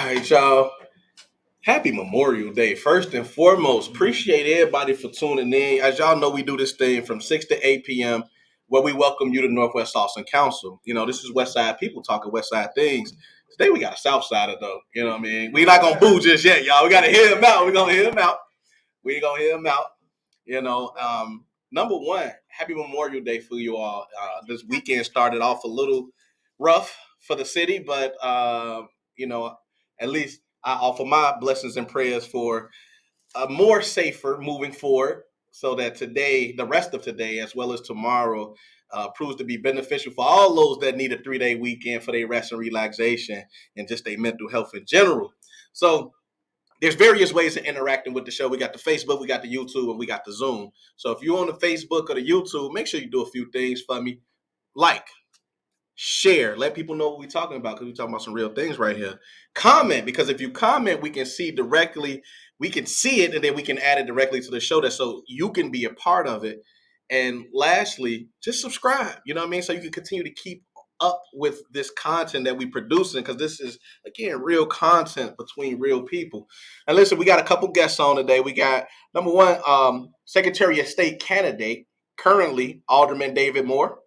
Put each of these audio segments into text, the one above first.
right, y'all. Happy Memorial Day. First and foremost, appreciate everybody for tuning in. As y'all know, we do this thing from 6 to 8 p.m. where we welcome you to Northwest Austin Council. You know, this is West Side people talking West Side things. Today we got a South Sider though. You know what I mean? We not gonna boo just yet, y'all. We gotta hear him out. We're gonna hear him out. We gonna hear him out. You know, number one, happy Memorial Day for you all. This weekend started off a little rough for the city, but you know, at least I offer my blessings and prayers for more safer moving forward, so that today, the rest of today, as well as tomorrow, proves to be beneficial for all those that need a 3-day weekend for their rest and relaxation and just their mental health in general. So there's various ways of interacting with the show. We got the Facebook, we got the YouTube, and we got the Zoom. So if you're on the Facebook or the YouTube, make sure you do a few things for me. Like, share, let people know what we're talking about, because we're talking about some real things right here. Comment, because if you comment, we can see directly, we can see it, and then we can add it directly to the show, that so you can be a part of it. And lastly, just subscribe, you know what I mean? So you can continue to keep up with this content that we producing, because this is, again, real content between real people. And listen, we got a couple guests on today. We got, number one, Secretary of State candidate, currently Alderman David Moore.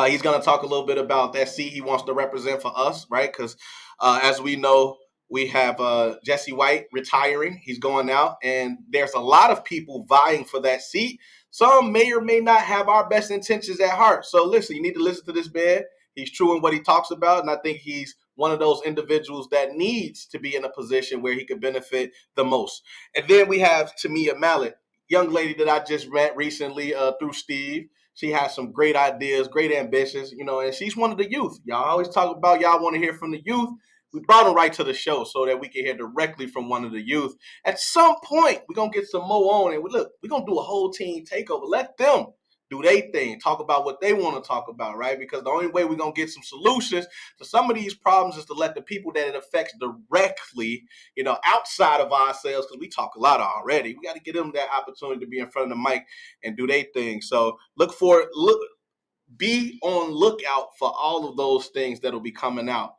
He's going to talk a little bit about that seat he wants to represent for us, right? Because as we know, we have Jesse White retiring. He's going out, and there's a lot of people vying for that seat. Some may or may not have our best intentions at heart. So listen, you need to listen to this man. He's true in what he talks about, and I think he's one of those individuals that needs to be in a position where he could benefit the most. And then we have Tamia Mallet, young lady that I just met recently through Steve. She has some great ideas, great ambitions, you know, and she's one of the youth. Y'all always talk about y'all want to hear from the youth. We brought them right to the show so that we can hear directly from one of the youth. At some point, we're going to get some more on, and we're going to do a whole team takeover. Let them do their thing, talk about what they want to talk about, right? Because the only way we're going to get some solutions to some of these problems is to let the people that it affects directly, you know, outside of ourselves, because we talk a lot already. We got to give them that opportunity to be in front of the mic and do their thing. So be on lookout for all of those things that'll be coming out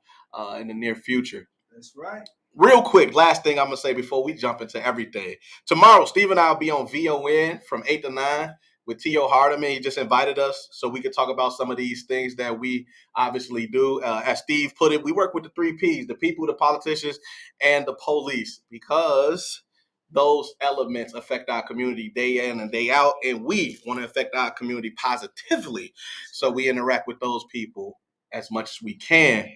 in the near future. That's right. Real quick, last thing I'm going to say before we jump into everything. Tomorrow, Steve and I will be on VON from 8 to 9 with T.O. Hardiman. He just invited us so we could talk about some of these things that we obviously do. As Steve put it, we work with the 3 Ps, the people, the politicians, and the police, because those elements affect our community day in and day out, and we want to affect our community positively. So we interact with those people as much as we can.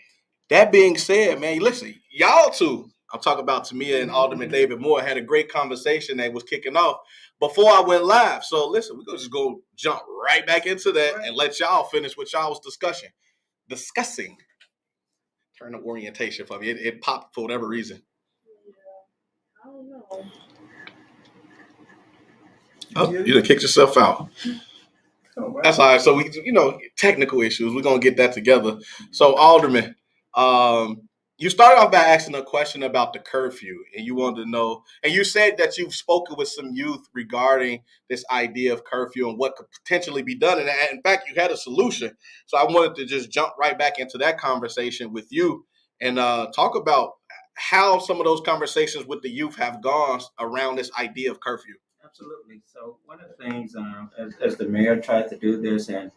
That being said, man, listen, y'all two, I'm talking about Tamia and Alderman David Moore, had a great conversation that was kicking off before I went live. So listen, we're going to just go jump right back into that and let y'all finish what y'all was discussing. Turn the orientation for me. It popped for whatever reason. Yeah, I don't know. Oh, you done kicked yourself out. That's all right. So we, technical issues. We're gonna get that together. So Alderman, you started off by asking a question about the curfew, and you wanted to know, and you said that you've spoken with some youth regarding this idea of curfew and what could potentially be done. And in fact, you had a solution. So I wanted to just jump right back into that conversation with you and talk about how some of those conversations with the youth have gone around this idea of curfew. Absolutely. So one of the things, as the mayor tried to do this, and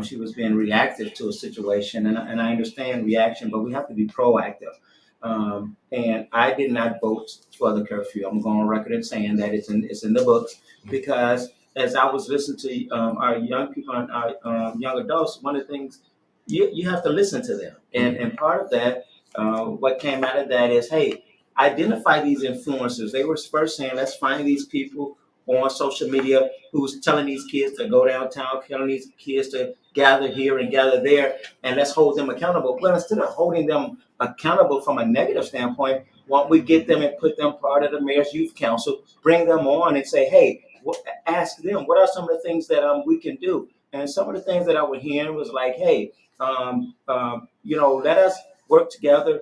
she was being reactive to a situation, and I understand reaction, but we have to be proactive. And I did not vote for the curfew. I'm going on record and saying that it's in the books, because as I was listening to our young people and our young adults, one of the things you have to listen to them, and part of that, what came out of that is, hey, identify these influencers. They were first saying, let's find these people on social media who's telling these kids to go downtown, telling these kids to gather here and gather there, and let's hold them accountable. But instead of holding them accountable from a negative standpoint, why don't we get them and put them part of the mayor's youth council, bring them on and say, hey, ask them, what are some of the things that we can do? And some of the things that I would hear was like, hey, let us work together,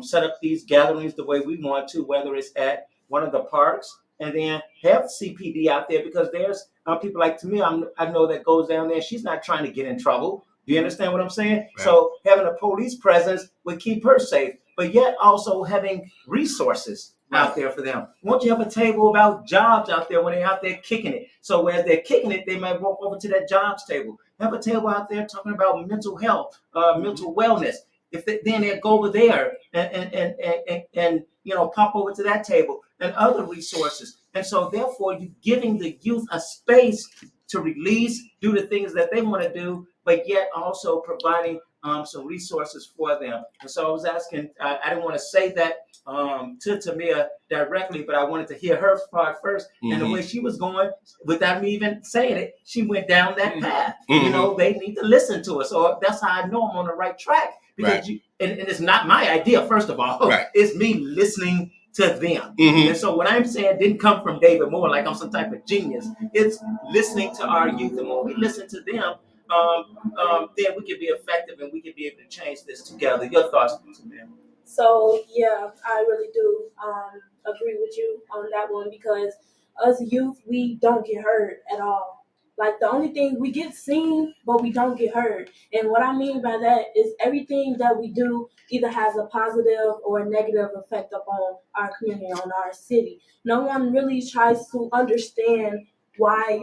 set up these gatherings the way we want to, whether it's at one of the parks, and then have CPD out there, because there's people like Tamia, I know, that goes down there. She's not trying to get in trouble. Do you understand what I'm saying? Right. So having a police presence would keep her safe. but yet also having resources out there for them. Won't you have a table about jobs out there when they're out there kicking it? So as they're kicking it, they might walk over to that jobs table. Have a table out there talking about mental health, mental wellness. If they, then they go over there and pop over to that table and other resources. And so therefore, you're giving the youth a space to release, do the things that they want to do, but yet also providing some resources for them. And so I was asking, I didn't want to say that to Tamia directly, but I wanted to hear her part 1st. And the way she was going, without me even saying it, she went down that path. They need to listen to us. So that's how I know I'm on the right track. Because and it's not my idea, first of all. It's me listening to them. And so what I'm saying didn't come from David Moore like I'm some type of genius. It's listening to our youth. And when we listen to them, then we can be effective and we can be able to change this together. Your thoughts, ma'am? So yeah, I really do agree with you on that one because us youth, we don't get heard at all. Like the only thing we get seen, but we don't get heard. And what I mean by that is everything that we do either has a positive or a negative effect upon our community, on our city. No one really tries to understand why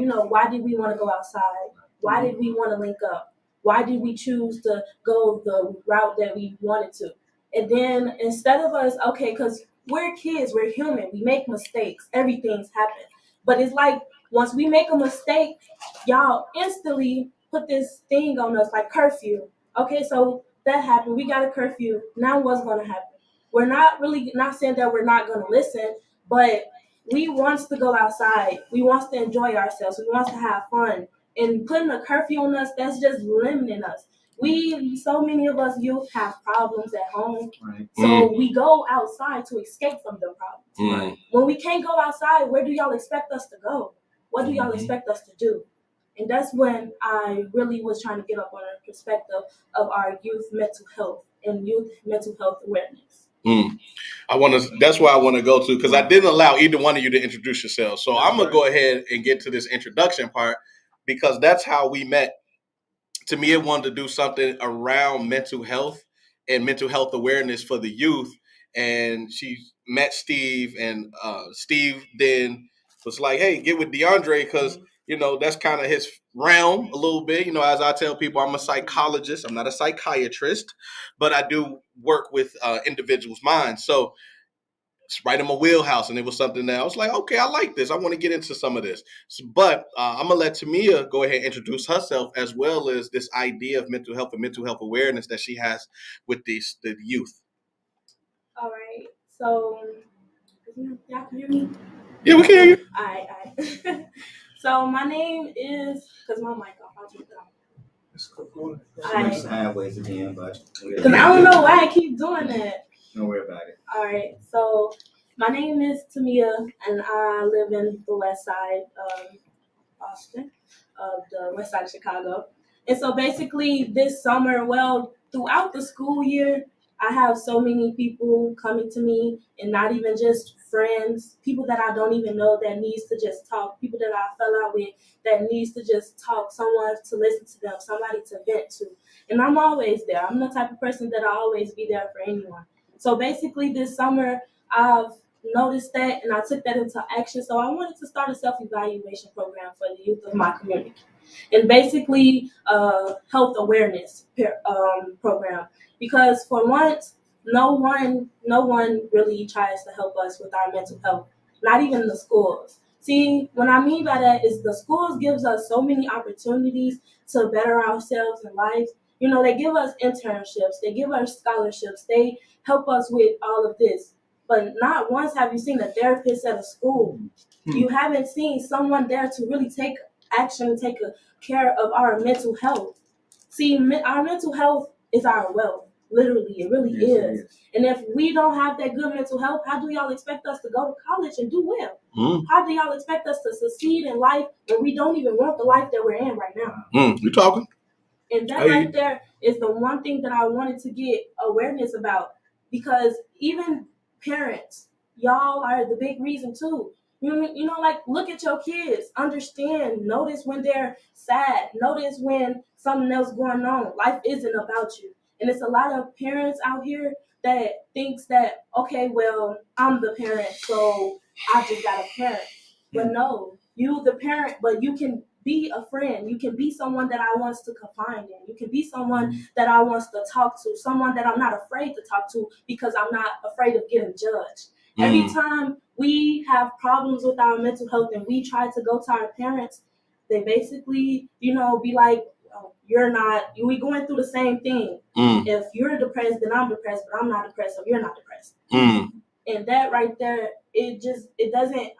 did we want to go outside? Why did we want to link up? Why did we choose to go the route that we wanted to? And then instead of us, okay, because we're kids, we're human, we make mistakes, everything's happened. But it's like once we make a mistake, y'all instantly put this thing on us like curfew. Okay, so that happened. We got a curfew. Now what's going to happen? We're not saying that we're not going to listen, but we wants to go outside. We wants to enjoy ourselves. We wants to have fun. And putting a curfew on us, that's just limiting us. So many of us youth have problems at home. So we go outside to escape from the problems. When we can't go outside, where do y'all expect us to go? What do y'all expect us to do? And that's when I really was trying to get up on a perspective of our youth mental health and youth mental health awareness. That's where I want to go to because I didn't allow either one of you to introduce yourselves. So I'm going to go ahead and get to this introduction part because that's how we met. Tamia wanted to do something around mental health and mental health awareness for the youth. And she met Steve, and Steve then was like, hey, get with DeAndre because, that's kind of his realm a little bit. As I tell people, I'm a psychologist. I'm not a psychiatrist, but I do work with individuals' minds. So it's right in my wheelhouse, and it was something that I was like, okay, I like this. I want to get into some of this. But I'm going to let Tamia go ahead and introduce herself as well as this idea of mental health and mental health awareness that she has with the youth. All right. So, y'all can hear me? Yeah, we can hear you. All right. So my name is, because my mic off, I'll turn it off. Sideways again, but because I don't know why I keep doing that. Don't worry about it. All right. So my name is Tamia, and I live in the west side of Austin, of the west side of Chicago. And so basically this summer, throughout the school year, I have so many people coming to me, and not even just friends, people that I don't even know that needs to just talk, people that I fell out with that needs to just talk, someone to listen to them, somebody to vent to. And I'm always there. I'm the type of person that I'll always be there for anyone. So basically this summer, I've noticed that and I took that into action. So I wanted to start a self-evaluation program for the youth of my community. And basically health awareness program. Because for once, no one really tries to help us with our mental health, not even the schools. See, what I mean by that is the schools gives us so many opportunities to better ourselves in life. They give us internships, they give us scholarships, they help us with all of this. But not once have you seen a therapist at a school. You haven't seen someone there to really take action, take care of our mental health. See, our mental health is our wealth. Literally, it really is. And if we don't have that good mental health, how do y'all expect us to go to college and do well? How do y'all expect us to succeed in life when we don't even want the life that we're in right now? You talking? And that right there is the one thing that I wanted to get awareness about, because even parents, y'all are the big reason too. Like look at your kids, understand, notice when they're sad, notice when something else going on. Life isn't about you. And it's a lot of parents out here that thinks that, okay, well, I'm the parent, so I just got a parent. But no, you the parent, but you can be a friend. You can be someone that I wants to confide in. You can be someone that I wants to talk to, someone that I'm not afraid to talk to because I'm not afraid of getting judged. Every time we have problems with our mental health and we try to go to our parents, they basically, be like, oh, you're not, we going through the same thing. If you're depressed, then I'm depressed, but I'm not depressed, so you're not depressed. And that right there, it doesn't,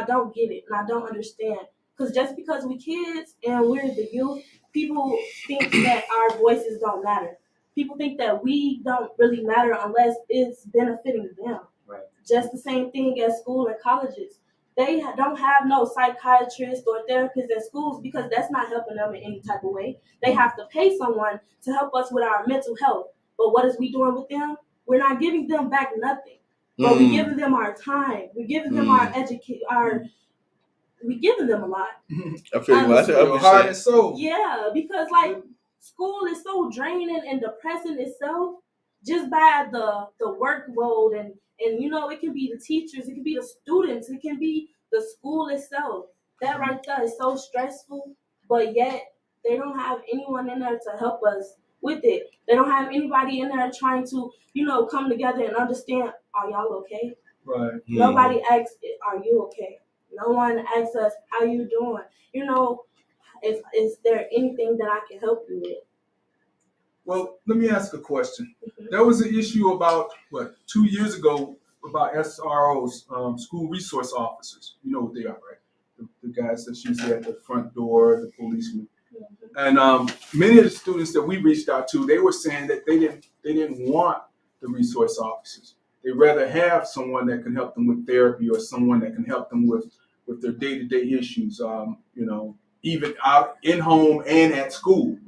I don't get it, and I don't understand. Because just because we kids and we're the youth, people think that our voices don't matter. People think that we don't really matter unless it's benefiting them. Right. Just the same thing as school and colleges. They don't have no psychiatrists or therapists in schools because that's not helping them in any type of way. They have to pay someone to help us with our mental health. But what is we doing with them? We're not giving them back nothing. But we're giving them our time. We're giving them we're giving them a lot. I feel you. I feel heart and soul. Yeah, because school is so draining and depressing itself just by the workload and it can be the teachers, it can be the students, it can be the school itself. That right there is so stressful, but yet they don't have anyone in there to help us with it. They don't have anybody in there trying to, come together and understand, are y'all okay? Right. Nobody asks, are you okay? No one asks us, how you doing? Is there anything that I can help you with? Well, let me ask a question. There was an issue about, 2 years ago about SROs, school resource officers. You know what they are, right? The guys that's usually at the front door, the policemen. And many of the students that we reached out to, they were saying that they didn't want the resource officers. They'd rather have someone that can help them with therapy or someone that can help them with their day-to-day issues, even out in home and at school.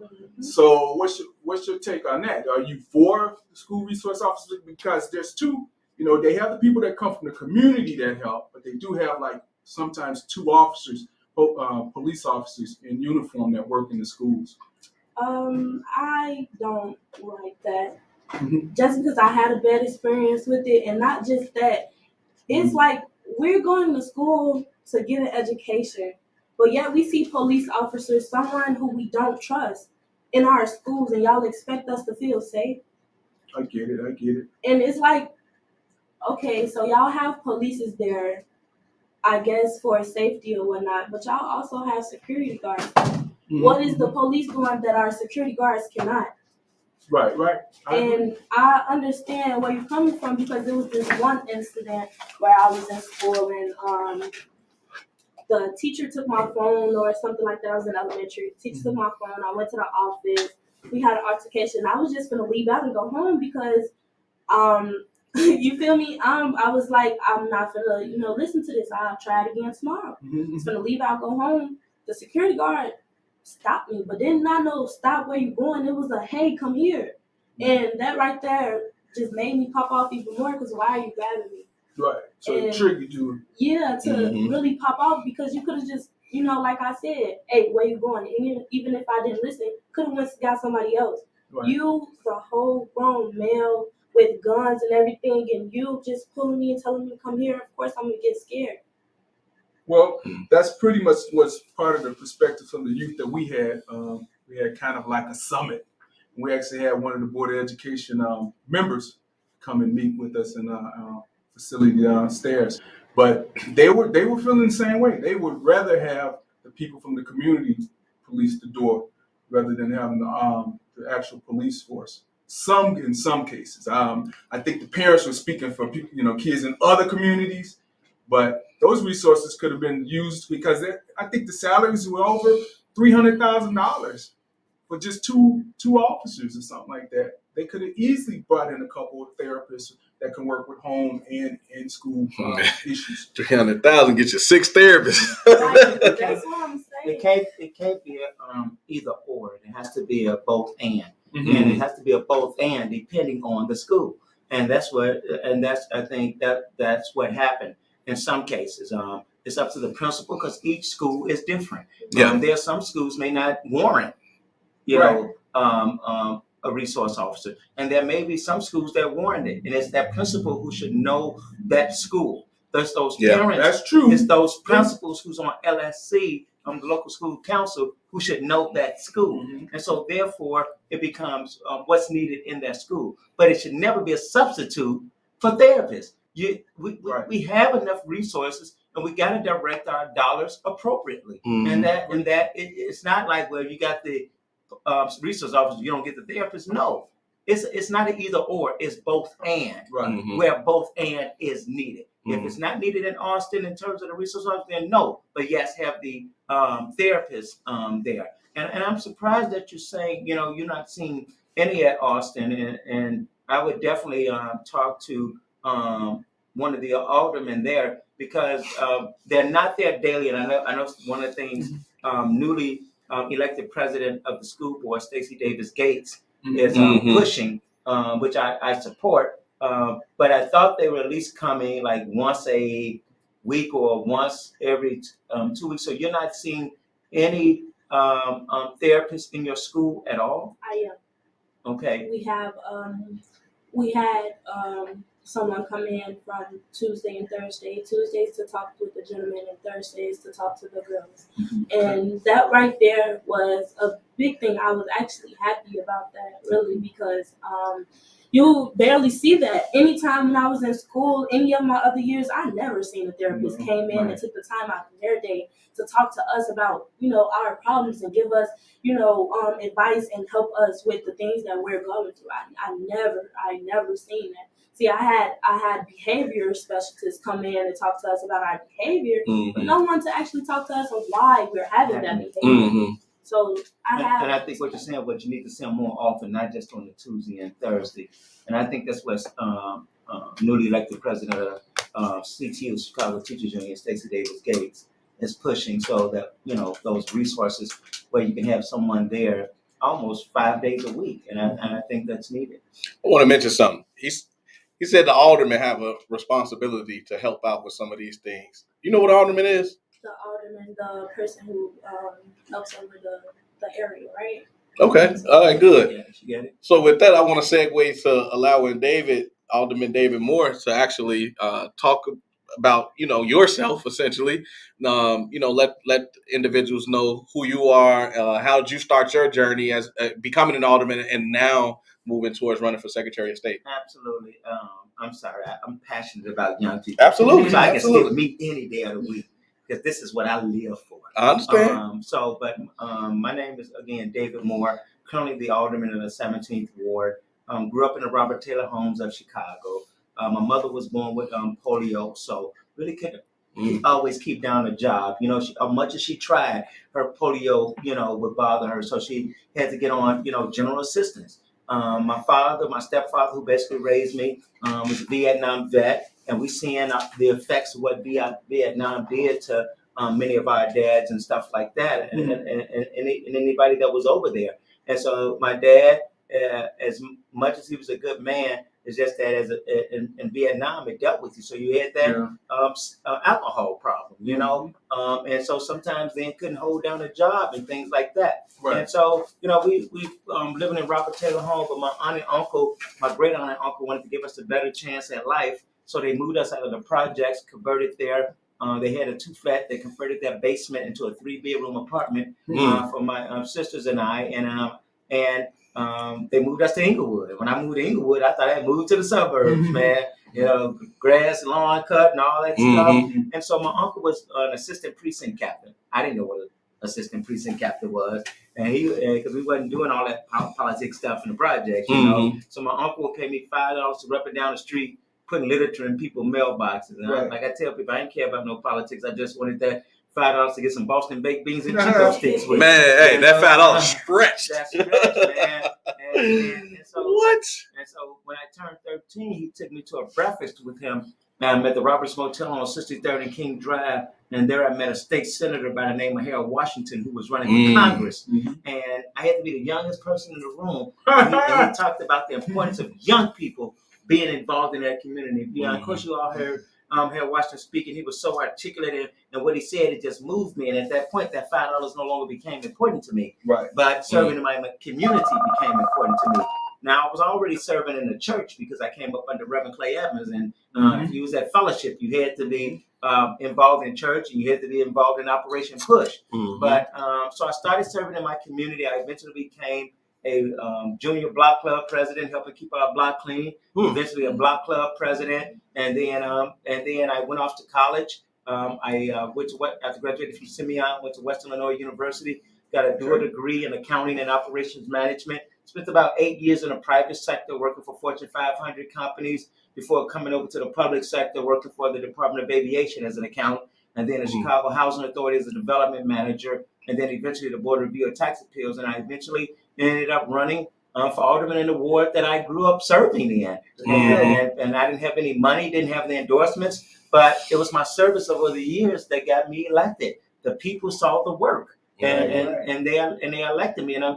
So what's your take on that? Are you for the school resource officers? Because there's two, they have the people that come from the community that help, but they do have sometimes two officers, police officers in uniform that work in the schools. I don't like that. Just because I had a bad experience with it, and not just that, it's like we're going to school to get an education, but yet we see police officers, someone who we don't trust, in our schools, and y'all expect us to feel safe. I get it. And it's like, okay, so y'all have police there, I guess, for safety or whatnot, but y'all also have security guards. What is the police doing that our security guards cannot? Right. And I understand where you're coming from because there was this one incident where I was in school and the teacher took my phone or something like that. I was in elementary. The teacher took my phone. I went to the office. We had an altercation. I was just gonna leave out and go home because, you feel me? I was like, I'm not gonna, listen to this. I'll try it again tomorrow. It's gonna leave out, go home. The security guard stopped me, but did not know stop where you going. It was a hey, come here, and that right there just made me pop off even more because why are you grabbing me? Right. So it triggered you. Yeah, to really pop off because you could have just, like I said, hey, where you going? And even if I didn't listen, could have went and got somebody else. Right. You, the whole grown male with guns and everything, and you just pulling me and telling me to come here. Of course, I'm gonna get scared. Well, that's pretty much what's part of the perspective from the youth that we had. We had kind of like a summit. We actually had one of the Board of Education members come and meet with us in our facility downstairs. But they were feeling the same way. They would rather have the people from the community police the door rather than having the actual police force. In some cases, I think the parents were speaking for kids in other communities, but those resources could have been used because I think the salaries were over $300,000 for just two officers or something like that. They could have easily brought in a couple of therapists that can work with home and in school issues. 300,000 get you 6 therapists. That's what I'm saying. It can't be either or. It has to be a both and, and it has to be a both and depending on the school. And that's I think that's what happened in some cases. It's up to the principal because each school is different. Yeah. There are some schools may not warrant, a resource officer. And there may be some schools that warrant it. And it's that principal who should know that school. There's those parents. That's true. It's those principals who's on LSC, the local school council, who should know that school. Mhm. And so therefore it becomes what's needed in that school. But it should never be a substitute for therapists. We have enough resources, and we got to direct our dollars appropriately. Mhm. And it's not like, well, you got the resource officer, you don't get the therapist. No, it's not an either or. It's both and. Right. Mhm. Where both and is needed. If Mhm. it's not needed in Austin in terms of the resource officer, then no. But yes, have the therapist there. And I'm surprised that you're saying, you're not seeing any at Austin. And I would definitely talk to one of the aldermen there, because they're not there daily. And I know one of the things newly elected president of the school board, Stacey Davis Gates, is pushing, which I support. But I thought they were at least coming like once a week or once every 2 weeks. So you're not seeing any therapists in your school at all? I am. Okay. We had someone come in from Tuesday and Thursday. Tuesdays to talk with the gentlemen, and Thursdays to talk to the girls. And that right there was a big thing. I was actually happy about that, really, because you barely see that. Anytime when I was in school, any of my other years, I never seen a therapist came in and took the time out of their day to talk to us about, our problems and give us, advice and help us with the things that we're going through. I never seen that. See, I had behavior specialists come in and talk to us about our behavior, but no one to actually talk to us on why we're having that behavior. So And I think what you're saying, but you need to see them more often, not just on the Tuesday and Thursday. And I think that's what newly elected president of CTU, Chicago Teachers Union, Stacey Davis Gates, is pushing, so that those resources where you can have someone there almost 5 days a week, and I think that's needed. I want to mention something. He said the aldermen have a responsibility to help out with some of these things. You know what an alderman is? The alderman, the person who helps over the area, right? Okay. All right, good. Yeah, you get it? So with that, I want to segue to allowing Alderman David Moore, to actually talk about, yourself, essentially. Let individuals know who you are. How did you start your journey as becoming an alderman, and now moving towards running for Secretary of State? Absolutely. I'm sorry. I'm passionate about young people. Absolutely. So I can Absolutely. skip meet any day of the week, because this is what I live for. I understand. My name is, again, David Moore, currently the alderman of the 17th Ward. Grew up in the Robert Taylor homes of Chicago. My mother was born with polio, so really couldn't always keep down a job. As much as she tried, her polio, would bother her, so she had to get on, general assistance. My stepfather, who basically raised me, was a Vietnam vet, and we seeing the effects of what Vietnam did to many of our dads and stuff like that, and anybody that was over there. And so my dad, as much as he was a good man, it's just that in Vietnam, it dealt with you. So you had that alcohol problem, and so sometimes then couldn't hold down a job and things like that. Right. And so, we living in Robert Taylor home, but my aunt and uncle, my great aunt and uncle, wanted to give us a better chance at life. So they moved us out of the projects, converted they had a 2-flat. They converted that basement into a 3-bedroom apartment for my sisters and I, and they moved us to Inglewood. And when I moved to Inglewood, I thought I'd moved to the suburbs, man. Grass, lawn cut, and all that stuff. And so my uncle was an assistant precinct captain. I didn't know what an assistant precinct captain was, and because we wasn't doing all that politics stuff in the projects, So my uncle would pay me $5 to run down the street, putting literature in people's mailboxes. And Right. like I tell people, I didn't care about no politics. I just wanted that $5 to get some Boston baked beans and Chico sticks with. Man, hey, that $5 stretched. That's stretched, man. And so, What? And so when I turned 13, he took me to a breakfast with him at the Roberts Motel on 63rd and King Drive. And there I met a state senator by the name of Harold Washington, who was running for Congress. And I had to be the youngest person in the room. And he talked about the importance of young people being involved in that community. Of course, you all heard Harold Washington speaking. He was so articulate, and what he said, it just moved me. And at that point, that $5 no longer became important to me. Right. But serving in my community became important to me. Now, I was already serving in the church because I came up under Reverend Clay Evans, and if you was at fellowship, you had to be involved in church, and you had to be involved in Operation Push. But so I started serving in my community. I eventually became a junior block club president, helping keep our block clean. Eventually, a block club president, and then I went off to college. I went to after graduating from Simeon, went to Western Illinois University, got a dual degree in accounting and operations management. Spent about 8 years in the private sector, working for Fortune 500 companies before coming over to the public sector, working for the Department of Aviation as an accountant, and then the Chicago Housing Authority as a development manager, and then eventually the Board of Review of Tax Appeals. And I eventually ended up running for alderman in the ward that I grew up serving in. And I didn't have any money, didn't have the endorsements, but it was my service over the years that got me elected. The people saw the work. And they elected me. And I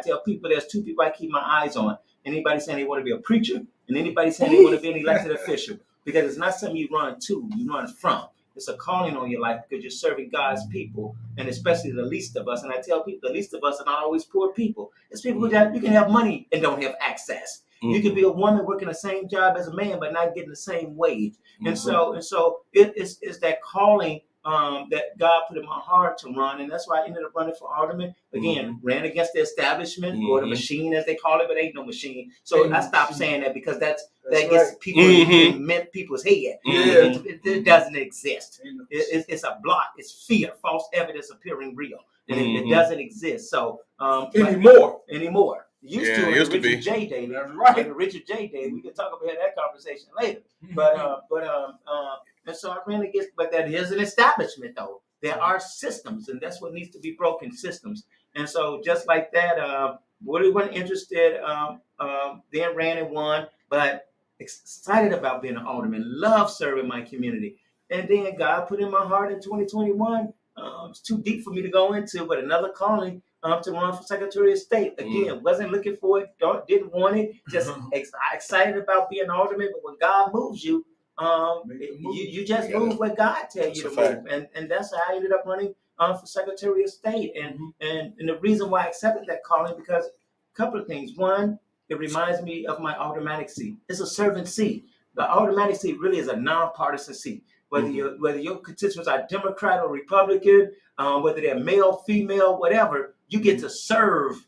tell people there's two people I keep my eyes on. Anybody saying they want to be a preacher, and anybody saying they want to be an elected official. Because it's not something you run to, you run from. It's a calling on your life because you're serving God's people, and especially the least of us. And I tell people the least of us are not always poor people. It's people who you can have money and don't have access. You could be a woman working the same job as a man, but not getting the same wage. And so it's that calling that God put in my heart to run, and that's why I ended up running for alderman. Again, ran against the establishment or the machine, as they call it, but ain't no machine. So I stopped saying that because that gets people in people's head. It doesn't exist. It's a block. It's fear, false evidence appearing real, and it doesn't exist. So anymore. Used to be Richard J. Day. Right. Richard J. Day. We can talk about that conversation later. And so I ran against, but that is an establishment though. There are systems, and that's what needs to be broken, systems. And so just like that, really wasn't interested, then ran and won, but excited about being an alderman, love serving my community. And then God put in my heart in 2021, it's too deep for me to go into, but another calling to run for Secretary of State. Again, wasn't looking for it, didn't want it, just excited about being an alderman, but when God moves you, you just move where God tells you to move, and that's how I ended up running for Secretary of State. And the reason why I accepted that calling because a couple of things. One, it reminds me of my aldermanic seat. It's a servant seat. The aldermanic seat really is a nonpartisan seat. Whether your constituents are Democrat or Republican, whether they're male, female, whatever, you get to serve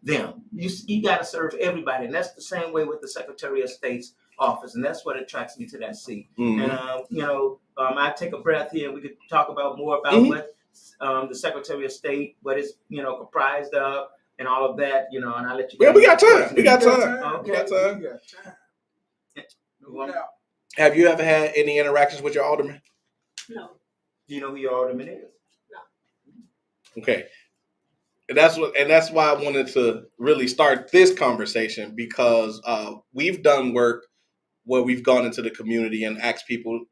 them. You got to serve everybody, and that's the same way with the Secretary of State's office, and that's what attracts me to that seat. And I take a breath here, and we could talk about more about what the Secretary of State, what it's comprised of, and all of that. And I let you. Yeah, we got time. We got time. Okay. We got time. No doubt. Have you ever had any interactions with your alderman? No. Do you know who your alderman is? No. Okay. And that's why I wanted to really start this conversation because we've done work where we've gone into the community and asked people,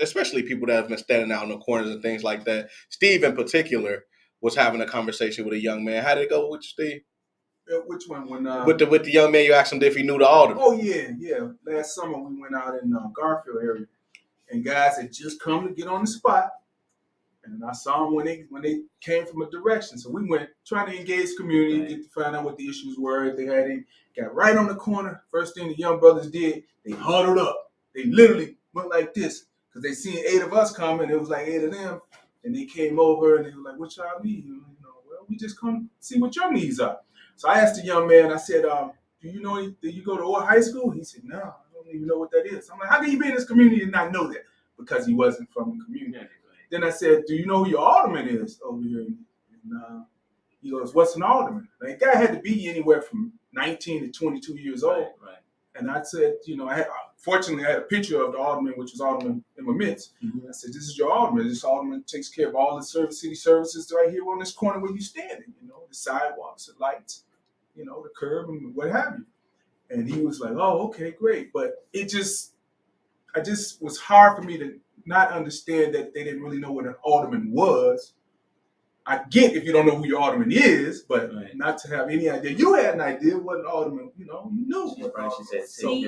especially people that have been standing out in the corners and things like that. Steve, in particular, was having a conversation with a young man. How did it go with you, Steve? Which one? When with the young man, you asked him if he knew the alderman. Oh yeah. Last summer we went out in Garfield area, and guys had just come to get on the spot, and I saw them when they came from a direction. So we went trying to engage community, get to find out what the issues were. If they had any, got right on the corner. First thing the young brothers did, they huddled up. They literally went like this because they seen 8 of us coming. It was like 8 of them, and they came over and they were like, "What y'all need?" Well, we just come see what your needs are. So I asked the young man, I said, do you go to Orr High School? He said, no, I don't even know what that is. I'm like, how can you be in this community and not know that? Because he wasn't from the community. Then I said, do you know who your alderman is over here? And he goes, what's an alderman? Like, that guy had to be anywhere from 19 to 22 years old. Right. And I said, fortunately, I had a picture of the alderman, which was Alderman in my midst. I said, this is your alderman. This alderman takes care of all the city services right here on this corner where you're standing, the sidewalks, the lights, the curb and what have you. And he was like, oh, okay, great. But I just was hard for me to not understand that they didn't really know what an alderman was. I get if you don't know who your alderman is, but not to have any idea. You had an idea what an alderman, you knew. See,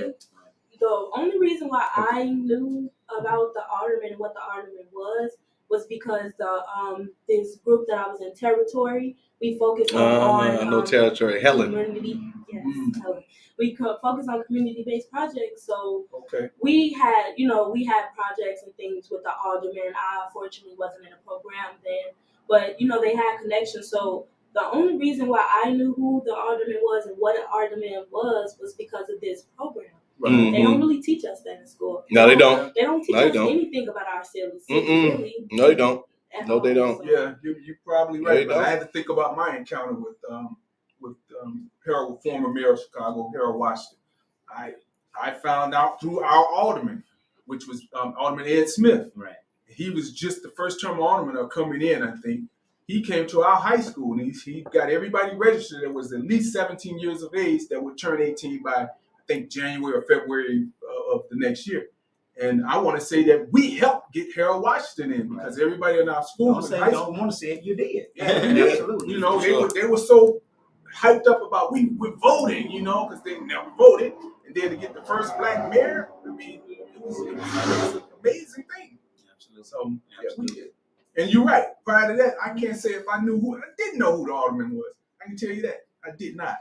the only reason why I knew about the alderman and what the alderman was was because this group that I was in, Territory, we focused on no Territory, Helen. community. Yes, Helen. We could focus on community-based projects. So Okay. we had projects and things with the aldermen. I unfortunately wasn't in a program then, but they had connections. So the only reason why I knew who the alderman was and what an alderman was because of this program. Right. Mm-hmm. They don't really teach us that in school. No, they don't. They don't teach us anything about our city, really. No, they don't. No, they don't. So. Yeah, you're probably right. No, but I had to think about my encounter with Harold, former mayor of Chicago, Harold Washington. I found out through our alderman, which was Alderman Ed Smith. Right. He was just the first term alderman coming in, I think. He came to our high school and he got everybody registered that was at least 17 years of age that would turn 18 by, I think, January or February of the next year. And I want to say that we helped get Harold Washington in because everybody in our school don't want to say it, you did. Yeah, we did. Absolutely. They were so hyped up about we're voting, because they never voted. And then to get the first black mayor, I mean, it was an amazing thing. Absolutely. So we did. And you're right. Prior to that, I can't say if I didn't know who the alderman was. I can tell you that. I did not.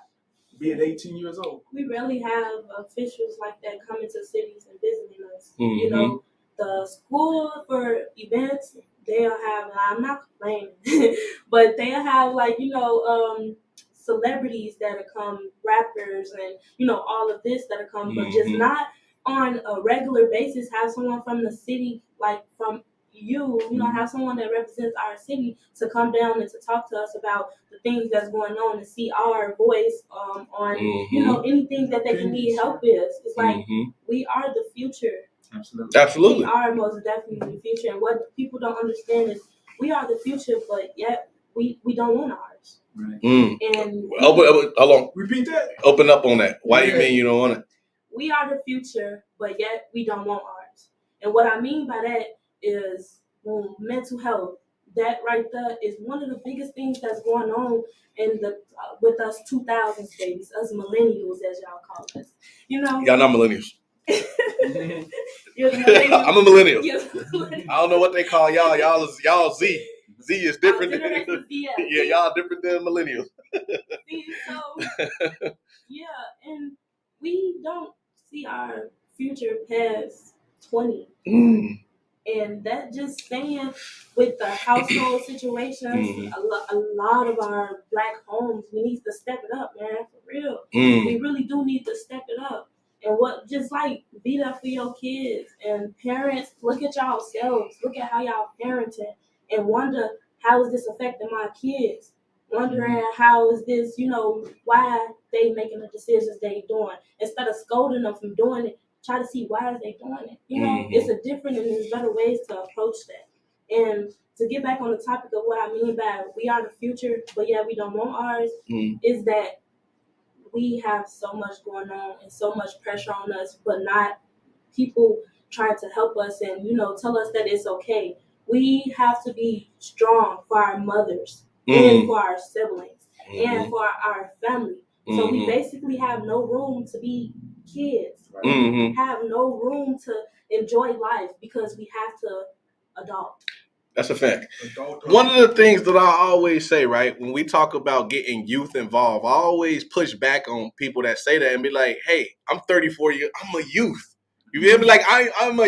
Being 18 years old. We rarely have officials like that coming to cities and visiting us. Mm-hmm. The school for events, they'll have, and I'm not complaining, but they'll have celebrities that'll come, rappers and, all of this that'll come, but just not on a regular basis have someone from the city, like from have someone that represents our city to come down and to talk to us about the things that's going on and see our voice on anything that they can need help with. It's like we are the future. Absolutely. We are most definitely the future. And what people don't understand is we are the future, but yet we don't want ours. Right. And hold on. Repeat that. Open up on that. Why you mean you don't want it? We are the future, but yet we don't want ours. And what I mean by that is mental health. That right there is one of the biggest things that's going on in with us 2000s babies, us millennials as y'all call us. Y'all not millennials. You're the millennial. I'm a millennial. Millennial. I don't know what they call y'all. Y'all Z. Z is different than yeah, y'all different than millennials. See, so and we don't see our future past 20. And that just saying with the household situations, a lot of our black homes, we need to step it up, man, for real. We really do need to step it up. And be there for your kids. And parents, look at y'all selves. Look at how y'all parenting. And wonder, how is this affecting my kids? Wondering how is this, why they making the decisions they doing. Instead of scolding them from doing it, try to see why is they doing it. It's a different and there's better ways to approach that. And to get back on the topic of what I mean by we are the future, but yeah, we don't want ours, is that we have so much going on and so much pressure on us, but not people trying to help us and, tell us that it's okay. We have to be strong for our mothers and for our siblings and for our family. So we basically have no room to be kids. Right? Have no room to enjoy life because we have to adult. That's a fact. One of the things that I always say, right, when we talk about getting youth involved, I always push back on people that say that and be like, hey, I'm 34 years, I'm a youth. You feel me? Like I'm a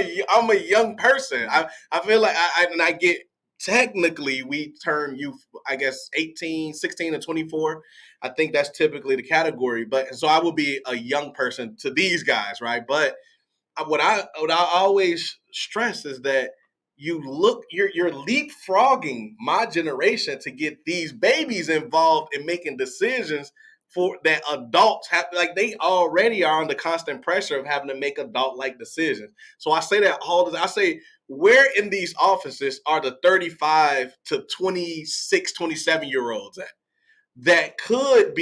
young person. I feel like I get technically we term youth, I guess 18, 16 to 24. I think that's typically the category. But so I will be a young person to these guys, right? But what I always stress is that you're leapfrogging my generation to get these babies involved in making decisions for that adults have, like they already are under constant pressure of having to make adult-like decisions. So I say that I say, where in these offices are the 35 to 26, 27-year-olds at? That could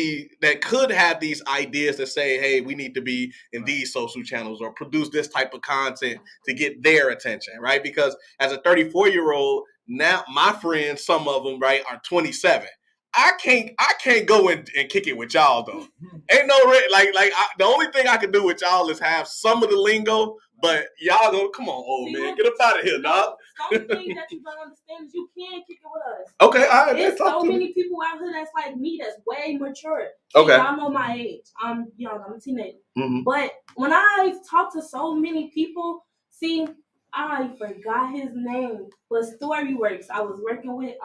have these ideas to say, hey, we need to be in these social channels or produce this type of content to get their attention, right? Because as a 34-year-old, now my friends, some of them, right, are 27. I can't go and kick it with y'all though. Ain't no the only thing I can do with y'all is have some of the lingo, But y'all go, come on, old man, get up out of here, dog. The only thing that you don't understand is you can kick it with us. Okay, all right. There's so many people out here that's like me, that's way mature. Okay. Y'all know my age. I'm young. I'm a teenager. Mm-hmm. But when I talk to so many people, see, I forgot his name, but Storyworks. I was working with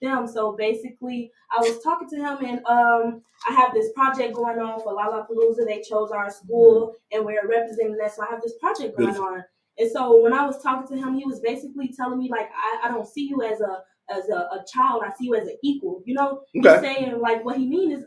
them. So basically, I was talking to him, and I have this project going on for Lollapalooza. They chose our school, and we're representing that. So I have this project going on. And so when I was talking to him, he was basically telling me like, I don't see you as a child. I see you as an equal. You know, he's saying like what he means is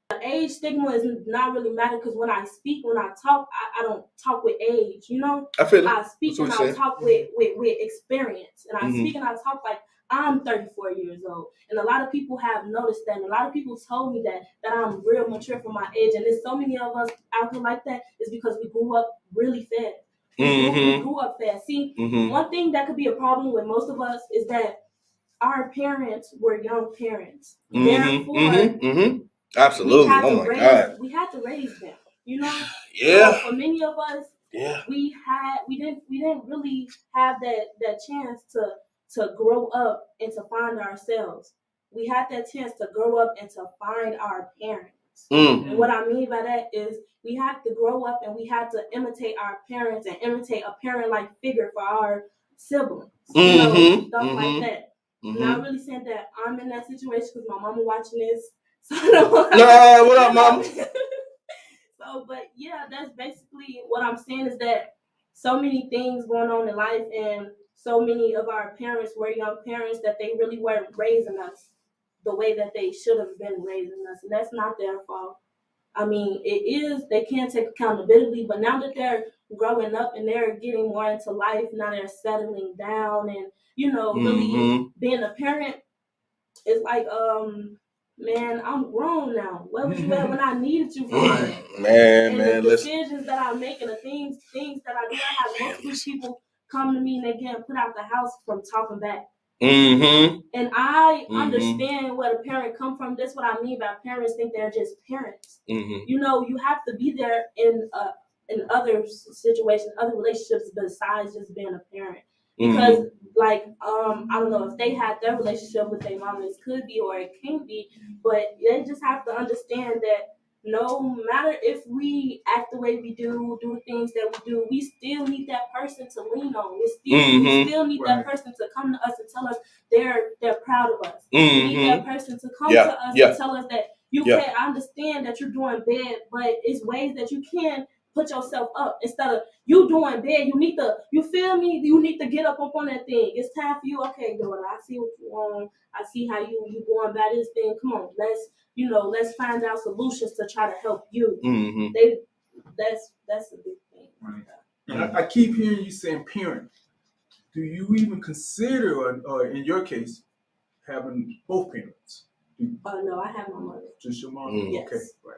the age stigma is not really matter because when I speak, when I talk, I don't talk with age. You know, I speak and I talk with experience, and I speak and I talk like I'm 34 years old, and a lot of people have noticed that. And a lot of people told me that I'm real mature for my age, and there's so many of us out here like that is because we grew up really fast. We grew up fast. See, one thing that could be a problem with most of us is that our parents were young parents. Therefore, absolutely. Oh my God. We had to raise them. You know. Yeah. So for many of us, we didn't really have that chance to grow up and to find ourselves. We had that chance to grow up and to find our parents. And what I mean by that is we have to grow up and we have to imitate our parents and imitate a parent-like figure for our siblings. You know, stuff like that. Not really saying that I'm in that situation because my mama watching this. So what up, mama? So, but yeah, that's basically what I'm saying is that so many things going on in life, and so many of our parents were young parents that they really weren't raising us the way that they should have been raising us, and that's not their fault. I mean, it is, they can take accountability, but now that they're growing up and they're getting more into life, now they're settling down and, you know, really being a parent, it's like, man, I'm grown now. Where was you at when I needed you for? Man, the decisions that I make and the things that I do, I have multiple people come to me and they get put out the house from talking back. And I understand where the parent come from. That's what I mean by parents think they're just parents. You know, you have to be there in other situations, other relationships besides just being a parent. Because like I don't know if they had their relationship with their mom, it could be or it can't be, but they just have to understand that no matter if we act the way we do the things that we do, we still need that person to lean on. We still need that person to come to us and tell us they're proud of us. We need that person to come to us and tell us that you can understand that you're doing bad, but it's ways that you can put yourself up instead of you doing bad. You feel me? You need to get up on that thing. It's time for you. Okay, daughter, I see what you want. I see how you going about this thing. Come on, let's find out solutions to try to help you. That's a big thing. Right. And I keep hearing you saying parent. Do you even consider, or in your case, having both parents? No, I have my mother. Just your mom? Yes. Okay, right.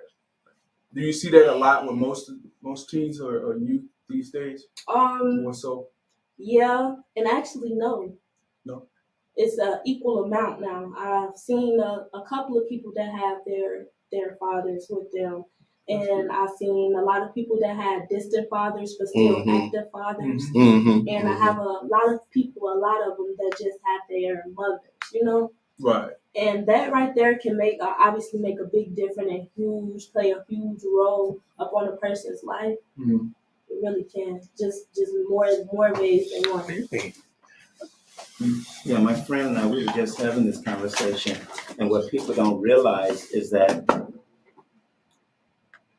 Do you see that a lot with most teens or youth these days? More so? Yeah, and actually no. No? It's an equal amount now. I've seen a couple of people that have their fathers with them. And I've seen a lot of people that had distant fathers but still active fathers. And I have a lot of them that just have their mothers, you know? Right. And that right there can obviously make a big difference and play a huge role upon a person's life. It really can. Just more ways than one. Yeah, my friend and I, we were just having this conversation, and what people don't realize is that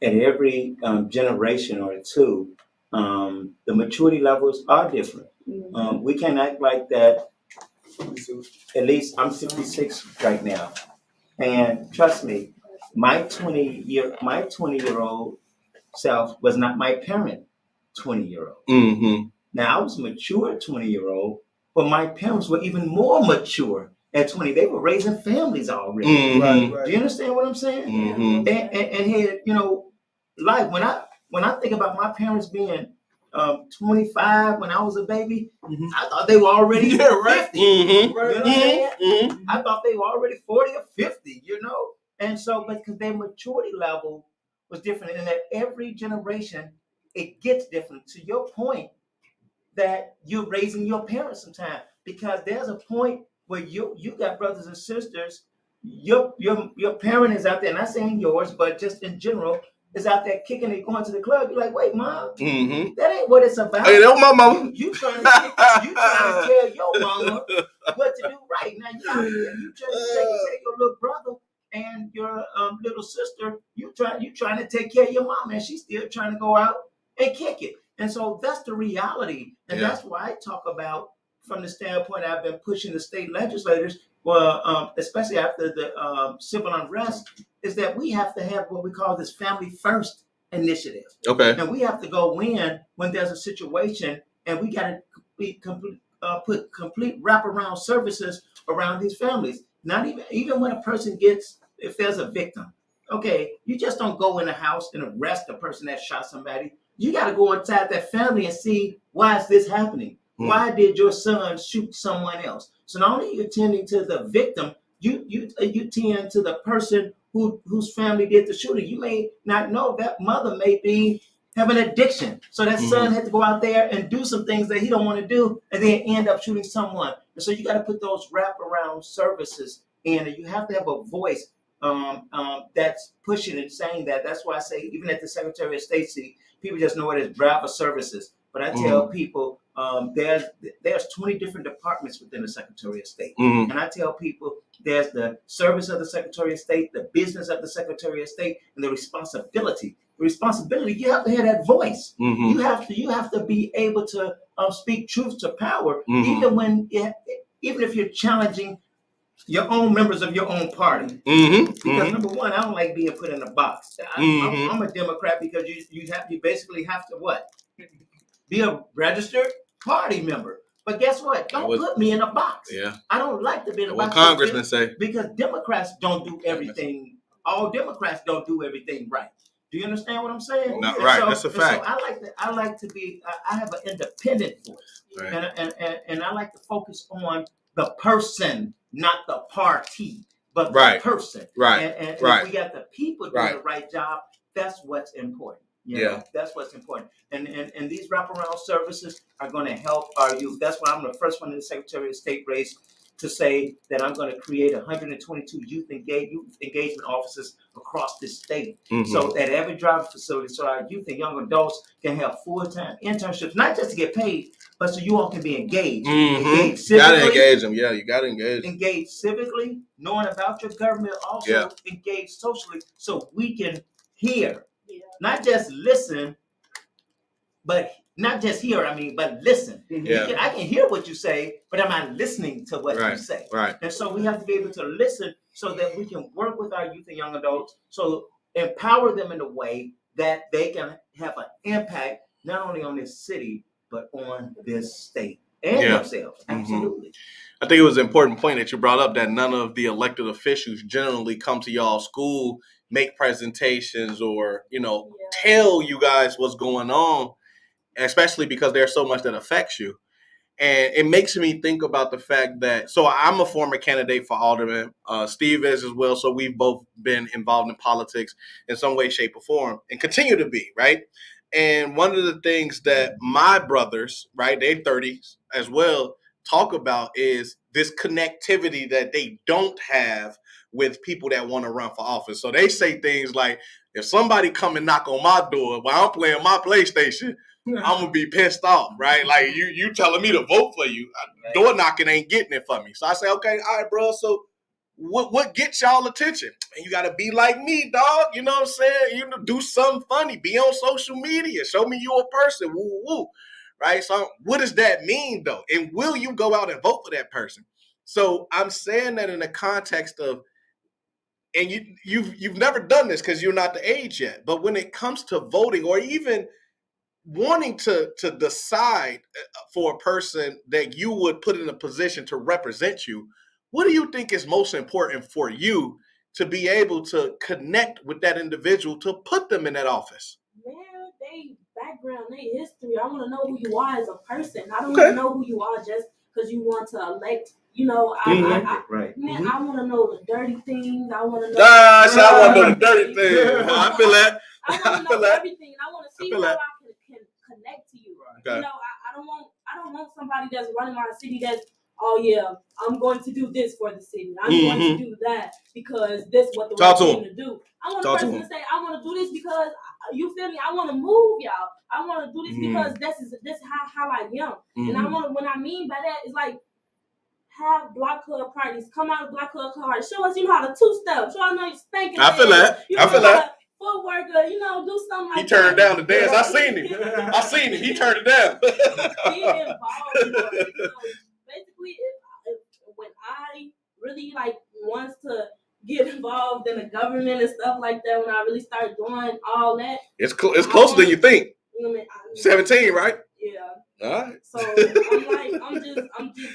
at every generation or two, the maturity levels are different. We can't act like that. At least I'm 56 right now, and trust me, my 20-year-old self was not my parent 20-year-old. Now I was mature 20-year-old, but my parents were even more mature at 20. They were raising families already. Right. Do you understand what I'm saying? And here, you know, like when I think about my parents being 25 when I was a baby, I thought they were already 50. You know what I'm saying? I thought they were already 40 or 50, you know? And so, because their maturity level was different, and that every generation it gets different. To your point, that you're raising your parents sometimes, because there's a point where you got brothers and sisters. Your parent is out there, not saying yours, but just in general, is out there kicking it, going to the club. You're like, wait, mom, that ain't what it's about. Hey, that was my mama. You trying to tell your mama what to do right now. You trying to tell your little brother and your little sister. You trying to take care of your mom, and she's still trying to go out and kick it. And so that's the reality, and that's why I talk about, from the standpoint I've been pushing the state legislators, well, especially after the civil unrest, is that we have to have what we call this family first initiative. Okay. And we have to go in when there's a situation, and we got to put complete wraparound services around these families. Not even when a person if there's a victim. Okay, you just don't go in a house and arrest the person that shot somebody. You got to go inside that family and see, why is this happening? Why did your son shoot someone else? So not only are you tending to the victim, you tend to the person whose family did the shooting. You may not know that mother may have an addiction, so that son had to go out there and do some things that he don't want to do, and then end up shooting someone. And so you got to put those wraparound services in, and you have to have a voice that's pushing and saying that. That's why I say, even at the Secretary of State seat, people just know it as driver services. But I tell people, there's 20 different departments within the Secretary of State. And I tell people, there's the service of the Secretary of State, the business of the Secretary of State, and the responsibility. The responsibility, you have to have that voice. You have to be able to speak truth to power, even if you're challenging your own members of your own party. Because number one, I don't like being put in a box. I'm a Democrat, because you basically have to what? Be a registered party member. But guess what? Don't put me in a box. Yeah. I don't like to be in a box. What congressmen say? Because Democrats don't do everything. All Democrats don't do everything right. Do you understand what I'm saying? Not right. That's a fact. So I like to be. I have an independent voice, Right. and I like to focus on the person, not the party, but the person. Right. And if we got the people doing the right job, that's what's important. You know, that's what's important. And these wraparound services are going to help our youth. That's why I'm the first one in the Secretary of State race to say that I'm going to create 122 youth engagement offices across this state. So at every driver facility, so our youth and young adults can have full-time internships, not just to get paid, but so you all can be engaged. Engaged civically. You got to engage them. Yeah, you got to engage. Engage civically, knowing about your government, also engage socially, so we can hear. Not just listen, but not just hear, but listen. I can hear what you say, but am I listening to what you say? Right. And so we have to be able to listen so that we can work with our youth and young adults, so empower them in a way that they can have an impact, not only on this city, but on this state and themselves. Absolutely. I think it was an important point that you brought up, that none of the elected officials generally come to y'all school, make presentations, or, tell you guys what's going on, especially because there's so much that affects you. And it makes me think about the fact that, so I'm a former candidate for alderman. Steve is as well. So we've both been involved in politics in some way, shape, or form, and continue to be, right? And one of the things that my brothers, right, they're 30s as well, talk about is this connectivity that they don't have with people that want to run for office. So they say things like, if somebody come and knock on my door while I'm playing my PlayStation, I'm gonna be pissed off, right? Like you telling me to vote for you. Door knocking ain't getting it for me. So I say, okay, all right, bro. So what gets y'all attention? And you gotta be like me, dog. You know what I'm saying? You do something funny. Be on social media. Show me you a person. Woo woo. Right? So what does that mean though? And will you go out and vote for that person? So I'm saying that in the context of, and you've never done this because you're not the age yet, but when it comes to voting, or even wanting to decide for a person that you would put in a position to represent you, what do you think is most important for you to be able to connect with that individual to put them in that office? Man, they background, they history. I want to know who you are as a person. I don't want to know who you are just because you want to elect. I want to know the dirty things. I want to know. I want to know the dirty things. I feel that. I want to know everything. I want to see how I can connect to you. Okay. You know, I don't want somebody that's running my city that's, oh yeah, I'm going to do this for the city. I'm going to do that because this is what the right thing to do. I want a person to say, I want to do this because you feel me. I want to move y'all. I want to do this because this is how I am. And I want what I mean by that is like have block club parties. Come out of block club parties. Show us, how to two-step. Show us how you spanking. I feel that. I feel that. Footwork, do something like that. He turned down the dance. I seen him. He turned it down. Be involved in it. So basically, if when I really wants to get involved in the government and stuff like that, when I really start doing all that, it's closer than you think. 17, right? Yeah. All right. So I'm just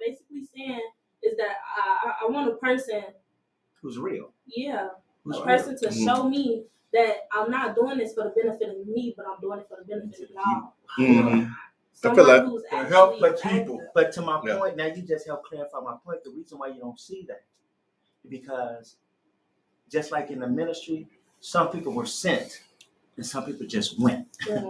basically saying is that I want a person who's real. Yeah. A person to show me that I'm not doing this for the benefit of me, but I'm doing it for the benefit of y'all. Someone who's actually help the people. But to my point, now you just helped clarify my point. The reason why you don't see that is because just like in the ministry, some people were sent and some people just went.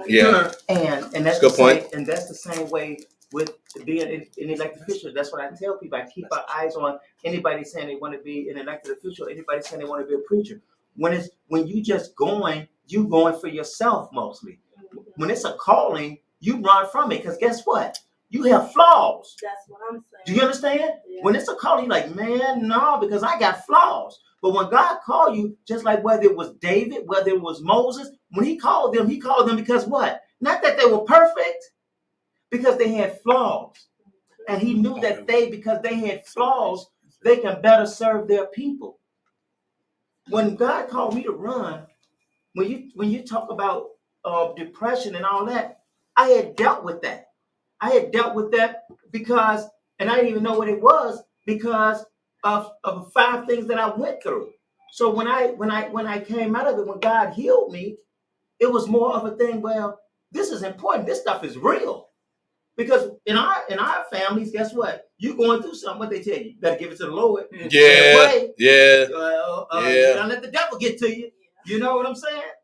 Yeah. And that's the same, and that's the same way with being an elected official. That's what I tell people. I keep our eyes on anybody saying they want to be an elected official, anybody saying they want to be a preacher. When you just going for yourself mostly. When it's a calling, you run from it because guess what? You have flaws. That's what I'm saying. Do you understand? Yeah. When it's a calling, you're like, man, no, because I got flaws. But when God called you, just like whether it was David, whether it was Moses, when he called them because what? Not that they were perfect, because they had flaws. And he knew that because they had flaws, they can better serve their people. When God called me to run, when you talk about depression and all that, I had dealt with that. I had dealt with that because, and I didn't even know what it was because of 5 things that I went through. So when I came out of it, when God healed me, it was more of a thing. Well, this is important. This stuff is real. Because in our families, guess what? You going through something. What they tell you better give it to the Lord. Yeah. You don't let the devil get to you. You know what I'm saying?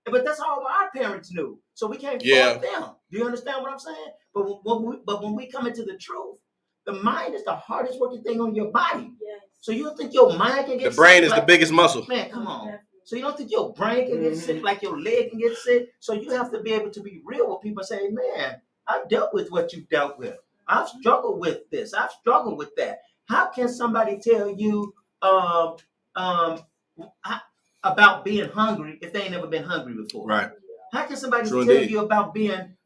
But that's all our parents knew. So we can't fault them. Do you understand what I'm saying? But when we come into the truth, the mind is the hardest working thing on your body. Yes. So you don't think your mind can get sick? The brain is the biggest muscle. Man, come on. So you don't think your brain can get sick like your leg can get sick? So you have to be able to be real with people and say, man, I've dealt with what you've dealt with. I've struggled with this. I've struggled with that. How can somebody tell you about being hungry if they ain't never been hungry before? Right. How can somebody tell you about being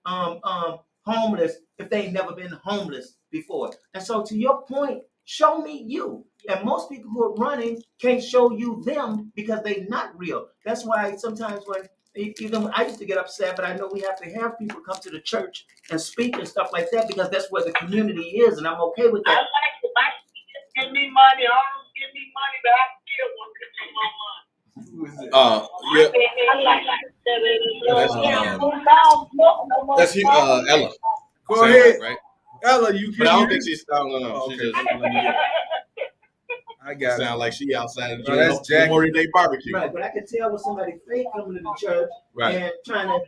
homeless if they ain't never been homeless before? And so to your point, show me you. And most people who are running can't show you them because they're not real. That's why sometimes even when I used to get upset, but I know we have to have people come to the church and speak and stuff like that because that's where the community is, and I'm okay with that. I like it. Give me money. I don't give me money, but I still want to give my money. That's Ella. Go ahead, right? Ella. You can. But I don't think she's. No. Okay. She just. I got sound like she outside of the Memorial Day barbecue. Right, but I can tell when somebody fake coming to the church right. and trying to,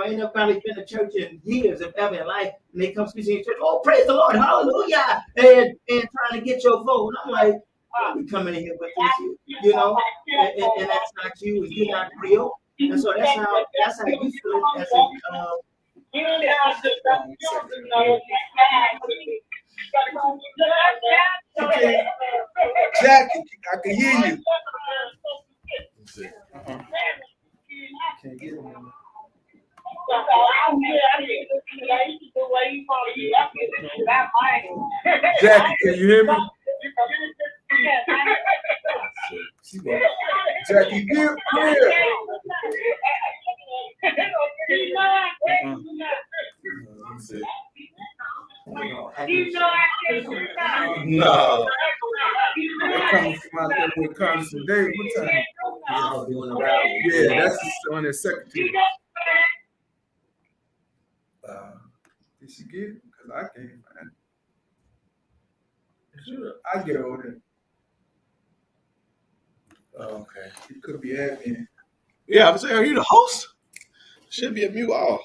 ain't nobody been to church in years, if ever in life, and they come speaking in church, oh, praise the Lord, hallelujah, and trying to get your vote. And I'm like, we coming in here with this, and that's not you, and you're not real. And so that's how you feel as Okay. Jackie, I can hear you. Can't get him. Jackie, can you hear me? Jackie, get clear. No. That comes from out there with Congressman Dave. What time? Yeah, that's on their secretary. Did she get it? Because I can't find it. Sure, I get over there. Okay. It could be admin. Yeah, I was saying, are you the host? Should be a mute all.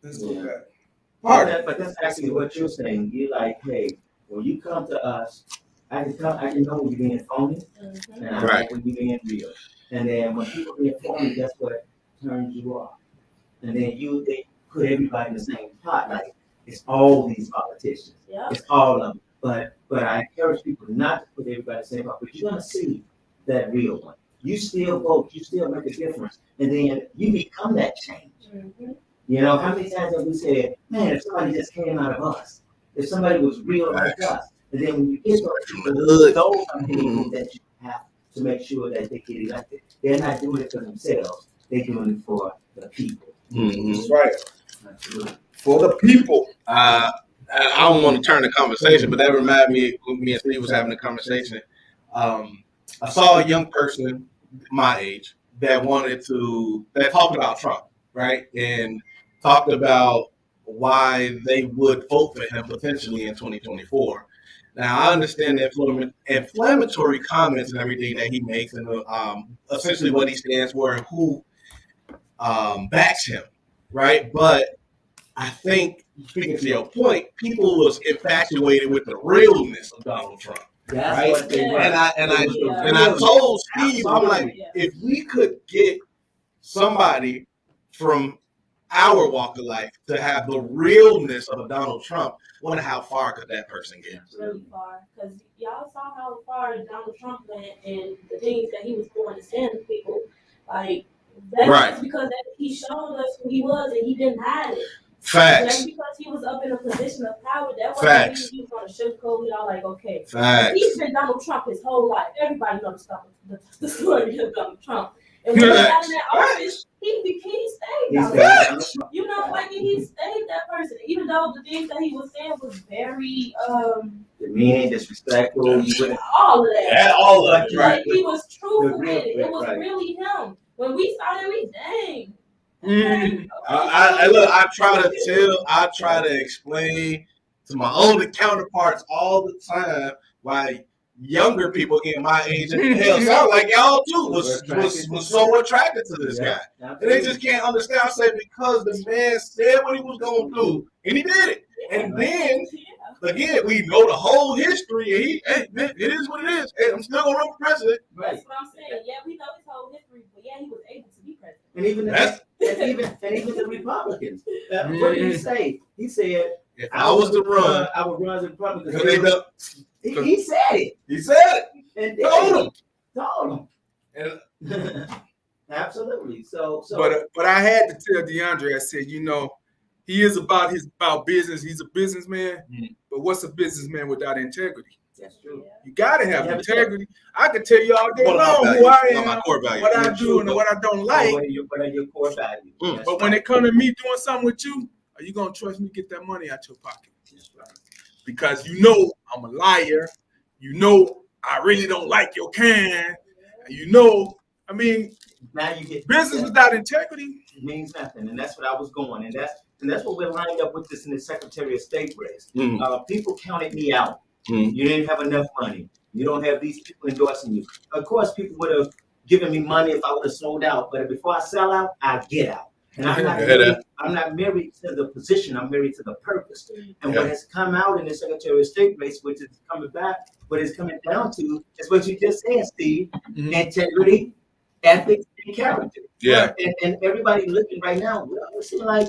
Let's go back. But that's actually what you're saying. You're like, hey, when you come to us, I can know when you're being phony, and I know when you're being real. And then when people being phony, that's what turns you off. And then they put everybody in the same pot. Like it's all these politicians. Yeah. It's all of them. But I encourage people not to put everybody in the same pot. But you're gonna see that real one. You still vote. You still make a difference. And then you become that change. Mm-hmm. You know, how many times have we said, man, if somebody just came out of us, if somebody was real like us, and then when you get those people, those are people that you have to make sure that they get elected. They're not doing it for themselves. They're doing it for the people. That's right. Absolutely. For the people. I don't want to turn the conversation, but that reminded me when me and Steve was having a conversation. I saw a young person my age that talked about Trump, right? And talked about why they would vote for him potentially in 2024. Now, I understand the inflammatory comments and everything that he makes and essentially what he stands for and who backs him, right? But I think, speaking to your point, people was infatuated with the realness of Donald Trump. That's right? what they were. And I told Steve, I'm like, if we could get somebody from our walk of life to have the realness of Donald Trump, wonder how far could that person get? Really far, because y'all saw how far Donald Trump went and the things that he was going to send people. Like that's just because he showed us who he was and he didn't hide it. Facts. Just because he was up in a position of power, that wasn't mean he was going to sugarcoat. We all like, okay. Facts. He's been Donald Trump his whole life. Everybody knows the story of Donald Trump. And when he got in that office, he stayed Donald Trump. You know, like he stayed that person, even though the things that he was saying was very demeaning, disrespectful, all of that. Yeah, all of it. Like he was truthful with it. It was really him. When we saw him, we dang. Okay. I try to explain to my older counterparts all the time why younger people in my age and hell sound like y'all too was so attracted to this guy. And they just can't understand. I said because the man said what he was gonna do and he did it. And then again, we know the whole history and it is what it is. And I'm still gonna run for president. That's what I'm saying. Yeah, we know his whole history, but yeah, he was able to be president. And even the Republicans. What did he say? He said, if I was to run, I would run as a Republican. He said it. He said it. And told him. And absolutely. So. But I had to tell DeAndre. I said, you know, he is about business. He's a businessman. Mm-hmm. But what's a businessman without integrity? That's true. You gotta have integrity. I can tell you all day long who I am, what I do, and what I don't like. What are your core values? But when it comes to me doing something with you, are you gonna trust me to get that money out your pocket? That's right. Because you know I'm a liar. You know I really don't like your kind. You know, I mean, now you get business without integrity means nothing, and that's what I was going, and that's what we're lined up with this in the Secretary of State race. People counted me out. You didn't have enough money. You don't have these people endorsing you. Of course, people would have given me money if I would have sold out. But before I sell out, I get out. And I'm not married to the position. I'm married to the purpose. And what has come out in the Secretary of State race, which is coming back, what it's coming down to is what you just said, Steve. Integrity, ethics, and character. Yeah. And everybody looking right now, we're seeing like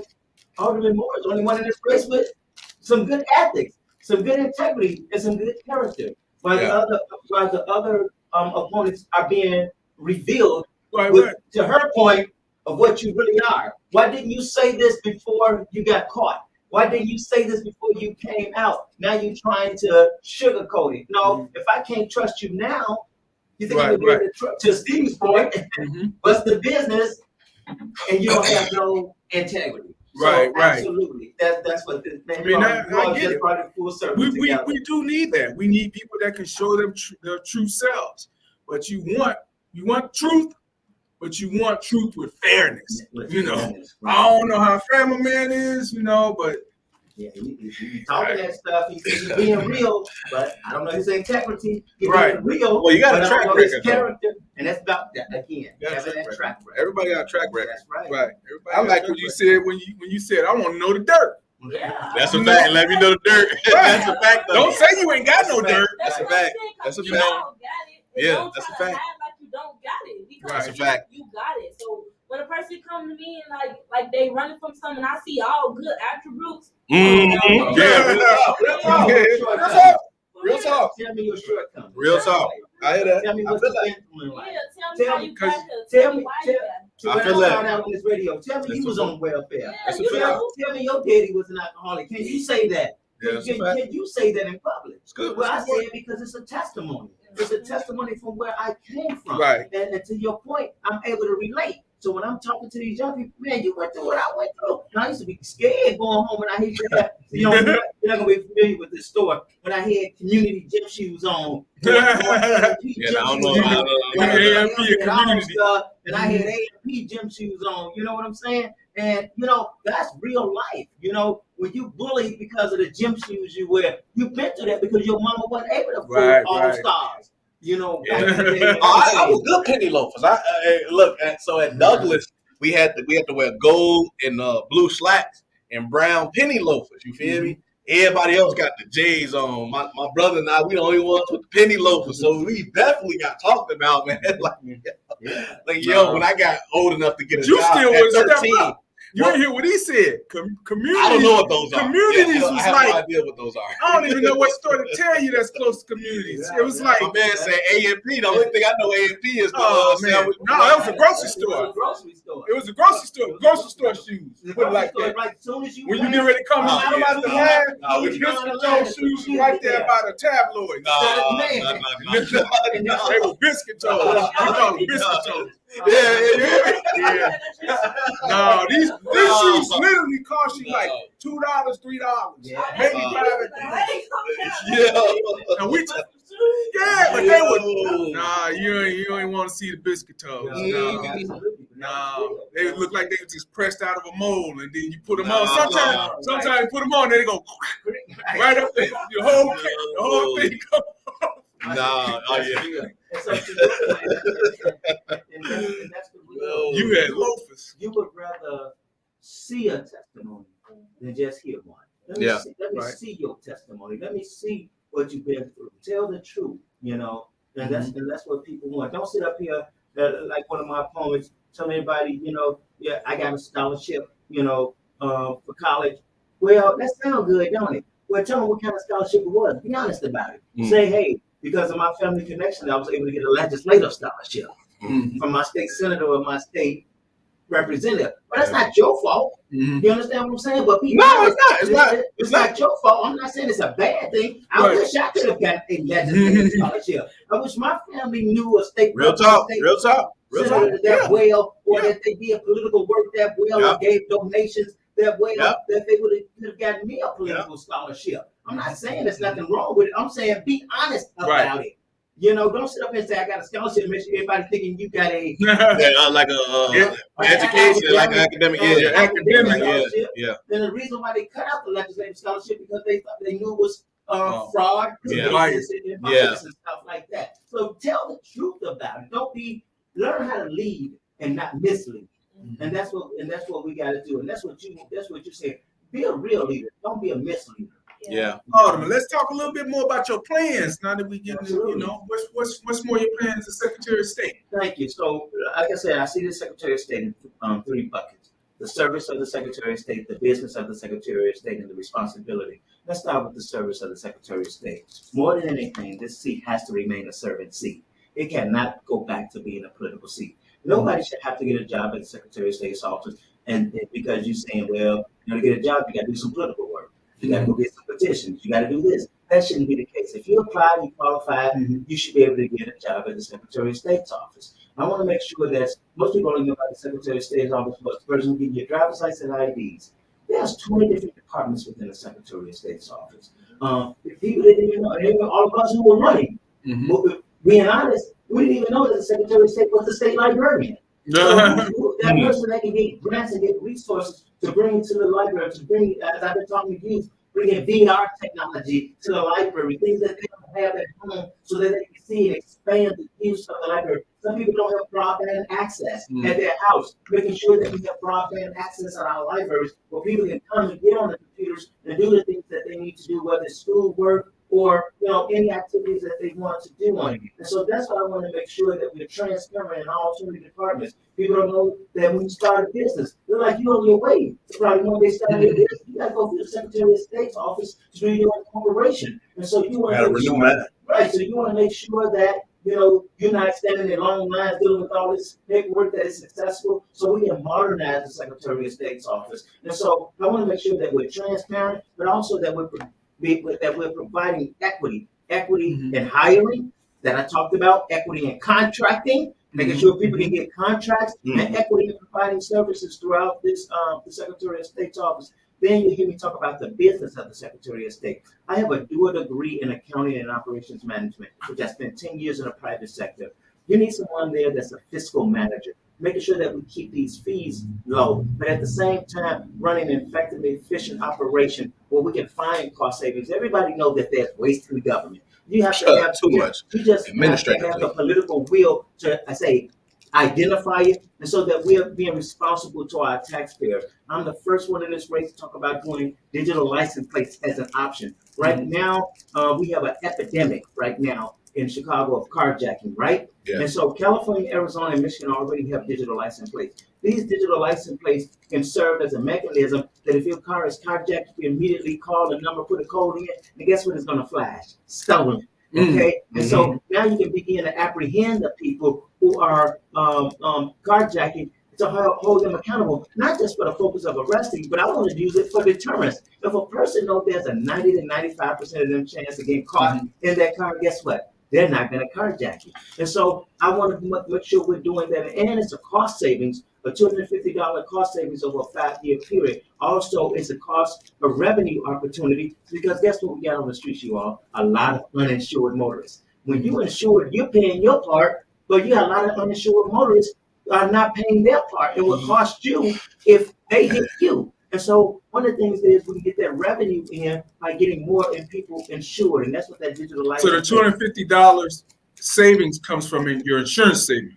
Alderman Moore is the only one in this race with some good ethics, some good integrity, and some good character. While the other opponents are being revealed to her point of what you really are. Why didn't you say this before you got caught? Why didn't you say this before you came out? Now you're trying to sugarcoat it. No, if I can't trust you now, you think you can to Steve's point, what's the business? And you don't have no integrity. Right. Absolutely. That's what this man. I get it. Brought it full circle we do need that. We need people that can show them their true selves. But you want truth, but you want truth with fairness. You know, I don't know how fair my man is, you know, but Yeah, he talking that stuff. He's being real, but I don't know his integrity. He's being real. Well, you got a but I track don't know his record, though. character, and that's about that again. You got a Having track that record. track record. Everybody got a track record. That's right. Right. Everybody I got a like track what you record. said when you said I want to know the dirt. Yeah. That's a fact. Let me know the dirt. That's a fact, though. Don't say you ain't got no dirt. That's a what I'm fact. saying, 'cause That's a you fact. don't got it. And Yeah, don't that's try a to fact. act like you don't got it. Because That's a fact. you got it. So when a person come to me and like they running from something, I see all good attributes. Mhm. Yeah, real talk. Real talk. Real talk. Real talk. Tell me your shortcomings. Real talk. I hear that. Tell me I what feel you've that. been through in life. Yeah, tell me how you got Tell there. Tell me- me why you got there. I When feel I that. started out on this radio, tell me That's you was a on welfare. Yeah, That's a you fact. know. Tell me your daddy was an alcoholic. Can you say that? Yeah, that's a fact. Can you say that in public? It's good. Well, I It's say good. it because it's a testimony. It's a testimony from where I came from. Right. And to your point, I'm able to relate. So when I'm talking to these young people, man, you went through what I went through. And I used to be scared going home when I hear that. You're not gonna be familiar with this story. When I had community gym shoes on. Yeah, I don't know. When I Yeah, had community. stuff, and I had A&P gym shoes on. You know what I'm saying? And that's real life. When you bullied because of the gym shoes you wear, you been through that because your mama wasn't able to afford Right, all right. stars. Yeah. Back in the day. I was good penny loafers. Look. So at Douglas, we had to wear gold and blue slacks and brown penny loafers. You feel me? Everybody else got the J's on. My brother and I, we the only ones with the penny loafers. So we definitely got talked about, man. When I got old enough to get a You job still at was step 13. up. You didn't hear what he said. Community. I don't know what those are. Communities I was have like, no idea what those are. I don't even know what store to tell you that's close to communities. It was like, My man said A&P. The only thing I know A&P is the oh man, sandwich. no, that was a grocery It was store. a grocery store. It was a grocery store. Grocery store shoes. The Put it grocery like store, that. like, as soon as you When you get ready to come Oh, out yeah. about the line, No, the we- biscuit toe shoes was right there by the tabloids. No. They were biscuit toes. We call them biscuit toes. Yeah. No, these shoes literally cost you like $2, $3, Yeah. maybe $5. And we, but they would. Nah, you ain't want to see the biscuit toes. No, they look like they were just pressed out of a mold, and then you put them on. Sometimes you put them on, they go right up there. The whole thing comes. No, oh yeah. And so to your point, and that's the real. You had loafers. You would rather see a testimony than just hear one. Let me Yeah, see your testimony. Let me see what you've been through. Tell the truth, and that's what people want. Don't sit up here like one of my opponents. Tell everybody, I got a scholarship, for college. Well, that sounds good, don't it? Well, tell them what kind of scholarship it was. Be honest about it. Say, hey, because of my family connection, I was able to get a legislative scholarship from my state senator or my state representative. But that's not your fault. You understand what I'm saying? But people, it's not your fault. I'm not saying it's a bad thing. I wish I could have got a legislative scholarship. I wish my family knew a state. Real talk. That well, or that they did political work that well, or gave donations that well, that they would have gotten me a political scholarship. I'm not saying there's nothing wrong with it. I'm saying be honest about it. Don't sit up and say I got a scholarship and make sure everybody thinking you got a like a education, like an academic. scholarship. Yeah. Then the reason why they cut out the legislative scholarship because they thought they knew it was fraud, Yeah. and stuff like that. So tell the truth about it. Learn how to lead and not mislead. And that's what we got to do. And that's what you said. Be a real leader. Don't be a misleader. Yeah. Alderman, let's talk a little bit more about your plans now that we get into, what's more your plans as Secretary of State? Thank you. So, like I said, I see the Secretary of State in 3 buckets. The service of the Secretary of State, the business of the Secretary of State, and the responsibility. Let's start with the service of the Secretary of State. More than anything, this seat has to remain a servant seat. It cannot go back to being a political seat. Nobody should have to get a job at the Secretary of State's office, and because you're saying, well, to get a job, you got to do some political work. You got to go get some petitions. You got to do this. That shouldn't be the case. If you apply, you qualify, you should be able to get a job at the Secretary of State's office. I want to make sure that most people don't know about the Secretary of State's office, but the person who gives you your driver's license and IDs. There's 20 different departments within the Secretary of State's office. If people didn't even know, all of us who were running, being honest, we didn't even know that the Secretary of State was the state librarian. So So that person that can get grants and get resources to bring to the library, to bring, as I've been talking to youth, bringing VR technology to the library, things that they don't have at home, so that they can see and expand the use of the library. Some people don't have broadband access at their house, making sure that we have broadband access at our libraries where people can come and get on the computers and do the things that they need to do, whether it's schoolwork or any activities that they want to do on it. And so that's why I want to make sure that we're transparent in all 20 departments. People don't know that when you start a business, they're like, you're on your way. It's probably when they start your business, you got to go through the Secretary of State's office to do your incorporation. And so you want to renew that. Right. So you want to make sure that you're not standing in long lines dealing with all this paperwork that is successful. So we can modernize the Secretary of State's office. And so I want to make sure that we're transparent, but also that we're providing equity in hiring that I talked about, equity in contracting, making sure people can get contracts, and equity in providing services throughout this the Secretary of State's office. Then you hear me talk about the business of the Secretary of State. I have a dual degree in accounting and operations management, which I spent 10 years in the private sector. You need someone there that's a fiscal manager, making sure that we keep these fees low, but at the same time, running an effective, efficient operation where we can find cost savings. Everybody knows that there's waste in government. You have to have too much. You just have to have the political will to, identify it, and so that we are being responsible to our taxpayers. I'm the first one in this race to talk about doing digital license plates as an option. Right now, we have an epidemic right now in Chicago of carjacking, right? Yeah. And so California, Arizona, and Michigan already have digital license plates. These digital license plates can serve as a mechanism that if your car is carjacked, you immediately call the number, put a code in, and guess what? It's going to flash? Stolen. Okay, and so now you can begin to apprehend the people who are carjacking to hold them accountable, not just for the focus of arresting, but I want to use it for deterrence. If a person knows there's a 90 to 95% of them chance of getting caught in that car, guess what? They're not going to carjack you. And so I want to make sure we're doing that. And it's a cost savings, a $250 cost savings over a 5-year period. Also, it's a a revenue opportunity because guess what we got on the streets, you all? A lot of uninsured motorists. When you're insured, you're paying your part, but you got a lot of uninsured motorists are not paying their part. It will cost you if they hit you. And so one of the things is we can get that revenue in by getting more people insured, and that's what that digital license. So the $250 savings comes from your insurance savings.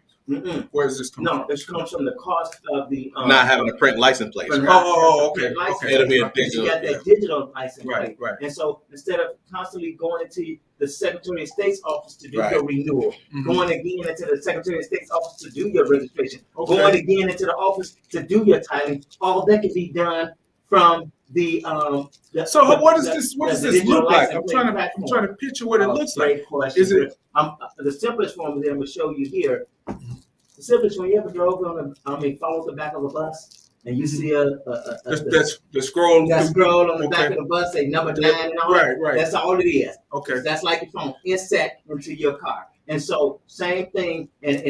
Where does this come from? No, this comes from the cost of the not having a print license plate. Okay. It'll be a digital. You got that digital license plate. Right. And so instead of constantly going into the Secretary of State's office to do your renewal, going again into the Secretary of State's office to do your registration, going again into the office to do your titling, all that can be done from the what does this look like? I'm trying to picture what it looks like. Question. Is it the simplest form that I'm going to show you here? The simplest one, you ever drove follow the back of a bus and you see the scroll on the back of the bus, say number 9 and all that. Right. That's all it is. Okay. That's like your phone. It's set into your car. And so same thing, and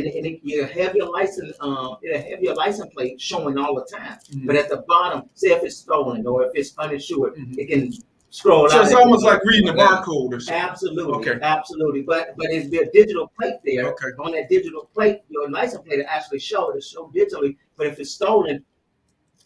you have your license, it'll have your license plate showing all the time. But at the bottom, say if it's stolen or if it's uninsured, it can scroll out. So it's almost like reading a barcode or something. Absolutely. Okay. Absolutely. But it's a digital plate there. Okay. On that digital plate, your license plate will actually show digitally. But if it's stolen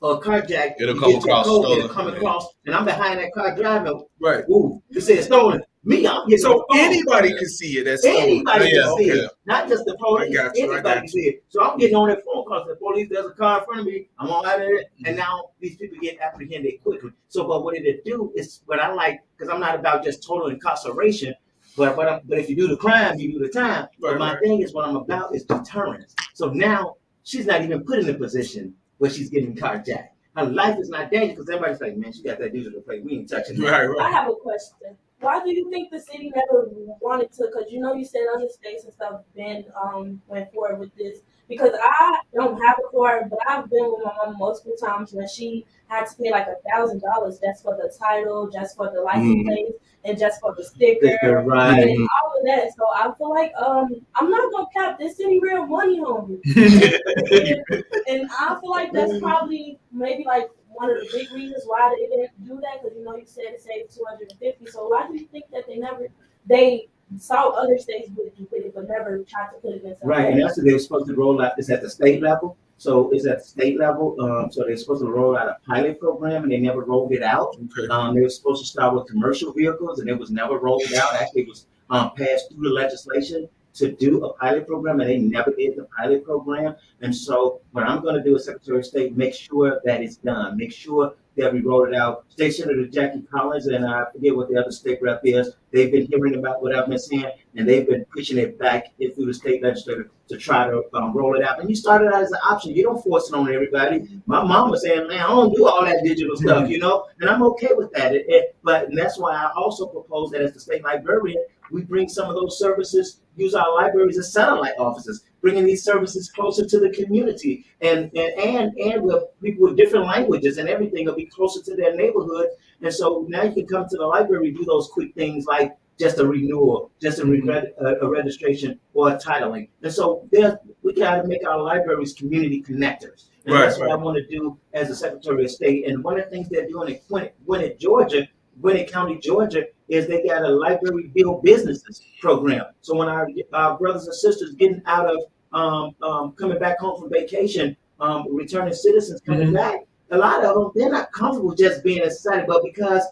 or carjacked, it'll come across. It'll come across, and I'm behind that car driving. Right. Ooh, it says stolen. Me, I'm getting so anybody can see it. That's anybody can see it, not just the police. Anybody can see it. So I'm getting on that phone call. The police, there's a car in front of me. I'm on out of it, and now these people get apprehended quickly. So, but what it do is what I like, because I'm not about just total incarceration. But if you do the crime, you do the time. But my thing is, what I'm about is deterrence. So now she's not even put in a position where she's getting carjacked. Her life is not dangerous because everybody's like, man, she got that digital plate. We ain't touching that. Right. I have a question. Why do you think the city never wanted to? Because you said other states and stuff went forward with this. Because I don't have a car, but I've been with my mom multiple times when she had to pay like $1,000 just for the title, just for the license plate, and just for the sticker, right? And all of that. So I feel like I'm not gonna cap this city real money hungry, and I feel like that's probably maybe like one of the big reasons why they didn't do that, because you said it saved 250. So why do you think that they saw other states with it, but never tried to put it in? Right, and that's what they were supposed to roll out. This at the state level. So it's at the state level. So they're supposed to roll out a pilot program, and they never rolled it out. Okay. They were supposed to start with commercial vehicles, and it was never rolled out. Actually, it was passed through the legislation to do a pilot program, and they never did the pilot program. And so what I'm going to do as Secretary of State, make sure that it's done. Make sure that we roll it out. State Senator Jackie Collins, and I forget what the other state rep is, they've been hearing about what I've been saying, and they've been pushing it back through the state legislature to try to roll it out. And you start it out as an option. You don't force it on everybody. My mom was saying, man, I don't do all that digital stuff, and I'm okay with that. And that's why I also propose that as the state librarian, we bring some of those services, use our libraries as satellite offices, bringing these services closer to the community, and with people with different languages and everything will be closer to their neighborhood. And so now you can come to the library, do those quick things like just a renewal, just a registration, or a titling. And so we got to make our libraries community connectors. And that's what I want to do as a Secretary of State. And one of the things they're doing in Gwinnett County, Georgia, is they got a library build businesses program. So when our brothers and sisters getting out of coming back home from vacation, returning citizens coming back, a lot of them, they're not comfortable just being in society, but because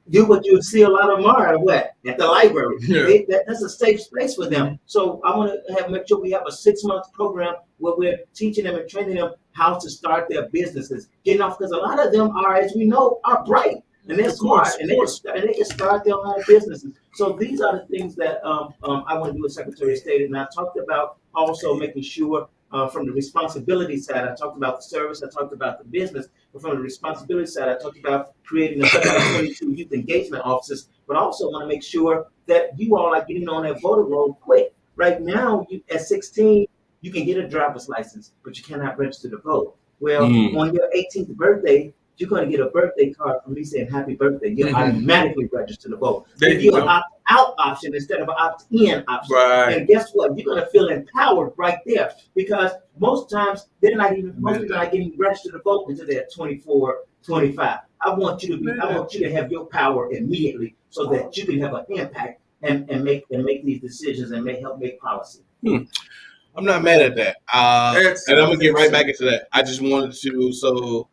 what you see a lot of them are at the library. That's a safe space for them. So I want to make sure we have a 6-month program where we're teaching them and training them how to start their businesses. Getting off, because a lot of them are, as we know, are bright. And they're smart, and they can start their own businesses. So these are the things that I want to do as Secretary of State. And I talked about also making sure from the responsibility side, I talked about the service, I talked about the business, but from the responsibility side, I talked about creating 122 youth engagement offices, but also want to make sure that you all are getting on that voter roll quick. Right now, at 16, you can get a driver's license, but you cannot register to vote. Well, on your 18th birthday, you're going to get a birthday card from me saying happy birthday. You're automatically registered to vote. If you're an opt-out option instead of an opt-in option. And guess what? You're going to feel empowered right there, because most times most people are not getting registered to vote until they're 24, 25. I want you to have your power immediately so that you can have an impact and make these decisions and help make policy. I'm not mad at that. And I'm going to get right back into that. I just wanted to,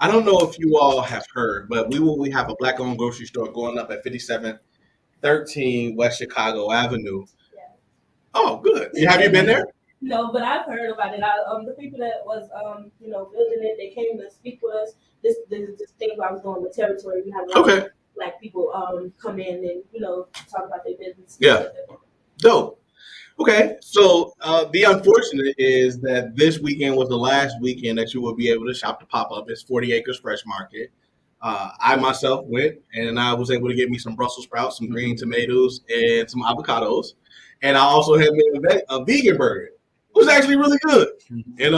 I don't know if you all have heard, but we have a Black-owned grocery store going up at 5713 West Chicago Avenue. Yeah. Oh, good. Have you been there? No, but I've heard about it. The people that was building it, they came to speak with us. This thing I was doing with territory. We have a lot of Black people come in and talk about their business. Yeah. Dope. Okay, so the unfortunate is that this weekend was the last weekend that you will be able to shop the pop-up. It's 40 Acres Fresh Market. I myself went, and I was able to get me some Brussels sprouts, some green tomatoes, and some avocados. And I also had made a vegan burger. It was actually really good. Vegan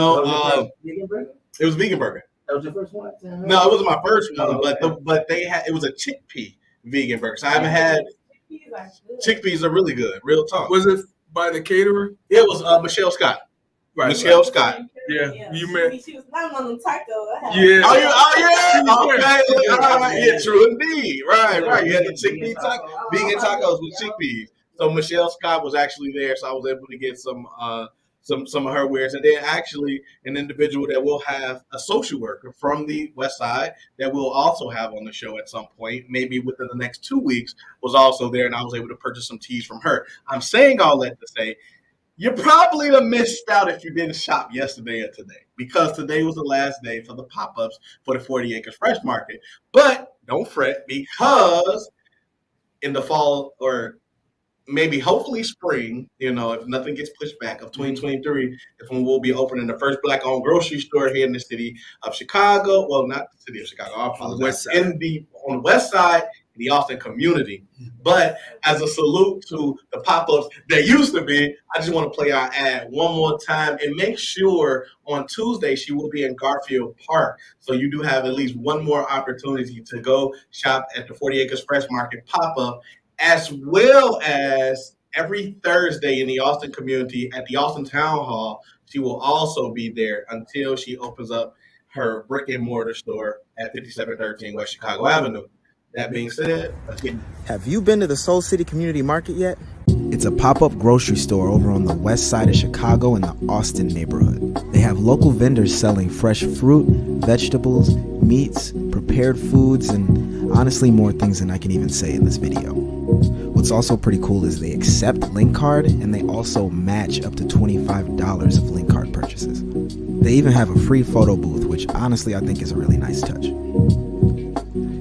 burger? It was a vegan burger. That was your first one? No, it wasn't my first one, but it was a chickpea vegan burger. So I haven't had chickpeas are really good. Real talk. Was it by the caterer? It was Michelle Scott. Right. Michelle Scott. Yeah. You met. She was not on the taco. Yeah. Oh, yeah. Okay. All right. Yeah, true indeed. Right. You had the chickpea vegan tacos with chickpeas. So Michelle Scott was actually there, so I was able to get some of her wares, and then actually an individual that will have a social worker from the West Side that we'll also have on the show at some point, maybe within the next 2 weeks, was also there, and I was able to purchase some teas from her. I'm saying all that to say, you probably have missed out if you didn't shop yesterday or today, because today was the last day for the pop-ups for the 40 Acres Fresh Market. But don't fret, because in the fall, or maybe hopefully spring, if nothing gets pushed back, of 2023 is when we'll be opening the first Black-owned grocery store here in the city of Chicago. Well, not the city of Chicago, I apologize. On the West Side, in the Austin community. But as a salute to the pop-ups that used to be, I just want to play our ad one more time and make sure on Tuesday she will be in Garfield Park. So you do have at least one more opportunity to go shop at the 40 Acres Fresh Market pop-up, as well as every Thursday in the Austin community at the Austin Town Hall. She will also be there until she opens up her brick and mortar store at 5713 West Chicago Avenue. That being said, let's get. Have you been to the Seoul City Community Market yet? It's a pop-up grocery store over on the west side of Chicago in the Austin neighborhood. They have local vendors selling fresh fruit, vegetables, meats, prepared foods, and honestly more things than I can even say in this video. What's also pretty cool is they accept link card, and they also match up to $25 of link card purchases. They even have a free photo booth, which honestly I think is a really nice touch.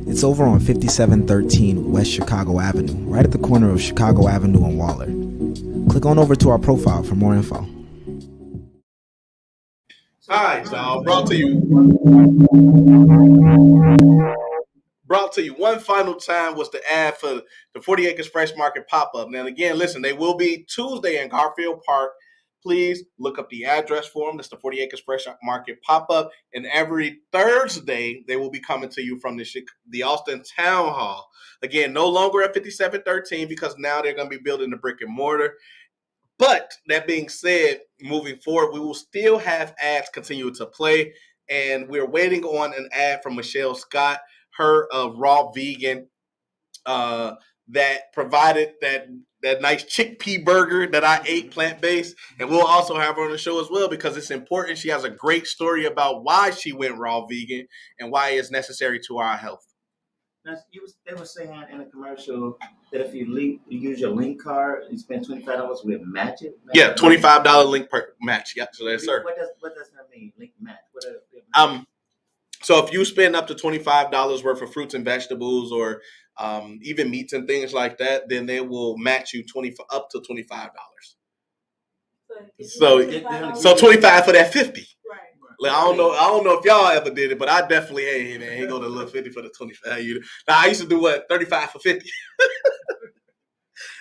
It's over on 5713 West Chicago Avenue, right at the corner of Chicago Avenue and Waller. Click on over to our profile for more info. All right, y'all. Brought to you one final time was the ad for the 40 Acres Fresh Market pop-up. Now, again, listen, they will be Tuesday in Garfield Park. Please look up the address for them. That's the 40 Acres Fresh Market pop-up. And every Thursday, they will be coming to you from the Austin Town Hall. Again, no longer at 5713 because now they're going to be building the brick and mortar. But that being said, moving forward, we will still have ads continue to play. And we're waiting on an ad from Michelle Scott, her raw vegan, that provided that nice chickpea burger that I ate plant-based. And we'll also have her on the show as well because it's important. She has a great story about why she went raw vegan and why it's necessary to our health. Now, they were saying in a commercial that if you use your link card, you spend $25, we'll match it. Yeah, $25 link per match. Yeah, so that's sir. What does that mean? Link match. So if you spend up to $25 worth of fruits and vegetables, or even meats and things like that, then they will match you up to $25. So 25 for that 50. Right. Like, I don't know if y'all ever did it, but I definitely, hey man, he go to look 50 for the 25. Now I used to do 35 for 50.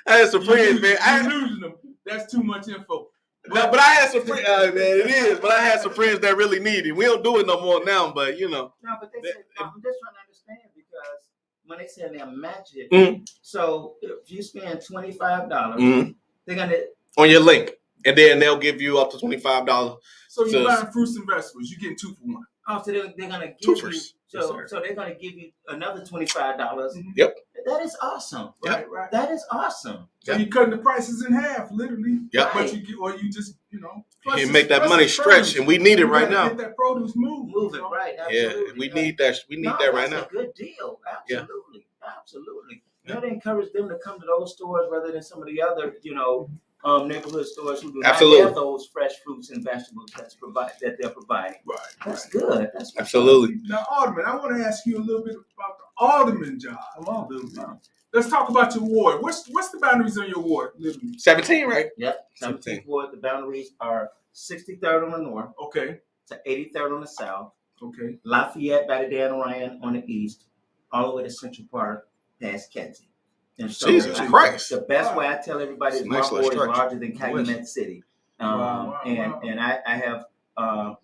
I had some friends, man. You're losing them. That's too much info. No, but I had some friends, man. It is, but I had some friends that really need it. We don't do it no more now, but No, but they said, I'm just trying to understand because when they said they'll match it, so if you spend $25, they're gonna on your link, and then they'll give you up to $25. So you're buying fruits and vegetables, you're getting 2 for 1. Oh, so they're gonna give you. So they're gonna give you another $25. Yep. That is awesome. Yep. Right. That is awesome. So you're cutting the prices in half, literally. Yep. But you just. You can make that money stretch, and we need it right now. Get that produce moving, right? Absolutely. Yeah, we need that. We need that right now. That's a good deal. Absolutely. You got to encourage them to come to those stores rather than some of the other, neighborhood stores who do not have those fresh fruits and vegetables that they're providing. Right. That's good. That's absolutely. Now, Alderman, I want to ask you a little bit about the Alderman job. Come on, dude. Let's talk about your ward. What's the boundaries on your ward, literally? 17, right? Yep. 17th ward. The boundaries are 63rd on the north. Okay. To 83rd on the south. Okay. Lafayette, by the Dan Ryan on the east, all the way to Central Park, past Kedzie. And so Jesus Christ. The best way I tell everybody is my ward is larger than Calumet City. And I have, I'm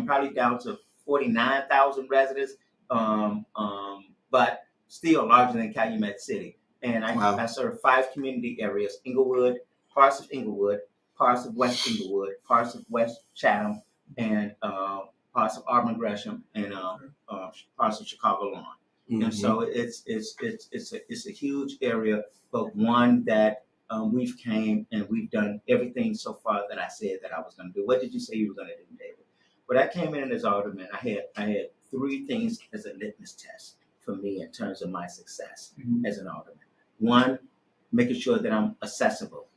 probably down to 49,000 residents, but still larger than Calumet City. And I serve 5 community areas: Inglewood, parts of Inglewood, parts of West Inglewood, parts of West Chatham, and parts of Auburn Gresham, and parts of Chicago Lawn. And so it's a huge area, but one that we've came and we've done everything so far that I said that I was going to do. What did you say you were going to do, David? When I came in as alderman, I had 3 things as a litmus test for me in terms of my success as an alderman. 1, making sure that I'm accessible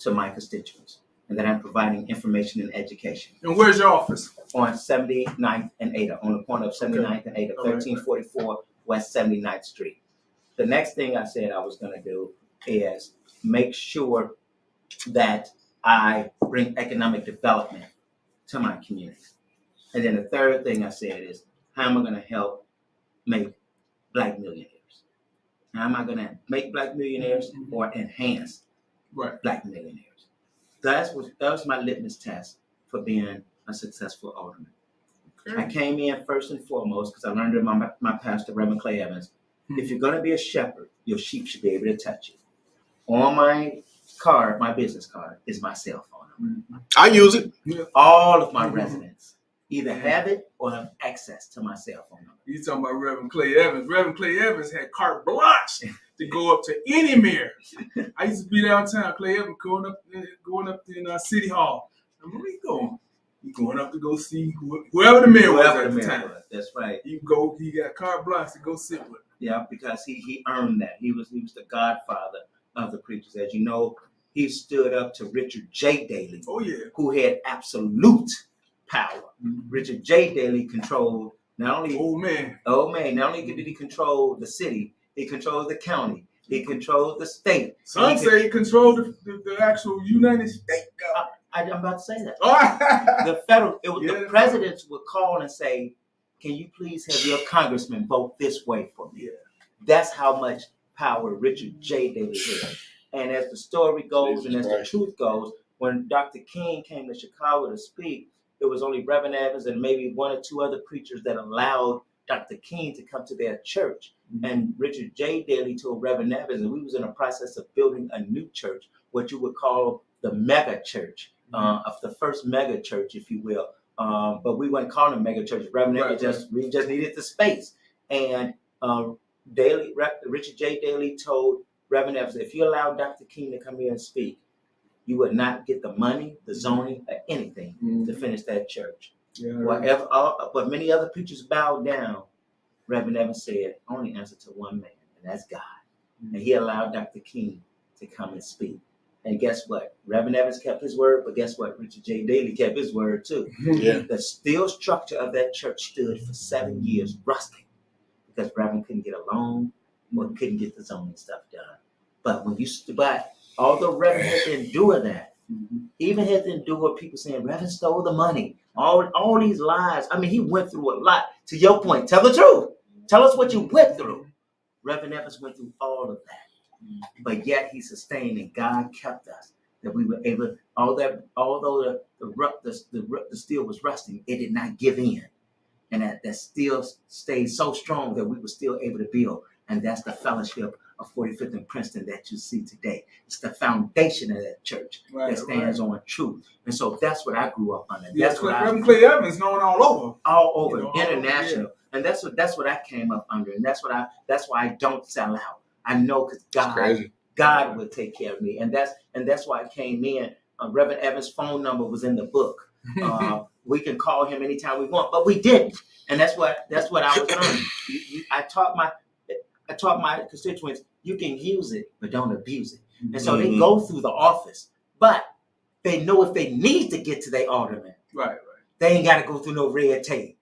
to my constituents and that I'm providing information and education. And where's your office? On 79th and Ada, on the corner of 79th and Ada, 1344 West 79th Street. The next thing I said I was going to do is make sure that I bring economic development to my community. And then the third thing I said is, how am I going to help make Black millionaires? How am I going to make Black millionaires or enhance Black millionaires? That was my litmus test for being a successful alderman. Okay. I came in first and foremost because I learned in my pastor, Reverend Clay Evans, if you're going to be a shepherd, your sheep should be able to touch you. On my card, my business card, is my cell phone number. I use it. All of my residents either have it or have access to my cell phone number. You talking about Reverend Clay Evans. Reverend Clay Evans had carte blanche to go up to any mayor. I used to be downtown, Clay Evans, going up in City Hall. Where you going? You going up to go see whoever the mayor was at the time. That's right. You go. He got carte blanche to go sit with. Yeah, because he earned that. He was the godfather of the preachers. As you know, he stood up to Richard J. Daley. Oh yeah. Who had absolute power. Mm-hmm. Richard J. Daley controlled not only not only did he control the city, he controlled the county, he controlled the state. Some say he controlled the actual United States government. I'm about to say that. The federal, the presidents would call and say, "Can you please have your congressman vote this way for me?" Yeah. That's how much power Richard J. Daley had. And as the story goes and as the truth goes, when Dr. King came to Chicago to speak, it was only Reverend Evans and maybe one or two other preachers that allowed Dr. King to come to their church. Mm-hmm. And Richard J. Daley told Reverend Evans, and we was in a process of building a new church, what you would call the mega church, of the first mega church, if you will. But we wouldn't call them mega church. Reverend Evans we just needed the space. And Richard J. Daley told Reverend Evans, if you allow Dr. King to come here and speak, you would not get the money, the zoning, or anything to finish that church. Yeah, but many other preachers bowed down. Reverend Evans said, only answer to one man, and that's God. Mm-hmm. And he allowed Dr. King to come and speak. And guess what? Reverend Evans kept his word, but guess what? Richard J. Daley kept his word too. Yeah. The steel structure of that church stood for 7 years rusting because Reverend couldn't get a loan or couldn't get the zoning stuff done. But although Reverend had to endure that, even had to endure people saying Reverend stole the money, all these lies. I mean, he went through a lot. To your point, tell the truth. Tell us what you went through. Reverend Evans went through all of that, but yet he sustained, and God kept us. That we were able, although the steel was rusting, it did not give in, and that steel stayed so strong that we were still able to build. And that's the fellowship of 45th and Princeton that you see today. It's the foundation of that church that stands on truth. And so that's what I grew up under. Yeah, that's what Reverend Clay Evans known all over, international. Yeah. And that's what I came up under. And that's why I don't sell out. I know because God will take care of me. And that's why I came in. Reverend Evans' phone number was in the book. We can call him anytime we want, but we didn't. And that's what I was learning. I taught my constituents, you can use it, but don't abuse it. And so they go through the office, but they know if they need to get to their alderman, they ain't got to go through no red tape.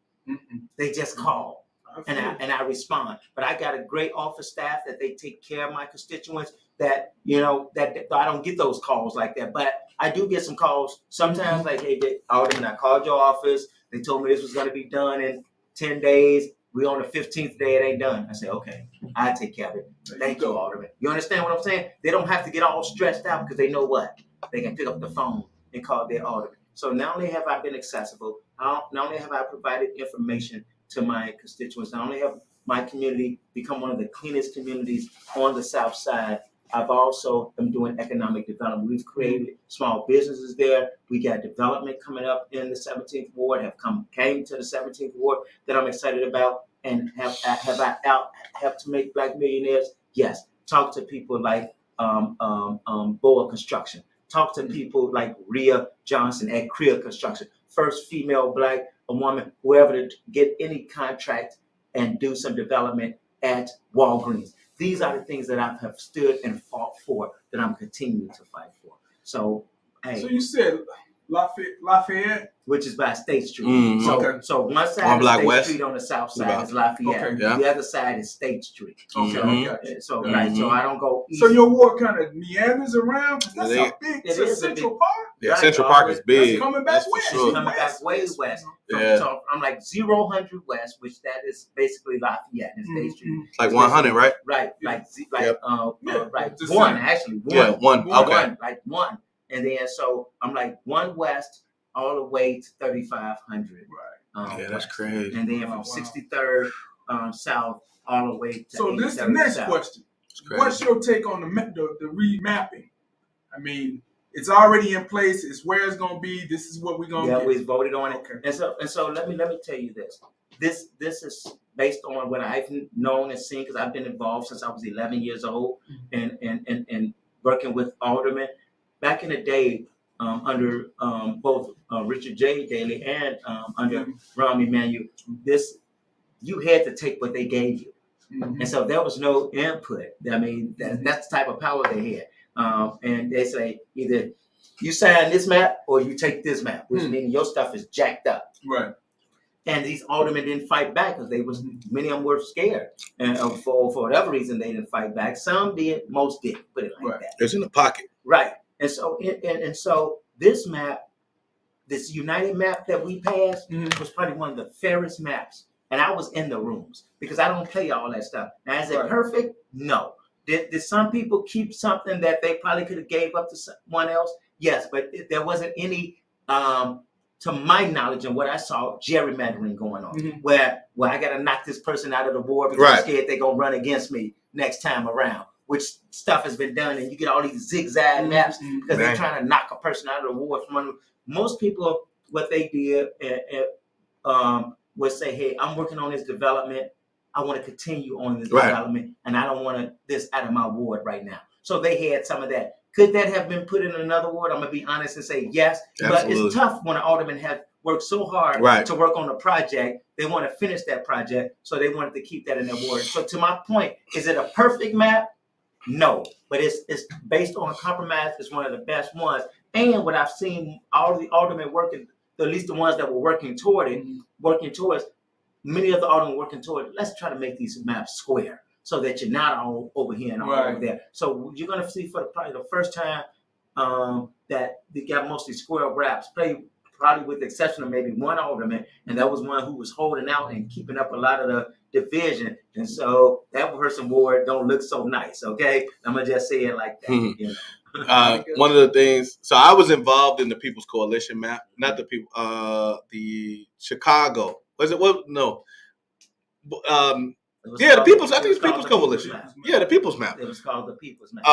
They just call, and I respond. But I got a great office staff that they take care of my constituents. That that I don't get those calls like that, but I do get some calls sometimes. Like, hey, alderman, I called your office. They told me this was going to be done in 10 days. We on the 15th day, it ain't done. I say, okay, I take care of it. Thank you, alderman. You understand what I'm saying? They don't have to get all stressed out because they know what? They can pick up the phone and call their alderman. So not only have I been accessible, not only have I provided information to my constituents, not only have my community become one of the cleanest communities on the South Side, I've also am doing economic development. We've created small businesses there. We got development coming up in the 17th Ward, came to the 17th Ward that I'm excited about. And have to make Black millionaires? Yes. Talk to people like Boa Construction. Talk to people like Rhea Johnson at Creel Construction. First female Black woman, whoever, to get any contract and do some development at Walgreens. These are the things that I have stood and fought for, that I'm continuing to fight for. So, hey. So you said Lafayette? Which is by State Street. So one side is State Street on the south side is Lafayette. Okay. Yeah. The other side is State Street. Okay. So I don't go east. So your ward kind of meanders around? That's a big, it's Central Park? Yeah, Central Park is big. That's coming back west. It's coming back way west. Yeah. So I'm like 0, 100 west, which that is basically Lafayette and State Street. It's like 100, right? Right. Right. One, actually. One. Yeah, one. Okay. Like one. And then so I'm like 1 west all the way to 3500. Right. Yeah, that's crazy. And then from 63rd south all the way to. So this is the next question. What's your take on the remapping? I mean, it's already in place. It's where it's going to be. This is what we're going to get. Yeah, we voted on it. Okay. And so let me tell you this. this is based on what I've known and seen, because I've been involved since I was 11 years old and working with aldermen. Back in the day, under both Richard J. Daley and under Rahm Emanuel, you had to take what they gave you. And so there was no input. I mean, that's the type of power they had. And they say either you sign this map or you take this map, which means your stuff is jacked up. Right. And these aldermen didn't fight back because many of them were scared. And for whatever reason, they didn't fight back. Some did, most didn't, put it like that. It's in the pocket. Right. And so, so this map, this United map that we passed, was probably one of the fairest maps. And I was in the rooms because I don't play all that stuff. Now, is it perfect? No. Did some people keep something that they probably could have gave up to someone else? Yes, but there wasn't any, to my knowledge and what I saw, gerrymandering going on. Where I got to knock this person out of the board because I'm scared they're going to run against me next time around. Which stuff has been done, and you get all these zigzag maps because they're trying to knock a person out of the ward from under. Most people, what they did would say, hey, I'm working on this development. I want to continue on this development, and I don't want this out of my ward right now. So they had some of that. Could that have been put in another ward? I'm going to be honest and say yes. Absolutely. But it's tough when an alderman has worked so hard to work on a project. They want to finish that project, so they wanted to keep that in their ward. So to my point, is it a perfect map? No, but it's based on compromise. It's one of the best ones. And what I've seen all the aldermen working, at least the ones that were working towards, many of the aldermen working toward, let's try to make these maps square so that you're not all over here and all over there. So you're going to see for probably the first time that they got mostly square wraps, probably with the exception of maybe one alderman, and that was one who was holding out and keeping up a lot of the division. And so that person ward don't look so nice, okay? I'm going to just say it like that. You know? One of the things, so I was involved in the People's Coalition map, not the people, the Chicago. Was it? Well, no. The People's. I think it's People's Coalition. Yeah, the People's map. It was called the People's map.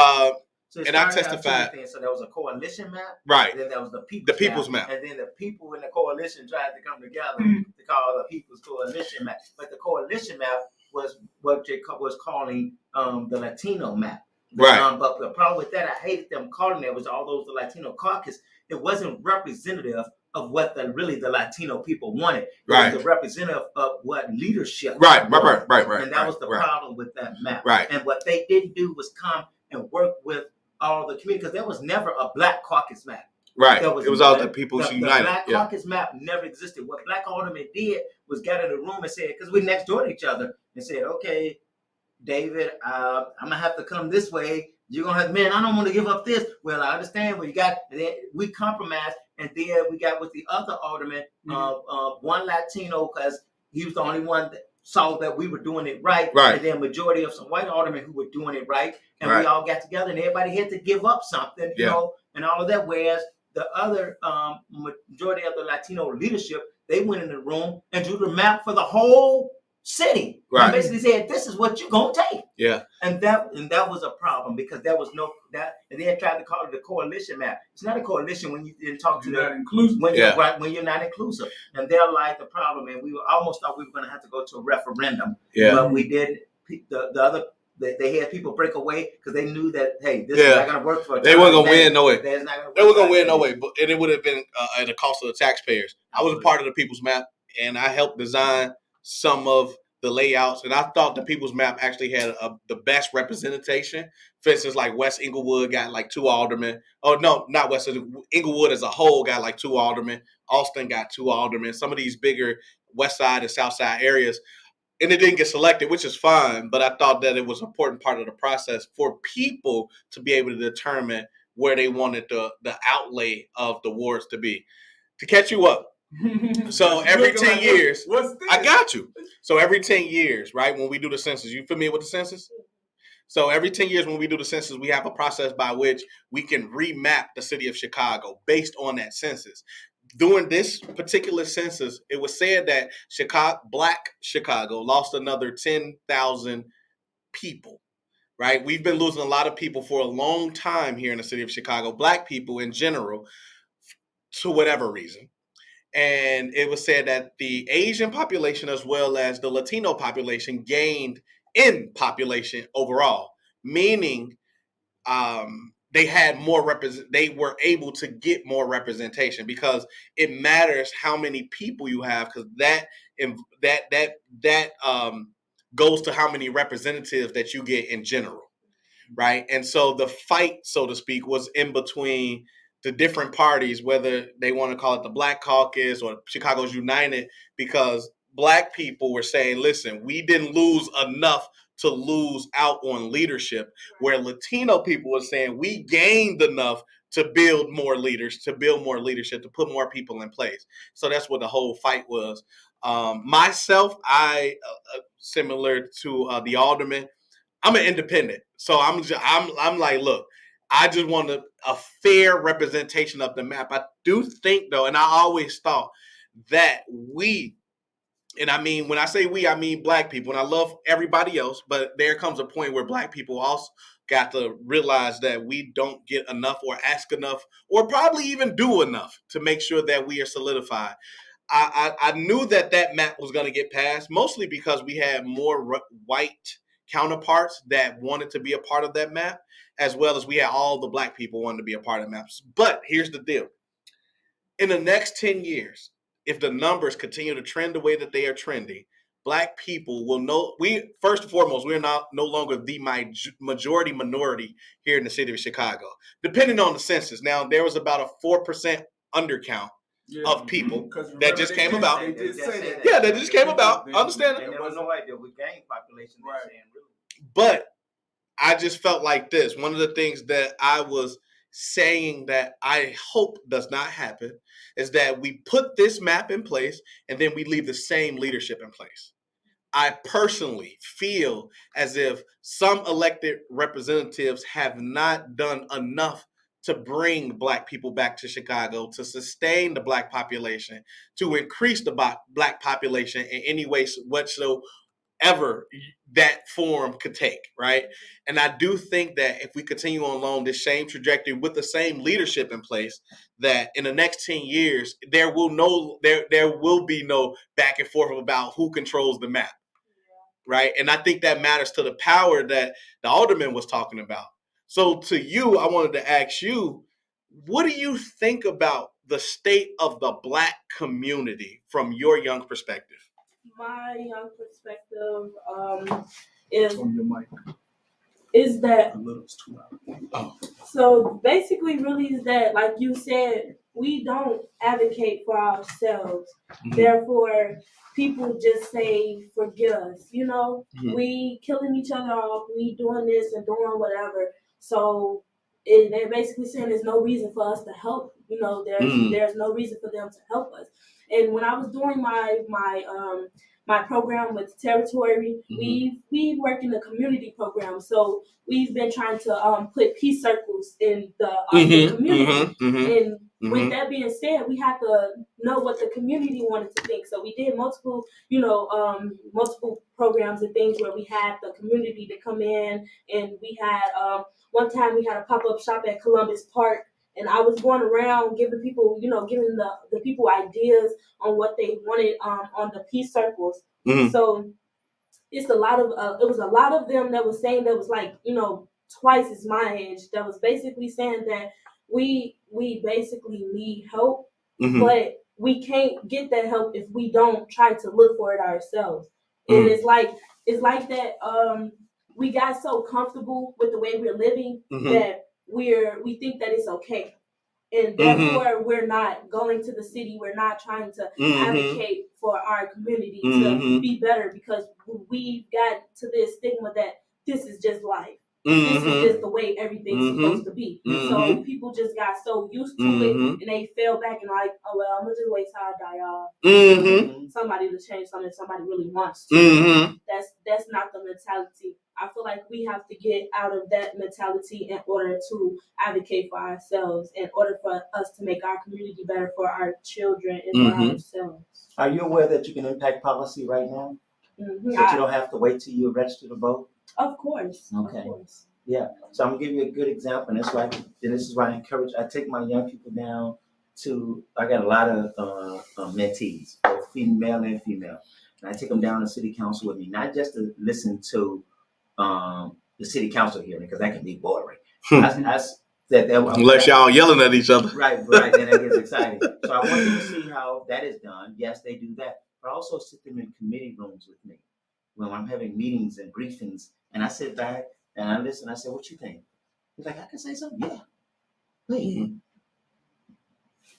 And I testified. So there was a coalition map, right? Then there was the People's map, and then the people in the coalition tried to come together to call the People's Coalition map. But the coalition map was what they was calling the Latino map. Right. But the problem with that, I hated them calling that, was all those the Latino caucus. It wasn't representative of what the Latino people wanted. It was the representative of what leadership Right. And that was the problem with that map. Right. And what they didn't do was come and work with all the community, because there was never a Black caucus map. Right. It was all the People's United. The Black caucus map never existed. What Black aldermen did was get in the room and said, because we're next door to each other, and said, okay, David, I'm gonna have to come this way. You're gonna have, man, I don't want to give up this. Well, I understand what you got. And then we compromised, and then we got with the other alderman, one Latino, because he was the only one that saw that we were doing it right. And then majority of some white aldermen who were doing it right. And we all got together, and everybody had to give up something, you know, and all of that. Whereas the other majority of the Latino leadership, they went in the room and drew the map for the whole city. And basically said, this is what you're gonna take. And that was a problem, because there was no that, and they tried to call it the coalition map. It's not a coalition when you didn't talk to them. When you're not inclusive. And they're like the problem. And we almost thought we were gonna have to go to a referendum. But we didn't. The other, they had people break away because they knew that, hey, this is not going to work for us. They weren't going to win no way. They weren't going to win no way. But and it would have been at the cost of the taxpayers. I was a part of the People's Map, and I helped design some of the layouts. And I thought the People's Map actually had the best representation. For instance, like West Inglewood got like 2 aldermen. Oh, no, not West Inglewood as a whole got like 2 aldermen. Austin got 2 aldermen. Some of these bigger West Side and South Side areas. And it didn't get selected, which is fine, but I thought that it was an important part of the process for people to be able to determine where they wanted the outlay of the wards to be. To catch you up, so every 10 years, I got you. So every 10 years, right, when we do the census, you familiar with the census? So every 10 years when we do the census, we have a process by which we can remap the city of Chicago based on that census. During this particular census, it was said that Black Chicago lost another 10,000 people, right? We've been losing a lot of people for a long time here in the city of Chicago, Black people in general, to whatever reason. and it was said that the Asian population as well as the Latino population gained in population overall, meaning they had more they were able to get more representation because it matters how many people you have, because that goes to how many representatives that you get in general, right? And so the fight, so to speak, was in between the different parties, whether they want to call it the Black Caucus or Chicago's United, because Black people were saying, listen, we didn't lose enough to lose out on leadership, where Latino people were saying we gained enough to build more leaders, to build more leadership, to put more people in place. So that's what the whole fight was. Myself, similar to the alderman, I'm an independent, so I'm like, look, I just want a fair representation of the map. I do think though, and I always thought that we, and I mean when I say we, I mean Black people, and I love everybody else, but there comes a point where Black people also got to realize that we don't get enough or ask enough or probably even do enough to make sure that we are solidified. I knew that map was going to get passed, mostly because we had more white counterparts that wanted to be a part of that map, as well as we had all the Black people wanting to be a part of the maps. But here's the deal. In the next 10 years, if the numbers continue to trend the way that they are trending, Black people will know, first and foremost, we're no longer the majority minority here in the city of Chicago, depending on the census. Now, there was about a 4% undercount of people that just came about. They did say that. Yeah, that just came about. I understand And it. there was no idea we gained population. They're saying, really. But I just felt like this. One of the things that I was saying that I hope does not happen is that we put this map in place and then we leave the same leadership in place. I personally feel as if some elected representatives have not done enough to bring Black people back to Chicago, to sustain the Black population, to increase the Black population in any way whatsoever that form could take, right? And I do think that if we continue on along this same trajectory with the same leadership in place, that in the next 10 years, there will be no back and forth about who controls the map, right? And I think that matters to the power that the alderman was talking about. So to you, I wanted to ask you, what do you think about the state of the Black community from your young perspective? My young perspective is On your mic. is that A little, it's too loud. Oh. so basically really is that, like you said, we don't advocate for ourselves. Mhm. Therefore, people just say, forget us. Mhm. We killing each other off, we doing this and doing whatever. So they're basically saying there's no reason for us to help. There's no reason for them to help us. And when I was doing my program with Territory, we work in the community program. So we've been trying to put peace circles in the community. And with that being said, we had to know what the community wanted to think. So we did multiple programs and things where we had the community to come in, and we had one time we had a pop-up shop at Columbus Park, and I was going around giving people, giving the people ideas on what they wanted on the peace circles. So it's a lot of it was a lot of them that was saying that was like, twice as my age, that was basically saying that we basically need help, but we can't get that help if we don't try to look for it ourselves. And it's like that we got so comfortable with the way we're living that we think that it's okay. And therefore, we're not going to the city. We're not trying to advocate for our community to be better, because we got to this stigma that this is just life. This is just the way everything's supposed to be. So people just got so used to it, and they fell back and like, oh well, I'm gonna just wait till I die, y'all. Somebody to change something. Somebody really wants to. That's not the mentality. I feel like we have to get out of that mentality in order to advocate for ourselves, in order for us to make our community better for our children and for ourselves. Are you aware that you can impact policy right now? That you don't have to wait till you're registered to vote? Of course. Okay. Of course. Yeah. So I'm gonna give you a good example. And this is why I encourage. I take my young people down I got a lot of mentees, both female and female, and I take them down to city council with me, not just to listen to the city council hearing because that can be boring. I said that Unless y'all yelling at each other. Right, then it gets exciting. So I want them to see how that is done. Yes, they do that, but I also sit them in committee rooms with me when I'm having meetings and briefings, and I sit back and I listen. I say, "What you think?" He's like, "I can say something." Yeah, please.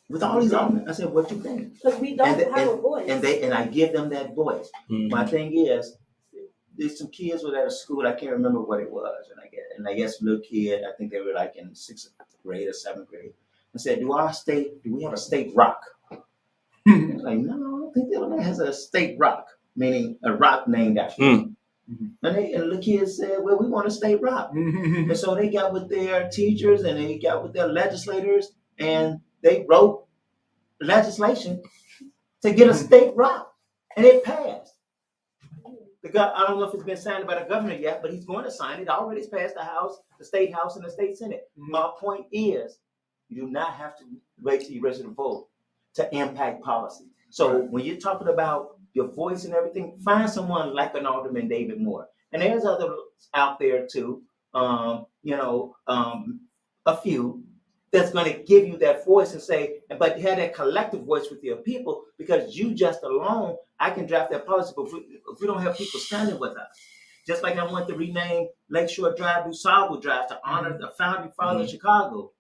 With all these arguments, I said, "What you think?" Because we don't have a voice. And I give them that voice. Mm-hmm. My thing is, there's some kids were at a school. I can't remember what it was, and I guess little kid. I think they were like in 6th grade or 7th grade. I said, "Do we have a state rock?" Like, no, I don't think Illinois has a state rock, meaning a rock named after them. And the kids said, "Well, we want a state rock." And so they got with their teachers and they got with their legislators and they wrote legislation to get a state rock, and it passed. I don't know if it's been signed by the governor yet, but he's going to sign it. Already it's passed the House, the State House, and the State Senate. My point is, you do not have to wait till you're ready to vote to impact policy. So when you're talking about your voice and everything, find someone like an Alderman David Moore. And there's others out there too, a few that's going to give you that voice and say, but have that collective voice with your people, because you just alone, I can draft that policy, but if we don't have people standing with us, just like I want to rename Lakeshore Drive DuSable Drive to honor the founding father of Chicago.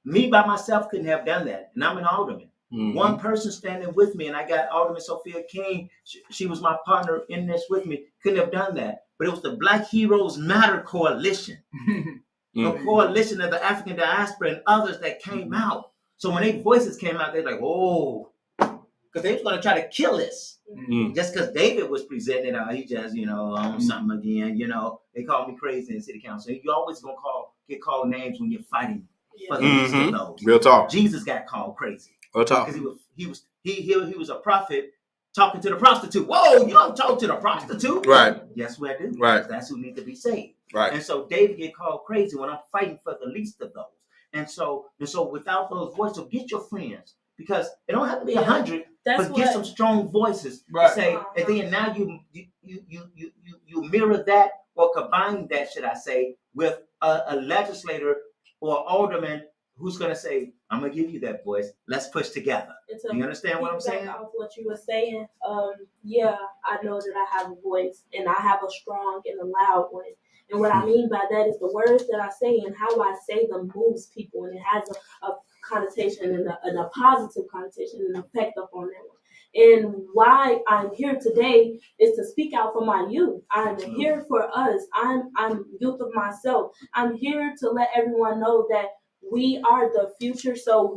Me by myself couldn't have done that, and I'm an alderman. One person standing with me, and I got Alderman Sophia King. She was my partner in this with me. Couldn't have done that, but it was the Black Heroes Matter Coalition. A coalition of the African diaspora and others that came out. So when their voices came out, they're like, "Oh," because they was going to try to kill this. Just because David was presenting it, he just, something again. They called me crazy in city council. You always gonna get called names when you're fighting for the least of those. Real talk. Jesus got called crazy. Real talk. Because he was a prophet talking to the prostitute. Whoa, you don't talk to the prostitute. Right. Yes, we do. Right. That's who need to be saved. Right. And so David get called crazy when I'm fighting for the least of those. And so without those voices, so get your friends, because it don't have to be 100, but get some strong voices to say, and then now you mirror that or combine that, should I say, with a legislator or alderman who's going to say, "I'm going to give you that voice. Let's push together." Do you understand what I'm saying? Off what you were saying, yeah, I know that I have a voice, and I have a strong and a loud one. And what I mean by that is the words that I say and how I say them moves people, and it has a connotation and a positive connotation and effect upon that one. And why I'm here today is to speak out for my youth. I'm here for us. I'm youth of myself. I'm here to let everyone know that we are the future. So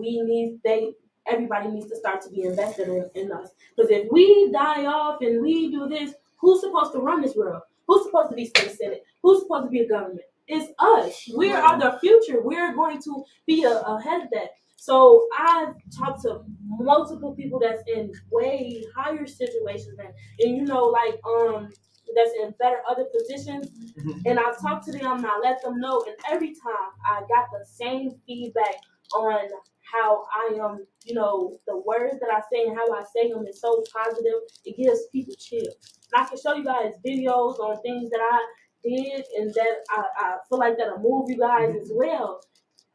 everybody needs to start to be invested in us. Because if we die off and we do this, who's supposed to run this world? Who's supposed to be state senate? Who's supposed to be the government? It's us. We are the future. We're going to be ahead of that. So I've talked to multiple people that's in way higher situations and that's in better other positions. And I talked to them and I let them know, and every time I got the same feedback on how I am, the words that I say and how I say them is so positive. It gives people chills. And I can show you guys videos on things that I did and that I feel like that'll move you guys as well.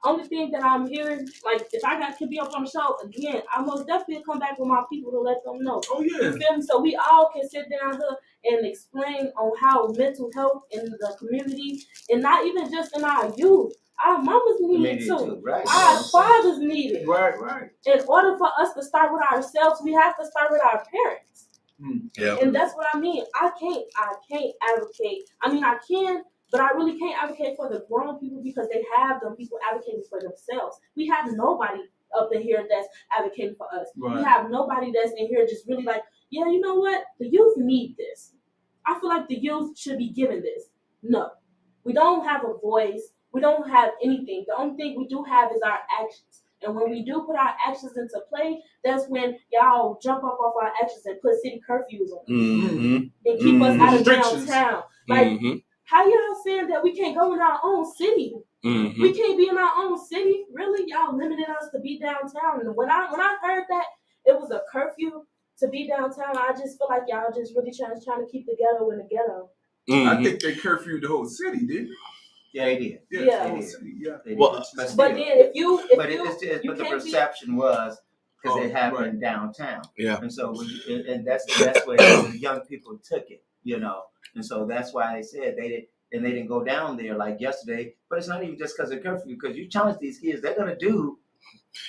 Only thing that I'm hearing, like, if I can be up on the show again, I most definitely come back with my people to let them know. Oh yeah. You feel me? So we all can sit down here and explain on how mental health in the community, and not even just in our youth. Our mamas need it too. Right. Our fathers need it. Right. In order for us to start with ourselves, we have to start with our parents. Yeah. And that's what I mean. I can't advocate. I mean, I can, but I really can't advocate for the grown people because they have them people advocating for themselves. We have nobody up in here that's advocating for us. Right. We have nobody that's in here just really like, yeah, you know what? The youth need this. I feel like the youth should be given this. No, we don't have a voice. We don't have anything. The only thing we do have is our actions. And when we do put our actions into play, that's when y'all jump up off our actions and put city curfews on us and keep us out of downtown. Like, how y'all saying that we can't go in our own city? Mm-hmm. We can't be in our own city. Really, y'all limited us to be downtown. And when I heard that it was a curfew to be downtown, I just feel like y'all just really trying to keep the ghetto in the ghetto. Mm-hmm. I think they curfewed the whole city, didn't they? Yeah, they did. Yeah, Yeah. the whole city. Yeah. They did. Well, but still, But then if you but you the can't be perception was because it happened right. downtown. Yeah. And so and that's where the young people took it, you know. And so that's why they said they didn't go down there like yesterday. But it's not even just because of curfew, because you challenge these kids, they're gonna do.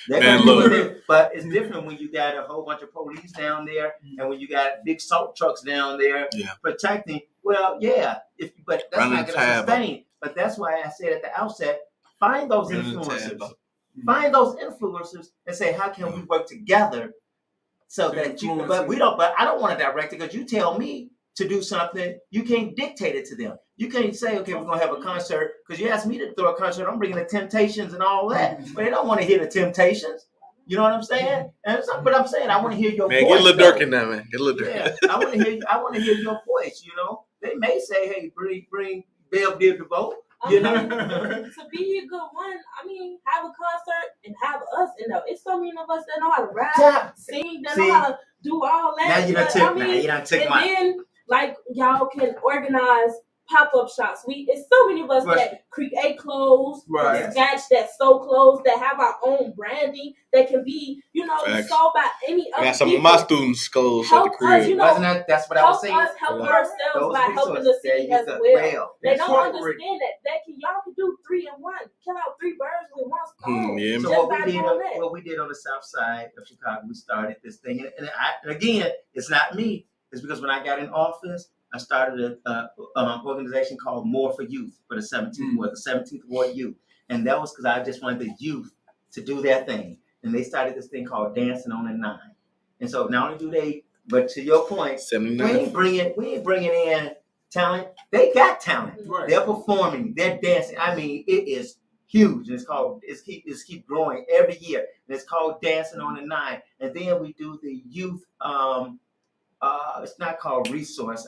Man, look. But it's different when you got a whole bunch of police down there, and when you got big salt trucks down there protecting. Well, yeah, but that's Running not going to sustain. But that's why I said at the outset, find those influencers, and say, how can we work together so that you? But we don't. But I don't want to direct it because you tell me to do something. You can't dictate it to them. You can't say, okay, we're gonna have a concert because you asked me to throw a concert. I'm bringing the Temptations and all that, but they don't want to hear the Temptations. You know what I'm saying? But I'm saying I want to hear your voice. Get a little Dirk in there, man. Get a little Dirk. Yeah, I want to hear your voice. You know, they may say, hey, bring Bill Biv DeVoe. You know, to be a good one, I mean, have a concert and have us in there. It's so many of us that know how to rap, sing, that know how to do all that. Now you done took my. Then, like, y'all can organize pop-up shops. It's so many of us that create clothes, snatch that sew clothes, that have our own branding that can be, sold by any other. I got some of my students' clothes at the crib. Wasn't that's what I was saying? Help ourselves by helping the city as well. They don't understand that y'all can do 3 in 1, kill out 3 birds with 1 stone. So what we did on the south side of Chicago, we started this thing, and again, it's not me. It's because when I got in office, I started an organization called More for Youth for the 17th Ward, the 17th Ward Youth. And that was because I just wanted the youth to do their thing. And they started this thing called Dancing on the 9. And so not only do they, but to your point, we ain't bringing in talent. They got talent. Right. They're performing. They're dancing. I mean, it is huge. And it's keep growing every year. And it's called Dancing on the 9. And then we do the youth. It's not called Resource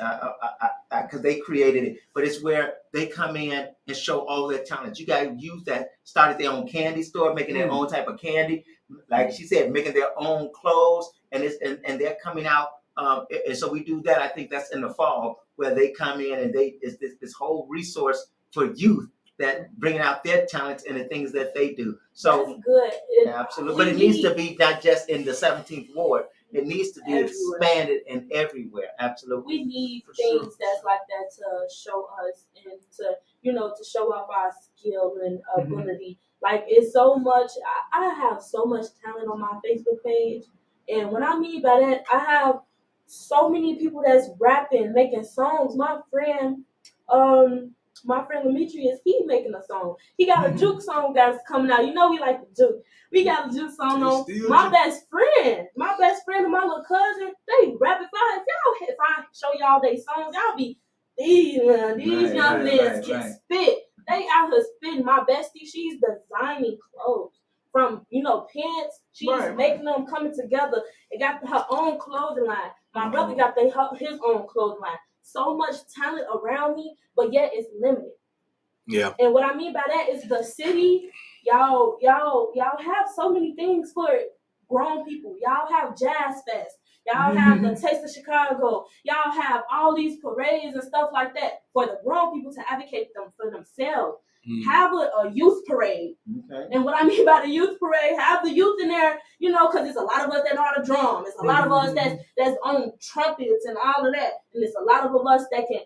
because they created it, but it's where they come in and show all their talent. You got youth that started their own candy store, making their own type of candy, like she said, making their own clothes, and they're coming out. And so we do that. I think that's in the fall where they come in and it's this whole resource for youth that bringing out their talents and the things that they do. So that's good. Absolutely, but it needs to be not just in the 17th Ward. It needs to be expanded and everywhere. Absolutely. We need things that's like that to show us and to show off our skill and ability. Like it's so much. I have so much talent on my Facebook page, and what I mean by that, I have so many people that's rapping, making songs. My friend Demetrius, he making a song. He got a juke song that's coming out. We like the juke. We got a juke song on. My best friend and my little cousin, they rapid fire. If I show y'all they songs, y'all be these young men can spit. They out here spitting. My bestie, she's designing clothes from pants. She's making them coming together. It got her own clothing line. My brother got his own clothing line. So much talent around me, but yet it's limited. Yeah. And what I mean by that is the city, y'all have so many things for grown people. Y'all have Jazz Fest. Y'all have the Taste of Chicago. Y'all have all these parades and stuff like that for the grown people to advocate them for themselves. Have a youth parade. Okay. And what I mean by the youth parade, have the youth in there, because there's a lot of us that know how to drum. There's a lot of us that's on trumpets and all of that. And there's a lot of us that can,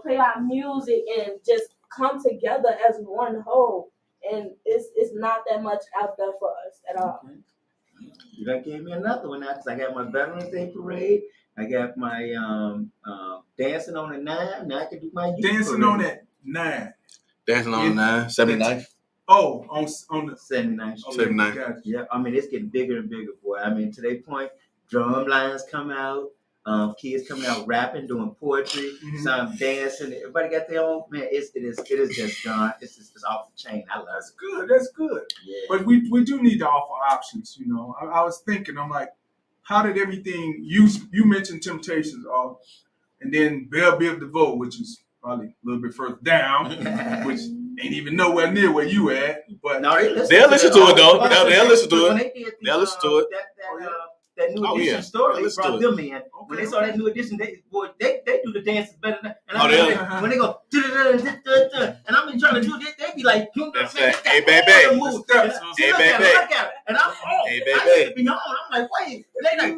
play our music and just come together as one whole. And it's not that much out there for us at all. Okay. You done gave me another one now because I got my Veterans Day parade. I got my Dancing on the 9. Now I can do my youth Dancing parade. on that 9. Dancing on the 9, 79th. Oh, on the 79th. 79th. Yeah, I mean it's getting bigger and bigger, boy. I mean to their point, drum lines come out, kids coming out rapping, doing poetry, some dancing. Everybody got their own man. It is just gone. It's off the chain. I love it. That's good. Yeah. But we do need to offer options. I was thinking, I'm like, how did everything you mentioned Temptations, and then Bell Biv DeVoe, which is probably a little bit further down, which ain't even nowhere near where you at. But No, They'll listen to it though. They'll listen to When it. they did They'll listen to it. That new Oh, edition yeah. story, They'll they listen brought to them in. When they saw that new edition, they do the dances better than. And Oh, I they'll- when they go, and I've been trying to do this, they be like, That's man, it. they Hey, got baby. all the moves. And Hey, look at baby. it, look at it. And I'm Hey, I baby. used to be on. I'm like, wait. And they like,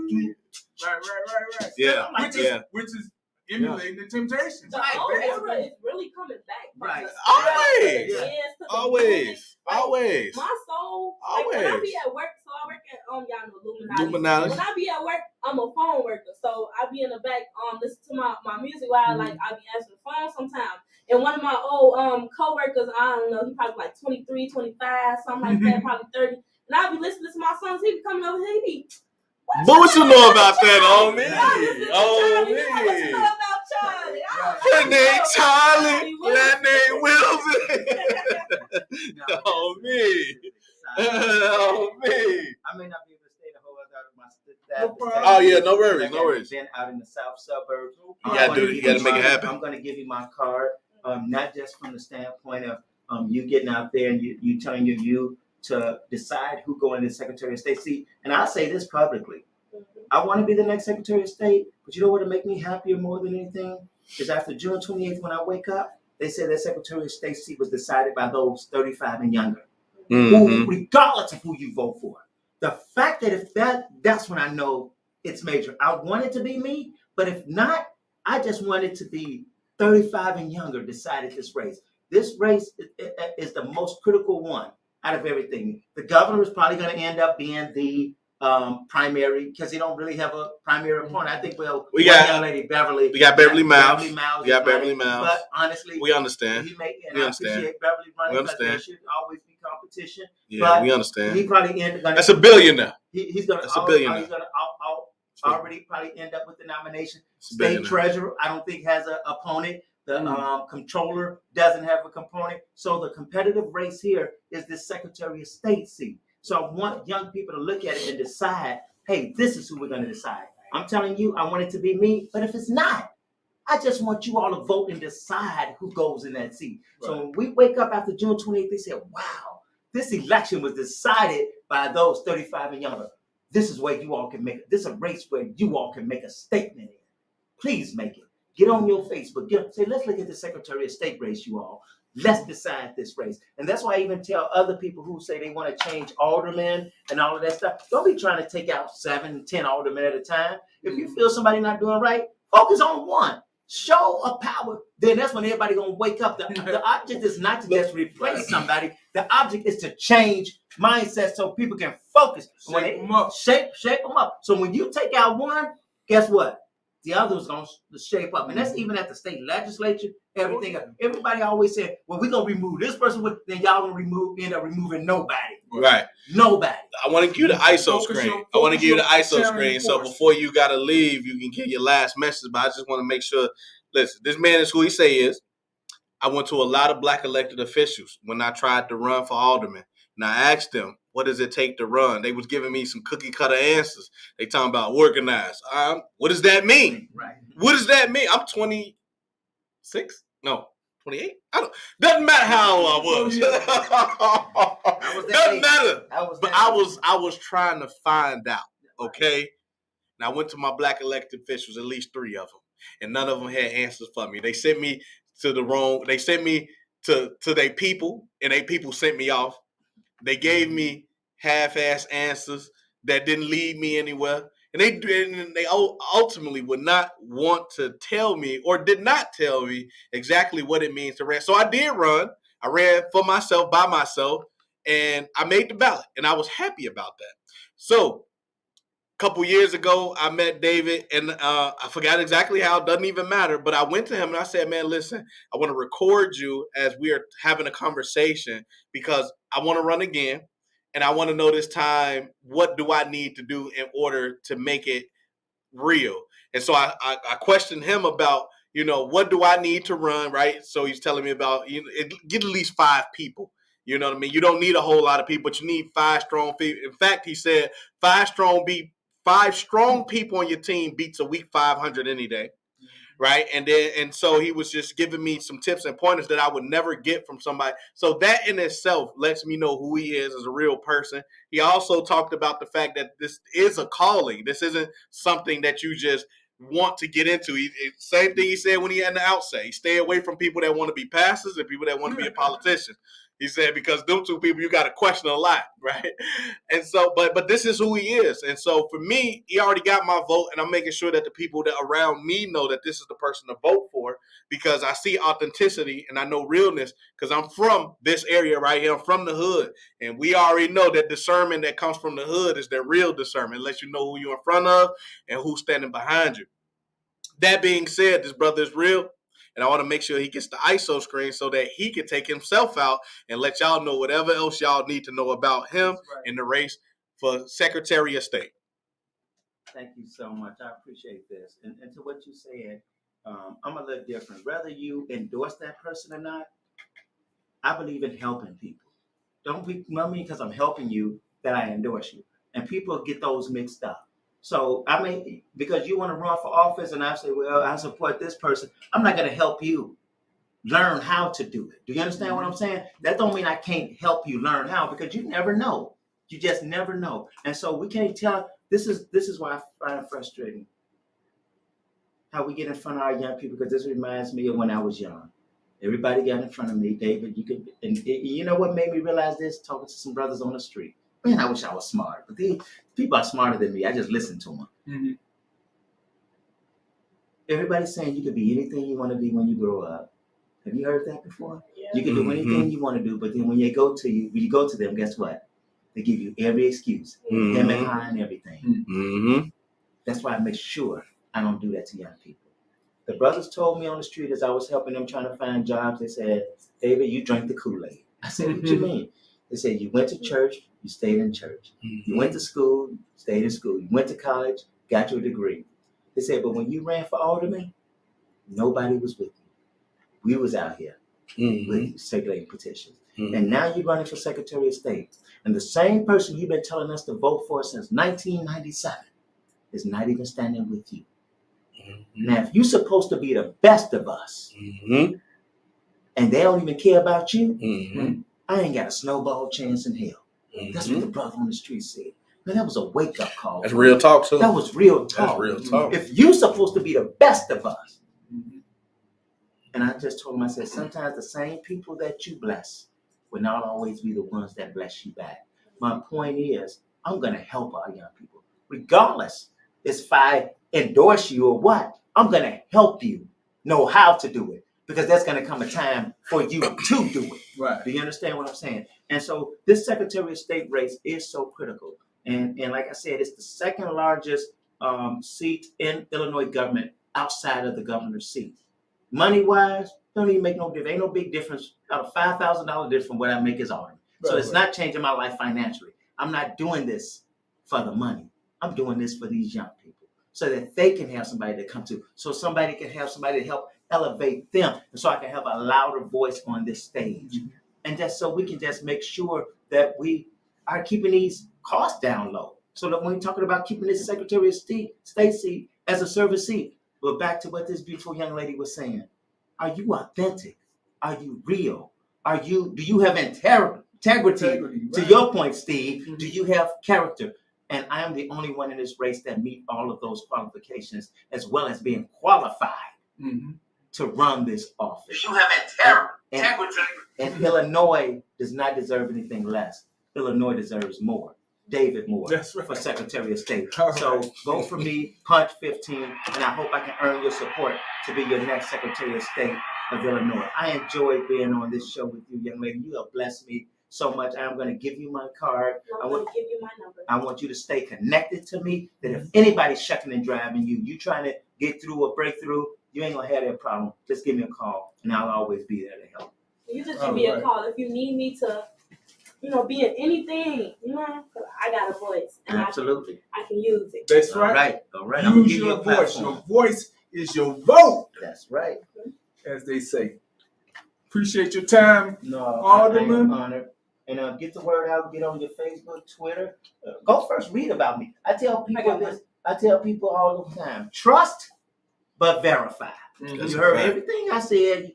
right. Yeah. I'm like, Which is emulating the Temptations. The old era is really coming back. Right. Always. Yeah. Always. Like, Always. my soul, like when I be Always. at work, so I work at y'all know Illuminati. Illuminati. When I be at work, I'm a phone worker, so I be in the back listen to my music while like I be answering the phone sometimes. And one of my old coworkers, I don't know, he probably like 23, 25, something like that, probably 30. And I be listening to my songs. He be coming over here, he be. What you know about that on me? Oh, On me. What you know about Charlie? That name Charlie. That name Wilson. On me. On me. I may not be able to stay the whole other my staff. Oh yeah, no worries, no worries. Been out in the south suburbs. You gotta do it. You gotta make it happen. I'm going to give you my card, not just from the standpoint of you getting out there and you telling your youth to decide who go in the Secretary of State seat. And I'll say this publicly. I want to be the next Secretary of State, but you know what would make me happier more than anything? Is after June 28th when I wake up, they said that Secretary of State seat was decided by those 35 and younger. Who, regardless of who you vote for. The fact that if that's when I know it's major. I want it to be me, but if not, I just want it to be 35 and younger decided this race. This race is the most critical one out of everything. The governor is probably going to end up being the primary because he don't really have a primary opponent. I think we got young lady Beverly. We got Beverly Miles. We got Beverly Miles. But honestly, we understand. I appreciate Beverly running because there should always be competition. Yeah, but we understand. He probably end up. That's a billionaire. He's gonna. That's a billionaire. He's gonna already probably end up with the nomination. State treasurer, I don't think has an opponent. The comptroller doesn't have a component. So the competitive race here is this Secretary of State seat. So I want young people to look at it and decide, hey, this is who we're going to decide. I'm telling you, I want it to be me. But if it's not, I just want you all to vote and decide who goes in that seat. Right. So when we wake up after June 28th, they say, wow, this election was decided by those 35 and younger. This is where you all can make it. This is a race where you all can make a statement in. Please make it. Get on your Facebook. Say, let's look at the Secretary of State race, you all. Let's decide this race. And that's why I even tell other people who say they want to change aldermen and all of that stuff, don't be trying to take out 7, 10 aldermen at a time. If you feel somebody not doing right, focus on one. Show a power. Then that's when everybody going to wake up. The object is not to just replace somebody. The object is to change mindset so people can focus. Shape them up. So when you take out one, guess what? The other was going to shape up. And that's even at the state legislature, everything. Everybody always said, well, we're going to remove this person, then y'all going to end up removing nobody. Right. Nobody. I want to give you the ISO screen. I want to give you the ISO screen. So before you got to leave, you can get your last message. But I just want to make sure, listen, this man is who he say he is. I went to a lot of black elected officials when I tried to run for alderman. And I asked them, what does it take to run? They was giving me some cookie cutter answers. They talking about organized. What does that mean? Right. What does that mean? I'm 26? No, 28? Doesn't matter how old I was. Doesn't matter. But I was trying to find out. Okay. Now I went to my black elected officials, at least 3 of them, and none of them had answers for me. They sent me to the wrong. They sent me to their people, and their people sent me off. They gave me half-ass answers that didn't lead me anywhere. And they ultimately would not want to tell me or did not tell me exactly what it means to run. So I did run. I ran for myself, by myself, and I made the ballot. And I was happy about that. So a couple years ago, I met David, and I forgot exactly how. It doesn't even matter. But I went to him, and I said, man, listen, I want to record you as we are having a conversation because I want to run again. And I want to know this time, what do I need to do in order to make it real? And so I questioned him about, what do I need to run, right? So he's telling me about, get at least 5 people. You know what I mean? You don't need a whole lot of people, but you need 5 strong people. In fact, he said 5 strong people on your team beats a weak 500 any day. right? And so he was just giving me some tips and pointers that I would never get from somebody. So that in itself lets me know who he is as a real person. He also talked about the fact that this is a calling. This isn't something that you just want to get into. Same thing he said when he had the outset. He stay away from people that want to be pastors and people that want to be a politician. He said, because them two people you got to question a lot, right? And so, but this is who he is. And so for me, he already got my vote, and I'm making sure that the people that around me know that this is the person to vote for, because I see authenticity and I know realness, because I'm from this area right here. I'm from the hood. And we already know that discernment that comes from the hood is the real discernment. It lets you know who you're in front of and who's standing behind you. That being said, this brother is real. And I want to make sure he gets the ISO screen so that he can take himself out and let y'all know whatever else y'all need to know about him in the race for Secretary of State. Thank you so much. I appreciate this. And to what you said, I'm a little different. Whether you endorse that person or not, I believe in helping people. Don't be because I'm helping you that I endorse you. And people get those mixed up. So I mean, because you want to run for office and I say, well, I support this person, I'm not going to help you learn how to do it. Do you understand what I'm saying? That don't mean I can't help you learn how, because you never know. You just never know. And so we can't tell. This is why I find it frustrating how we get in front of our young people, because this reminds me of when I was young. Everybody got in front of me, David. You know what made me realize this? Talking to some brothers on the street. Man, I wish I was smart, but these people are smarter than me. I just listen to them. Mm-hmm. Everybody's saying you can be anything you want to be when you grow up. Have you heard that before? Yeah. You can do anything you want to do, but then when you go to them, guess what? They give you every excuse, him and high and everything. Mm-hmm. That's why I make sure I don't do that to young people. The brothers told me on the street as I was helping them trying to find jobs, they said, David, you drank the Kool-Aid. I said, what you mean? They said, you went to church, you stayed in church. You went to school, stayed in school. You went to college, got your degree. They said, but when you ran for alderman, nobody was with you. We was out here with you, circulating petitions. And now you're running for Secretary of State. And the same person you've been telling us to vote for since 1997 is not even standing with you. Now, if you're supposed to be the best of us, and they don't even care about you, I ain't got a snowball chance in hell. That's what the brother on the street said. Man, that was a wake-up call. That's real talk, too. That was real talk. That's real talk. If you're supposed to be the best of us, and I just told him, I said, sometimes the same people that you bless will not always be the ones that bless you back. My point is, I'm going to help our young people. Regardless if I endorse you or what, I'm going to help you know how to do it, because there's going to come a time for you to do it. Right. Do you understand what I'm saying? And so this Secretary of State race is so critical. And like I said, it's the second largest seat in Illinois government outside of the governor's seat. Money-wise, don't even make no difference. Ain't no big difference. About $5,000 difference from what I make as alderman. So it's not changing my life financially. I'm not doing this for the money. I'm doing this for these young people so that they can have somebody to come to. So somebody can have somebody to help elevate them. And so I can have a louder voice on this stage. And just so we can just make sure that we are keeping these costs down low. So that when we're talking about keeping this Secretary of State seat as a service seat, but back to what this beautiful young lady was saying. Are you authentic? Are you real? Do you have integrity? Right. To your point, Steve, do you have character? And I am the only one in this race that meet all of those qualifications, as well as being qualified to run this office. You have integrity. And Illinois does not deserve anything less. Illinois deserves more. David Moore for Secretary of State. So vote for me, Punch 15, and I hope I can earn your support to be your next Secretary of State of Illinois. I enjoyed being on this show with you, young lady. You have blessed me so much. I'm going to give you my card. I'm going to give you my number. I want you to stay connected to me, that if anybody's shucking and driving you trying to get through or break through, you ain't going to have that problem. Just give me a call, and I'll always be there to help. You just give me a call if you need me to, be in anything, I got a voice. And Absolutely. I can use it. That's right. All right. Use your voice. Your voice is your vote. That's right. As they say. Appreciate your time, Alderman. I am honored. And get the word out. Get on your Facebook, Twitter. Go first. Read about me. I tell people this. I tell people all the time. Trust but verify. That's You a heard fact. everything I said,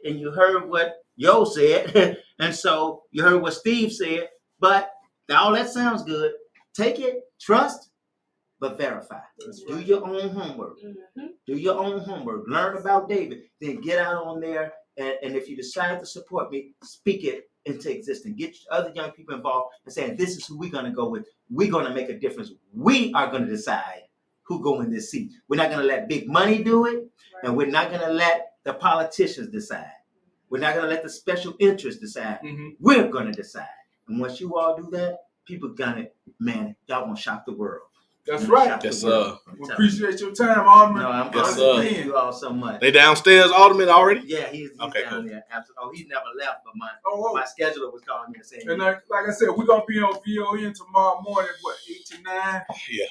and you heard what Yo said, and so you heard what Steve said. But all that sounds good. Take it, trust, but verify. Do your own homework. Do your own homework. Learn about David. Then get out on there, and if you decide to support me, speak it into existence. Get other young people involved and saying, this is who we're going to go with. We're going to make a difference. We are going to decide who go in this seat. We're not going to let big money do it, and we're not going to let the politicians decide. We're not going to let the special interests decide. We're going to decide. And once you all do that, people gonna, man, y'all gonna shock the world. That's right. Yes, sir. We appreciate your time, Alderman. No, I'm Yes, sir. thank you all so much. They downstairs, Alderman, already? Yeah, he's Okay, down cool. there. Absolutely. Oh, he's never left, but my Oh. scheduler was calling me and saying. And like I said, we're gonna be on VON tomorrow morning, 8 to 9. Yeah.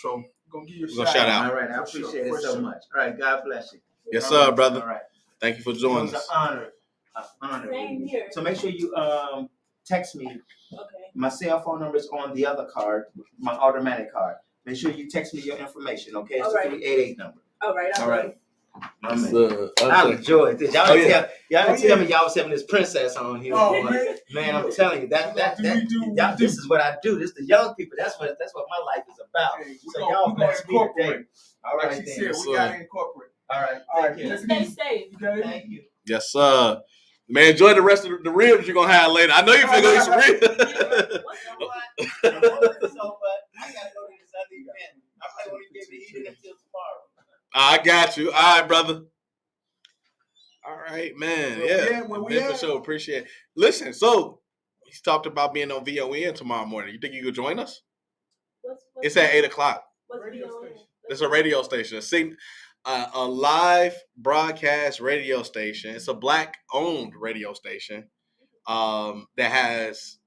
So we're gonna give you a We're gonna shout out. All right, I appreciate it so much. All right, God bless you. Yes, sir, brother. All right. Thank you for It joining was an us. honor. Honor. Same here. So make sure you text me. Okay. My cell phone number is on the other card, my automatic card. Make sure you text me your information, okay? It's the 388 number. All right. All right. Yes, I enjoyed this. Y'all didn't tell me yeah. y'all was having this princess on here. Oh, Man, I'm telling you, this is what I do. This the young people. That's what my life is about. Hey, So y'all bless me today. All Like right, she then. said, we gotta incorporate. All right. All right, Thank you. let's Stay safe. Okay. Thank you. Yes, sir. Man, enjoy the rest of the ribs you're gonna have later. I know you're gonna eat some ribs. So what? I gotta go to this other event. I probably won't even be able to eat it until tomorrow. I got you. All right, brother. All right, man. Where we Ben, for at? sure. Appreciate it. Listen, so he's talked about being on VON tomorrow morning. You think you could join us? It's at 8 o'clock. What's Radio VON? station. It's a radio station. A live broadcast radio station. It's a black-owned radio station that has,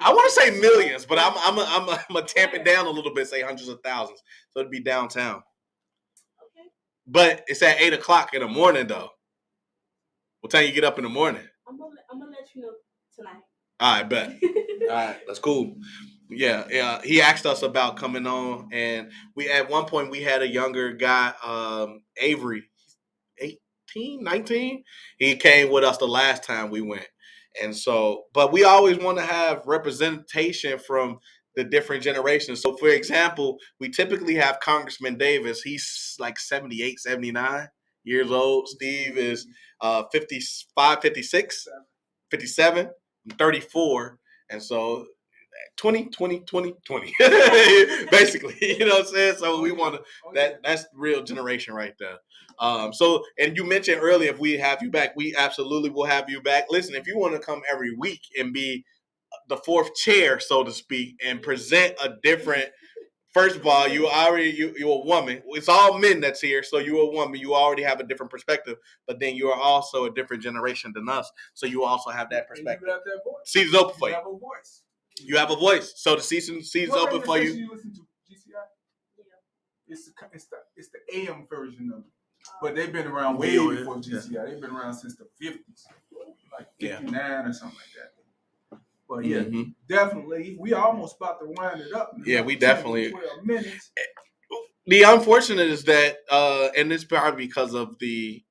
I want to say millions, but I'm gonna tamp it down a little bit, say hundreds of thousands. So it'd be downtown. Okay. But it's at 8 o'clock in the morning, though. What time you get up in the morning? I'm gonna let you know tonight. All right, bet. All right, that's cool. Yeah. He asked us about coming on, and we at one point we had a younger guy, Avery, 18, 19. He came with us the last time we went, and so, but we always want to have representation from the different generations. So, for example, we typically have Congressman Davis. He's like 78, 79 years old. Steve is 55, 56, 57, 34, and so 20, 20, 20, 20. Basically, you know what I'm saying? So we want to, that's real generation right there. So, and you mentioned earlier, if we have you back, we absolutely will have you back. Listen, if you want to come every week and be the fourth chair, so to speak, and present a different, first of all, you're a woman. It's all men that's here, so you're a woman. You already have a different perspective, but then you are also a different generation than us, so you also have that perspective. You have that voice. Seat is open for you. You have a voice. You have a voice, so the season is What open for radio you. station you listen to? GCI. It's the AM version of it, but they've been around way VON, before GCI. They've been around since the 50s, like Yeah. 59 or something like that. But definitely, we almost about to wind it up. Yeah, we definitely. 12 minutes. The unfortunate is that, and it's probably because of the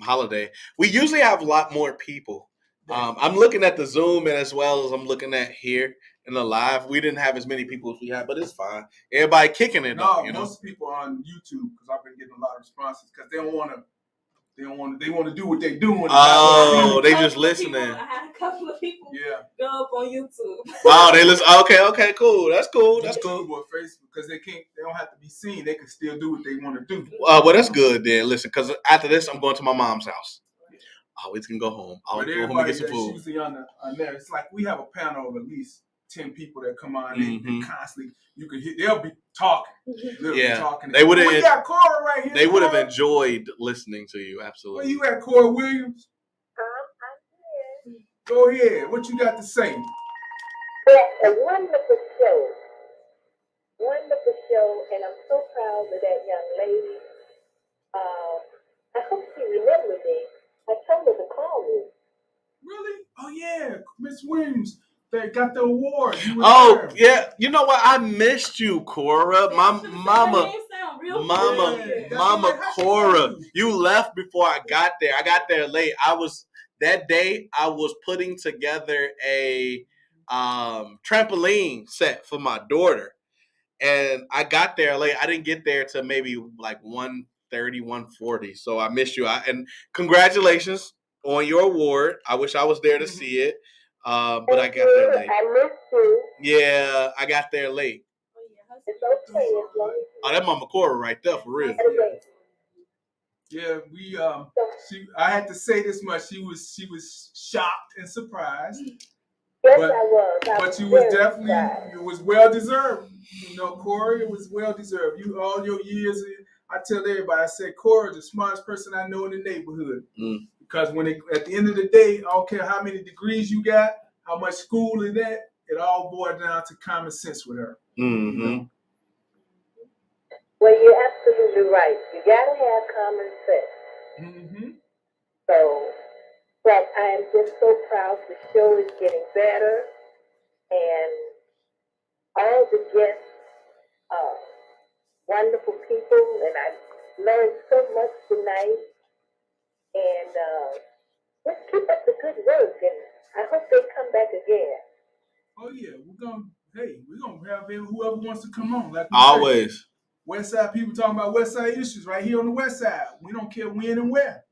holiday, we usually have a lot more people. I'm looking at the Zoom, and as well as I'm looking at here in the live, we didn't have as many people as we had, but it's fine. Everybody kicking it up, you know. Most people are on YouTube because I've been getting a lot of responses because they want to do what they're doing. Oh, they just listening. I had a couple of people go up on YouTube. Oh, they listen. Okay, cool. That's cool. That's cool. Or Facebook because they don't have to be seen. They can still do what they want to do. Well, that's good then. Listen, because after this, I'm going to my mom's house. Always can go home. Always go home and get some food. Usually on there, it's like we have a panel of at least 10 people that come on. They constantly, you can hear, they'll be talking. Talking. They would have. We got Cora right here. They would have enjoyed listening to you. Absolutely. Where you at, Cora Williams? I'm here. Go ahead. What you got to say? A wonderful show. Wonderful show, and I'm so proud of that young lady. I hope she remembers me. I told her to call me. Really? Oh, yeah. Miss Williams. that got the award. You were Oh there. yeah, you know what? I missed you, Cora. My mama, Mama, Mama Cora. You left before I got there. I got there late. That day. I was putting together a trampoline set for my daughter, and I got there late. I didn't get there till maybe like 1:30, 1:40. So I missed you. And congratulations on your award. I wish I was there to see it, but I got there late. I missed you. Yeah, I got there late. It's okay as long as Oh, that Mama Cora right there for real. Yeah, I had to say this much. She was shocked and surprised. Yes, But- I was. But you was definitely, it was well deserved. You know, Corey, it was well deserved. You all your years, I tell everybody, I said Corey is the smartest person I know in the neighborhood. Mm. Because at the end of the day, I don't care how many degrees you got, how much school and that, it all boils down to common sense with her. Mm-hmm. You know? Well, you're absolutely right. You gotta have common sense. Mm-hmm. So, but I am just so proud. The show is getting better, and all the guests are wonderful people, and I learned so much tonight. And just keep up the good work, and I hope they come back again. Oh yeah, we're gonna have whoever wants to come on. Like we Always. say, West Side people talking about West Side issues right here on the West Side. We don't care when and where.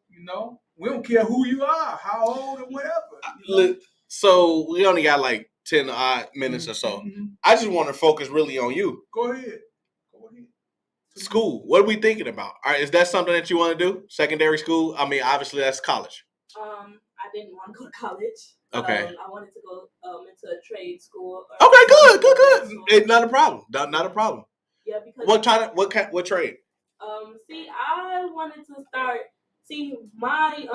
You know, we don't care who you are, how old, or whatever. You know? So we only got like 10 odd minutes or so. Mm-hmm. I just want to focus really on you. Go ahead. School. What are we thinking about? All right, is that something that you want to do? Secondary school? I mean, obviously that's college. I didn't want to go to college. Okay. I wanted to go into a trade school. Okay, good. It's not a problem. Not a problem. Yeah, because what trade? See, I wanted to start. See, my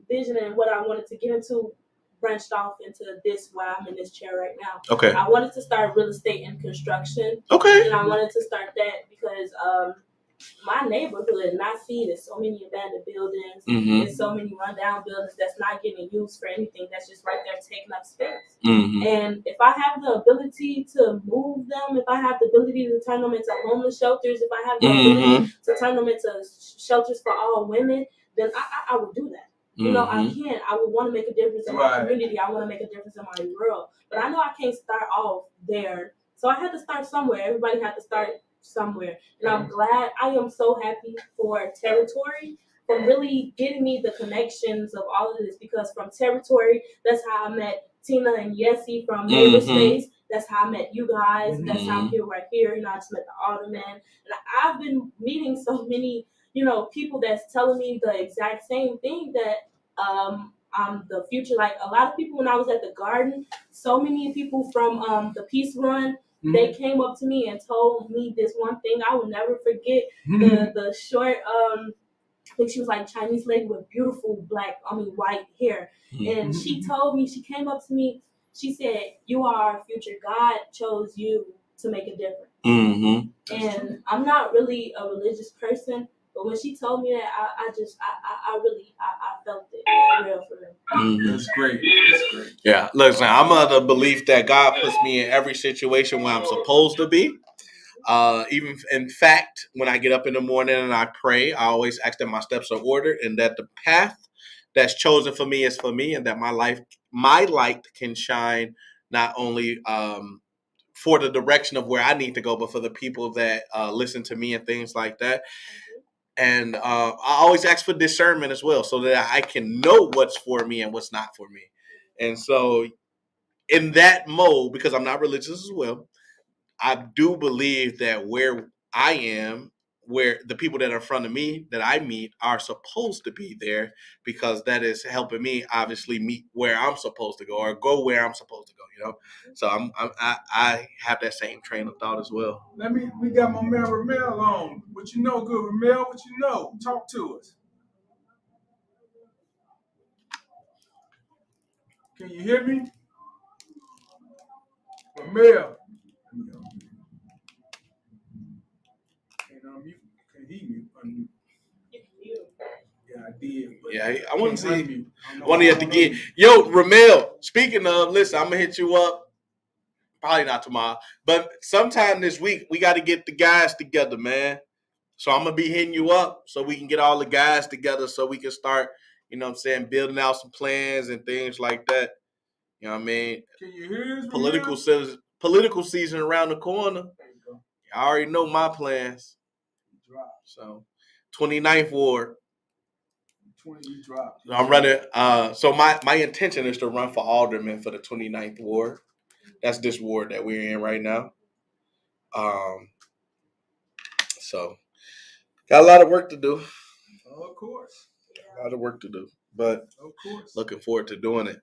vision and what I wanted to get into branched off into this why I'm in this chair right now. Okay. I wanted to start real estate and construction. Okay. And I wanted to start that because my neighborhood and I see there's so many abandoned buildings Mm-hmm. and so many rundown buildings that's not getting used for anything. That's just right there taking up space. Mm-hmm. And if I have the ability to move them, if I have the ability to turn them into homeless shelters, if I have the ability to turn them into shelters for all women, then I would do that. You know, I can't. I would want to make a difference in my community. I want to make a difference in my world. But I know I can't start off there. So I had to start somewhere. Everybody had to start somewhere. And I'm glad. I am so happy for Territory for really getting me the connections of all of this. Because from Territory, that's how I met Tina and Yessie from Neighbor Space. That's how I met you guys. That's how I'm here right here. You know, I just met the Alderman. And I've been meeting so many, you know, people that's telling me the exact same thing that I'm the future. Like a lot of people when I was at the garden, so many people from the Peace Run, they came up to me and told me this one thing I will never forget. The short I think she was like Chinese lady with beautiful white hair. And she told me, she came up to me, she said, "You are our future. God chose you to make a difference." Mm-hmm. And I'm not really a religious person, but when she told me that, I really felt it for real. Mm-hmm. That's great. Yeah, listen, I'm of the belief that God puts me in every situation where I'm supposed to be. Even in fact, when I get up in the morning and I pray, I always ask that my steps are ordered and that the path that's chosen for me is for me, and that my light can shine not only for the direction of where I need to go, but for the people that listen to me and things like that. And I always ask for discernment as well, so that I can know what's for me and what's not for me. And so, in that mode, because I'm not religious as well, I do believe that where I am, where the people that are in front of me that I meet are supposed to be there, because that is helping me obviously meet where I'm supposed to go or go where I'm supposed to go. You know, so I have that same train of thought as well. We got my man Ramel on. What you know, good Ramel? What you know? Talk to us. Can you hear me, Ramel? Can't unmute. Can he mute? Unmute. Yeah, I did. did. But Yeah, I want to can't see. unmute. I don't know One why you I have to don't get. unmute. Yo, Ramel, speaking of, listen, I'm going to hit you up. Probably not tomorrow, but sometime this week, we got to get the guys together, man. So I'm going to be hitting you up so we can get all the guys together so we can start, you know what I'm saying, building out some plans and things like that. You know what I mean? Can you hear us? Political season around the corner. There you go. I already know my plans. Drop. So 29th Ward. 20 you dropped. I'm running. So my intention is to run for alderman for the 29th Ward. That's this ward that we're in right now. So got a lot of work to do. Oh, of course. A lot of work to do, but Of course. looking forward to doing it.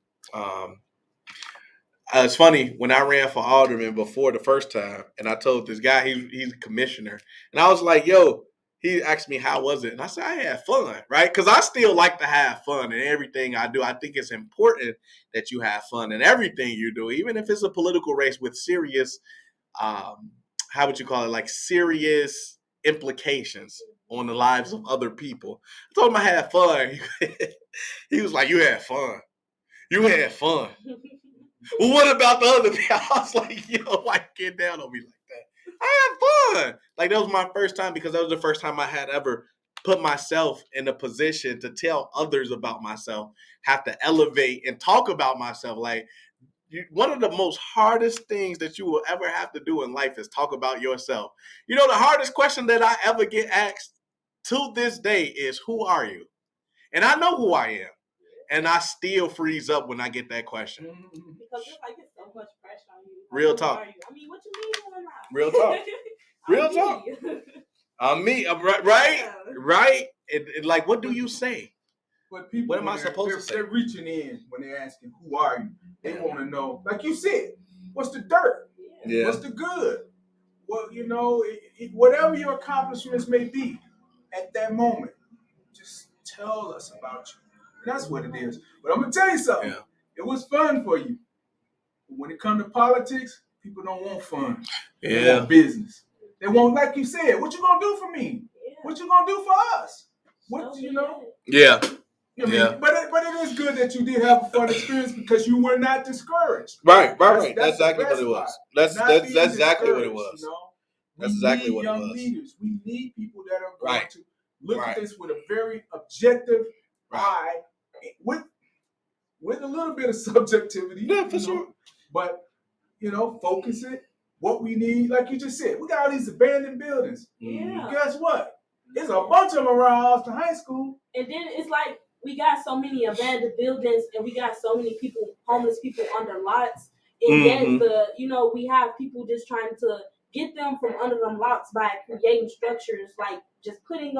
It's funny when I ran for alderman before the first time, and I told this guy he's a commissioner, and I was like, "Yo," he asked me how was it, and I said I had fun, right? Because I still like to have fun in everything I do. I think it's important that you have fun in everything you do, even if it's a political race with serious, how would you call it, like serious implications on the lives of other people. I told him I had fun. He was like, "You had fun. You had fun." Well, what about the other day? I was like, yo, why get down on me like that? I had fun. Like, that was my first time because that was the first time I had ever put myself in a position to tell others about myself, have to elevate and talk about myself. Like, one of the most hardest things that you will ever have to do in life is talk about yourself. You know, the hardest question that I ever get asked to this day is, who are you? And I know who I am. And I still freeze up when I get that question. Because it's like it's so much pressure on you. Like, Real talk. I mean, what you mean you're not? Real talk. Real talk. I'm me. Right? Yeah. Right? And like, what do you say? But people, What am I supposed to say? They're reaching in when they're asking, who are you? They want to know, like you said, what's the dirt? Yeah. What's the good? Well, you know, whatever your accomplishments may be at that moment, just tell us about you. And that's what it is. But I'm going to tell you something. Yeah. It was fun for you. But when it comes to politics, people don't want fun. They Yeah. want business. They want, like you said, what you going to do for me? What you going to do for us? What, you know? Yeah. I mean, Yeah. but it is good that you did have a fun experience because you were not discouraged. Right. That's That's exactly the what it best was. part. That's Not that's being exactly what it discouraged, was. You know? That's exactly what it young was. leaders. We need people that are going Right. to look Right. at this with a very objective Right. eye, with a little bit of subjectivity. Yeah, for you know? sure. But you know, focus it. What we need, like you just said, we got all these abandoned buildings. Yeah. Guess what? There's a bunch of them around Austin High School. And then it's like we got so many abandoned buildings and we got so many people, homeless people under lots. And then we have people just trying to get them from under them lots by creating structures, like just putting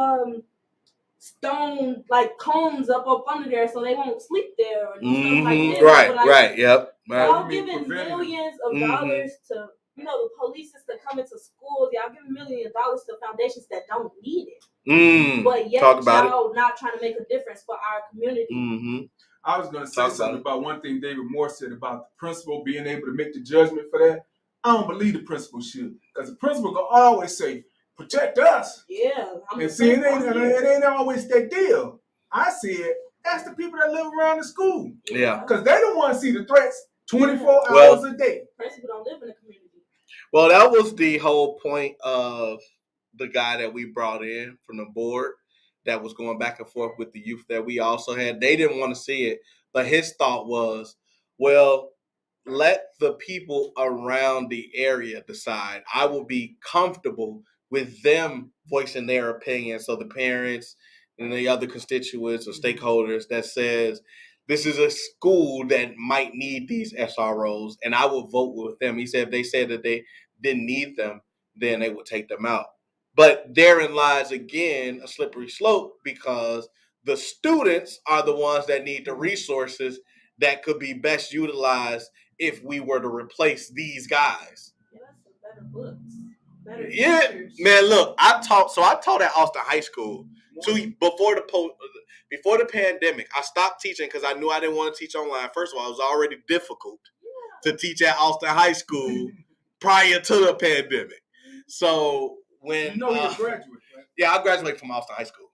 stone like cones up under there so they won't sleep there or do stuff like this. Right. But, like, Right. Yep. Right. y'all giving millions of dollars to the police to come into schools. Y'all giving millions of dollars to foundations that don't need it. But yet y'all not trying to make a difference for our community. I was going to say something about one thing David Moore said about the principal being able to make the judgment for that. I don't believe the principal should, because the principal will always say, protect us. Yeah. And see, it ain't always that deal. I said, ask the people that live around the school. Yeah. Because they don't want to see the threats 24 hours a day. Principal don't live in the community. Well, that was the whole point of the guy that we brought in from the board that was going back and forth with the youth that we also had. They didn't want to see it, but his thought was, well, let the people around the area decide. I will be comfortable with them voicing their opinion. So the parents and the other constituents or stakeholders that says, this is a school that might need these SROs, and I will vote with them. He said if they said that they didn't need them, then they would take them out. But therein lies, again, a slippery slope because the students are the ones that need the resources that could be best utilized if we were to replace these guys. Yeah, that's some better books. Better teachers. Man, look, I taught at Austin High School before the pandemic. I stopped teaching because I knew I didn't want to teach online. First of all, it was already difficult to teach at Austin High School prior to the pandemic. So when you're a graduate, right? Yeah, I graduated from Austin High School,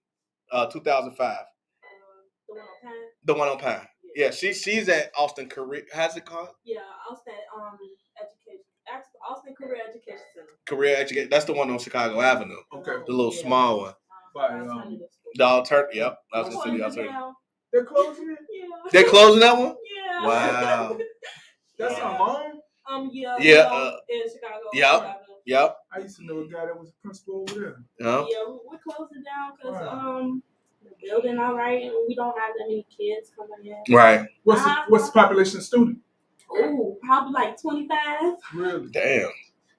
2005. The one on Pine. The one on Pine. Yeah, she's at Austin Career. How's it called? Yeah, Austin Education. Austin Career Education Center. Career Education. That's the one on Chicago Avenue. Okay. The little small one. By, The alternative. Yep. I was gonna say the alternative. They're closing it? Yeah. They're closing that one? Yeah. Wow. That's on Long? Yeah. Yeah. In Chicago. Yep. Yep. I used to know a guy that was a principal over there. Yep. Yeah, we're closing down because the building all right, and we don't have that many kids coming in. Right. What's the population of student? Oh, probably like 25. Really? Damn.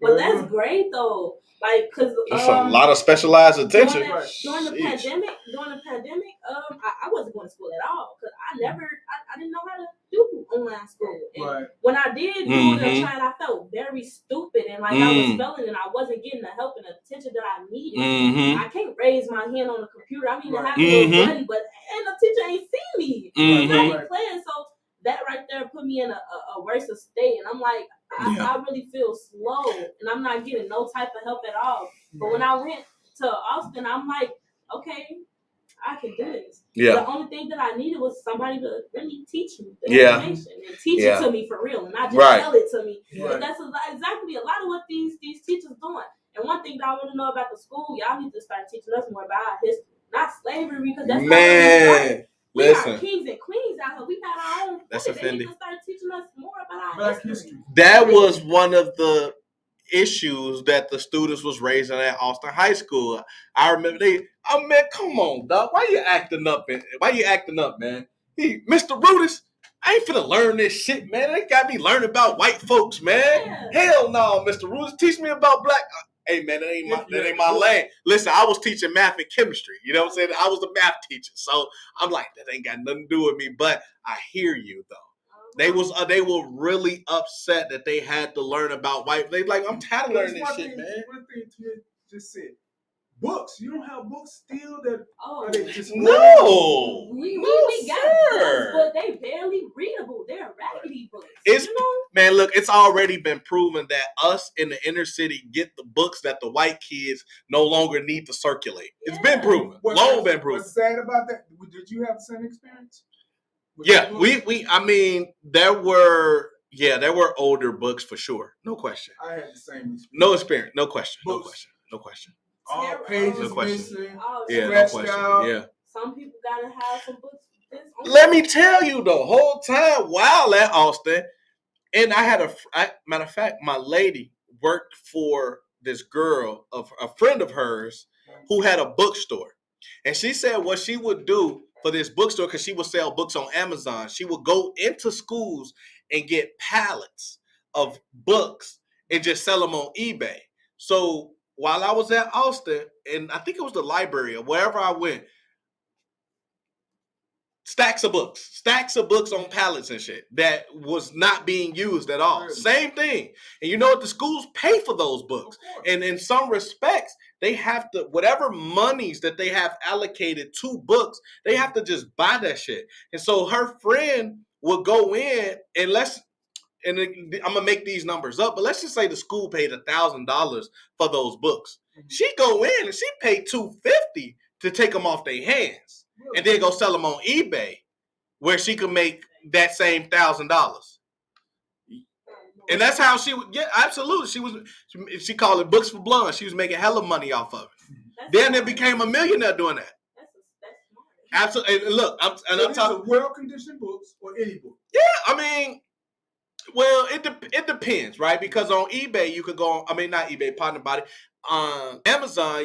But that's great though. Like, cause That's a lot of specialized attention. During the pandemic, I wasn't going to school at all because I didn't know how to do online school. And when I did do it, I felt very stupid and like I was failing and I wasn't getting the help and the attention that I needed. I can't raise my hand on the computer. I mean, I have a little button, but and the teacher ain't see me. I ain't playing, so that right there put me in a worse state. And I'm like, I really feel slow and I'm not getting no type of help at all. But when I went to Austin, I'm like, okay, I can do this. Yeah. The only thing that I needed was somebody to really teach me the information and teach it to me for real and not just tell it to me. But that's exactly a lot of what these teachers doing. And one thing that I want to know about the school, y'all need to start teaching us more about our history, not slavery, because that's not where we started. We are kings and queens out here. We had our own. That's They offending. need to start teaching us more about our Black history. history. That was one of the issues that the students was raising at Austin High School. I remember man, come on, dog. Why you acting up, man? Mr. Rudis, I ain't finna learn this shit, man. They got me learning about white folks, man. Yeah. Hell no, Mr. Rudis, teach me about black. Hey man, that ain't my lane. Listen, I was teaching math and chemistry. You know what I'm saying? I was a math teacher, so I'm like, that ain't got nothing to do with me. But I hear you though. They were really upset that they had to learn about white. They like, I'm tired of learning this shit, man. One thing Tia just said. Books. You don't have books still that Oh, they just no. We No, got sir. books, but they barely readable. They're raggedy books. It's you know? Man, look, it's already been proven that us in the inner city get the books that the white kids no longer need to circulate. It's been proven. Long been proven. What's sad about that? Did you have the same experience? Yeah, I mean, there were older books for sure. No question. I had the same experience. No experience. No question. Books. No question. All pages No question. missing. Yeah, no scratched question. out. Yeah. Some people gotta have some books. Let me tell you, the whole time while at Austin, and I had matter of fact, my lady worked for this girl, a friend of hers, who had a bookstore. And she said what she would do for this bookstore, because she would sell books on Amazon, she would go into schools and get pallets of books and just sell them on eBay. So while I was at Austin, and I think it was the library or wherever I went, stacks of books on pallets and shit that was not being used at all. Really? Same thing. And you know what? The schools pay for those books. And in some respects, they have to, whatever monies that they have allocated to books, they have to just buy that shit. And so her friend would go in and I'm gonna make these numbers up, but let's just say the school paid $1,000 for those books. She go in and she paid $250 to take them off their hands, and then go sell them on eBay, where she could make that same $1,000. And that's how she would. Yeah, absolutely. She called it books for blonde. She was making hella money off of it. Then it became a millionaire doing that. That's Absolutely. And look, I'm talking well-conditioned books or any book. Yeah, I mean. Well, it depends, right? Because on eBay, you could go on, I mean, not eBay, pardon the body. On Amazon,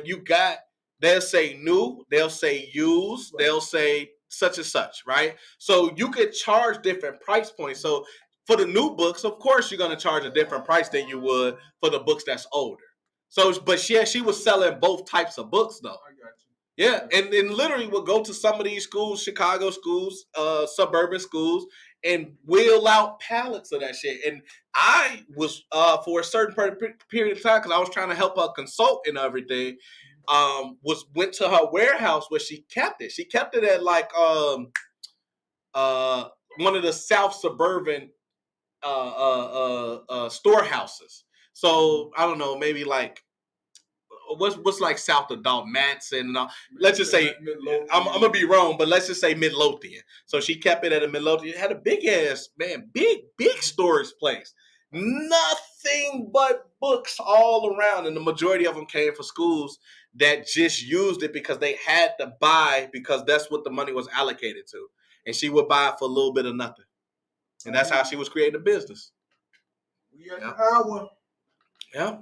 they'll say new, they'll say used, they'll say such and such, right? So you could charge different price points. So for the new books, of course, you're going to charge a different price than you would for the books that's older. So, but she was selling both types of books, though. I got you. Yeah, and literally we'll go to some of these schools, Chicago schools, suburban schools, and wheel out pallets of that shit. And I was, for a certain period of time, because I was trying to help her consult and everything, went to her warehouse where she kept it. She kept it at like one of the South suburban storehouses. So I don't know, maybe like what's like south of Dalton, Matson and all. Let's just say I'm gonna be wrong, but let's just say Midlothian. So she kept it at a Midlothian. It had a big ass big storage place. Nothing but books all around, and the majority of them came for schools that just used it because they had to buy because that's what the money was allocated to, and she would buy it for a little bit of nothing, and that's how she was creating a business. We at the hour. Yeah.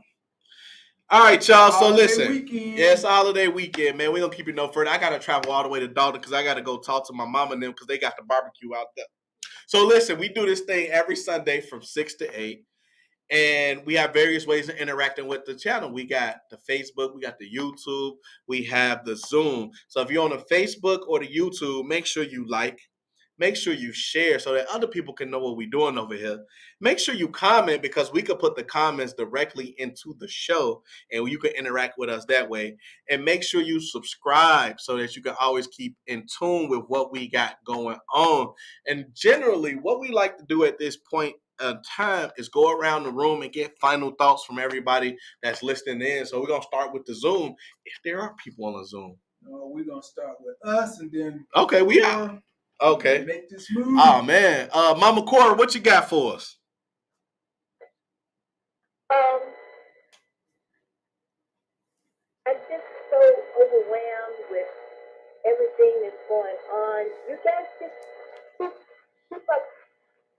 All right, y'all. So listen, weekend. Yeah, it's a holiday weekend, man. We don't keep it no further. I gotta travel all the way to Dalton because I gotta go talk to my mom and them because they got the barbecue out there. So listen, we do this thing every Sunday from 6 to 8. And we have various ways of interacting with the channel. We got the Facebook, we got the YouTube, we have the Zoom. So if you're on the Facebook or the YouTube, make sure you like, make sure you share so that other people can know what we're doing over here. Make sure you comment because we could put the comments directly into the show and you can interact with us that way. And make sure you subscribe so that you can always keep in tune with what we got going on. And generally, what we like to do at this point time is go around the room and get final thoughts from everybody that's listening in. So we're going to start with the Zoom if there are people on the Zoom. No, we're going to start with us and then. Okay, we are. Okay. Make this move. Oh man, Mama Cora, what you got for us? I'm just so overwhelmed with everything that's going on. You guys just keep up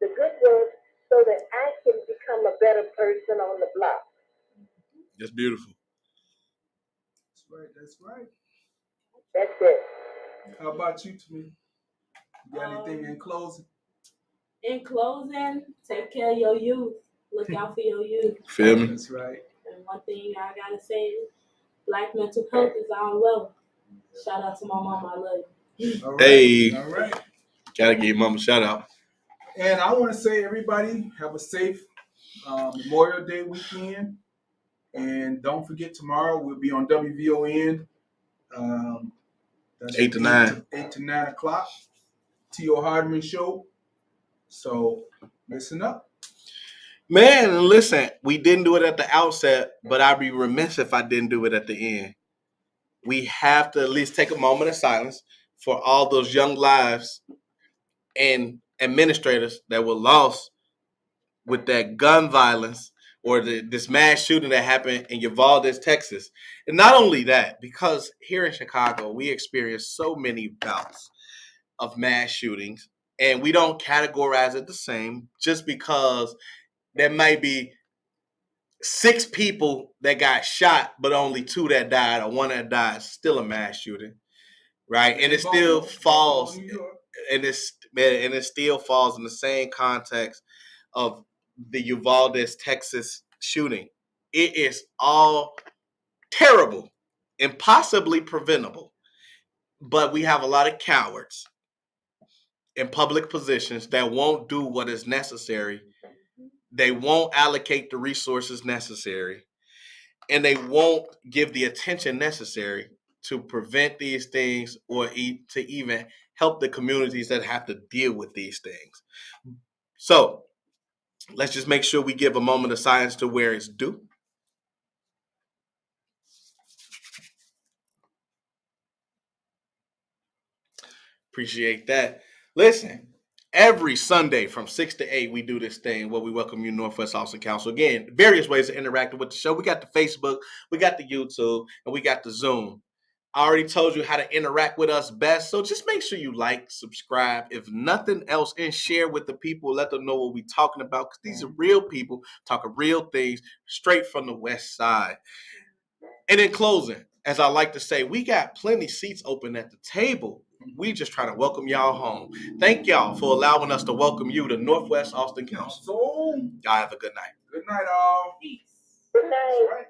the good work so that I can become a better person on the block. That's beautiful. That's right. That's it. How about you, Tamika? You got anything in closing? In closing, take care of your youth. Look out for your youth. Feel me? That's right. And one thing I gotta say is, Black mental health is our wealth. Shout out to my mama, I love you. All right. Hey. All right. Gotta give Mama a shout out. And I want to say, everybody, have a safe Memorial Day weekend. And don't forget, tomorrow we'll be on WVON. That's 8 to 9. 8 to 9 o'clock. T.O. Hardman Show. So listen up. Man, listen, we didn't do it at the outset, but I'd be remiss if I didn't do it at the end. We have to at least take a moment of silence for all those young lives and administrators that were lost with that gun violence or this mass shooting that happened in Uvalde, Texas. And not only that, because here in Chicago, we experience so many bouts of mass shootings, and we don't categorize it the same just because there might be 6 people that got shot, but only 2 that died or 1 that died. It's still a mass shooting, right? And it still falls, and it still falls in the same context of the Uvalde, Texas shooting. It is all terrible and possibly preventable, but we have a lot of cowards in public positions that won't do what is necessary. They won't allocate the resources necessary, and they won't give the attention necessary to prevent these things or to even help the communities that have to deal with these things. So let's just make sure we give a moment of silence to where it's due. Appreciate that. Listen, every Sunday from 6 to 8, we do this thing where we welcome you, Northwest Austin Council. Again, various ways of interacting with the show. We got the Facebook, we got the YouTube, and we got the Zoom. I already told you how to interact with us best, so just make sure you like, subscribe, if nothing else, and share with the people. Let them know what we're talking about, because these are real people talking real things straight from the West Side. And in closing, as I like to say, we got plenty seats open at the table. We just trying to welcome y'all home. Thank y'all for allowing us to welcome you to Northwest Austin Council. Y'all have a good night. Good night, all. Peace. Good night.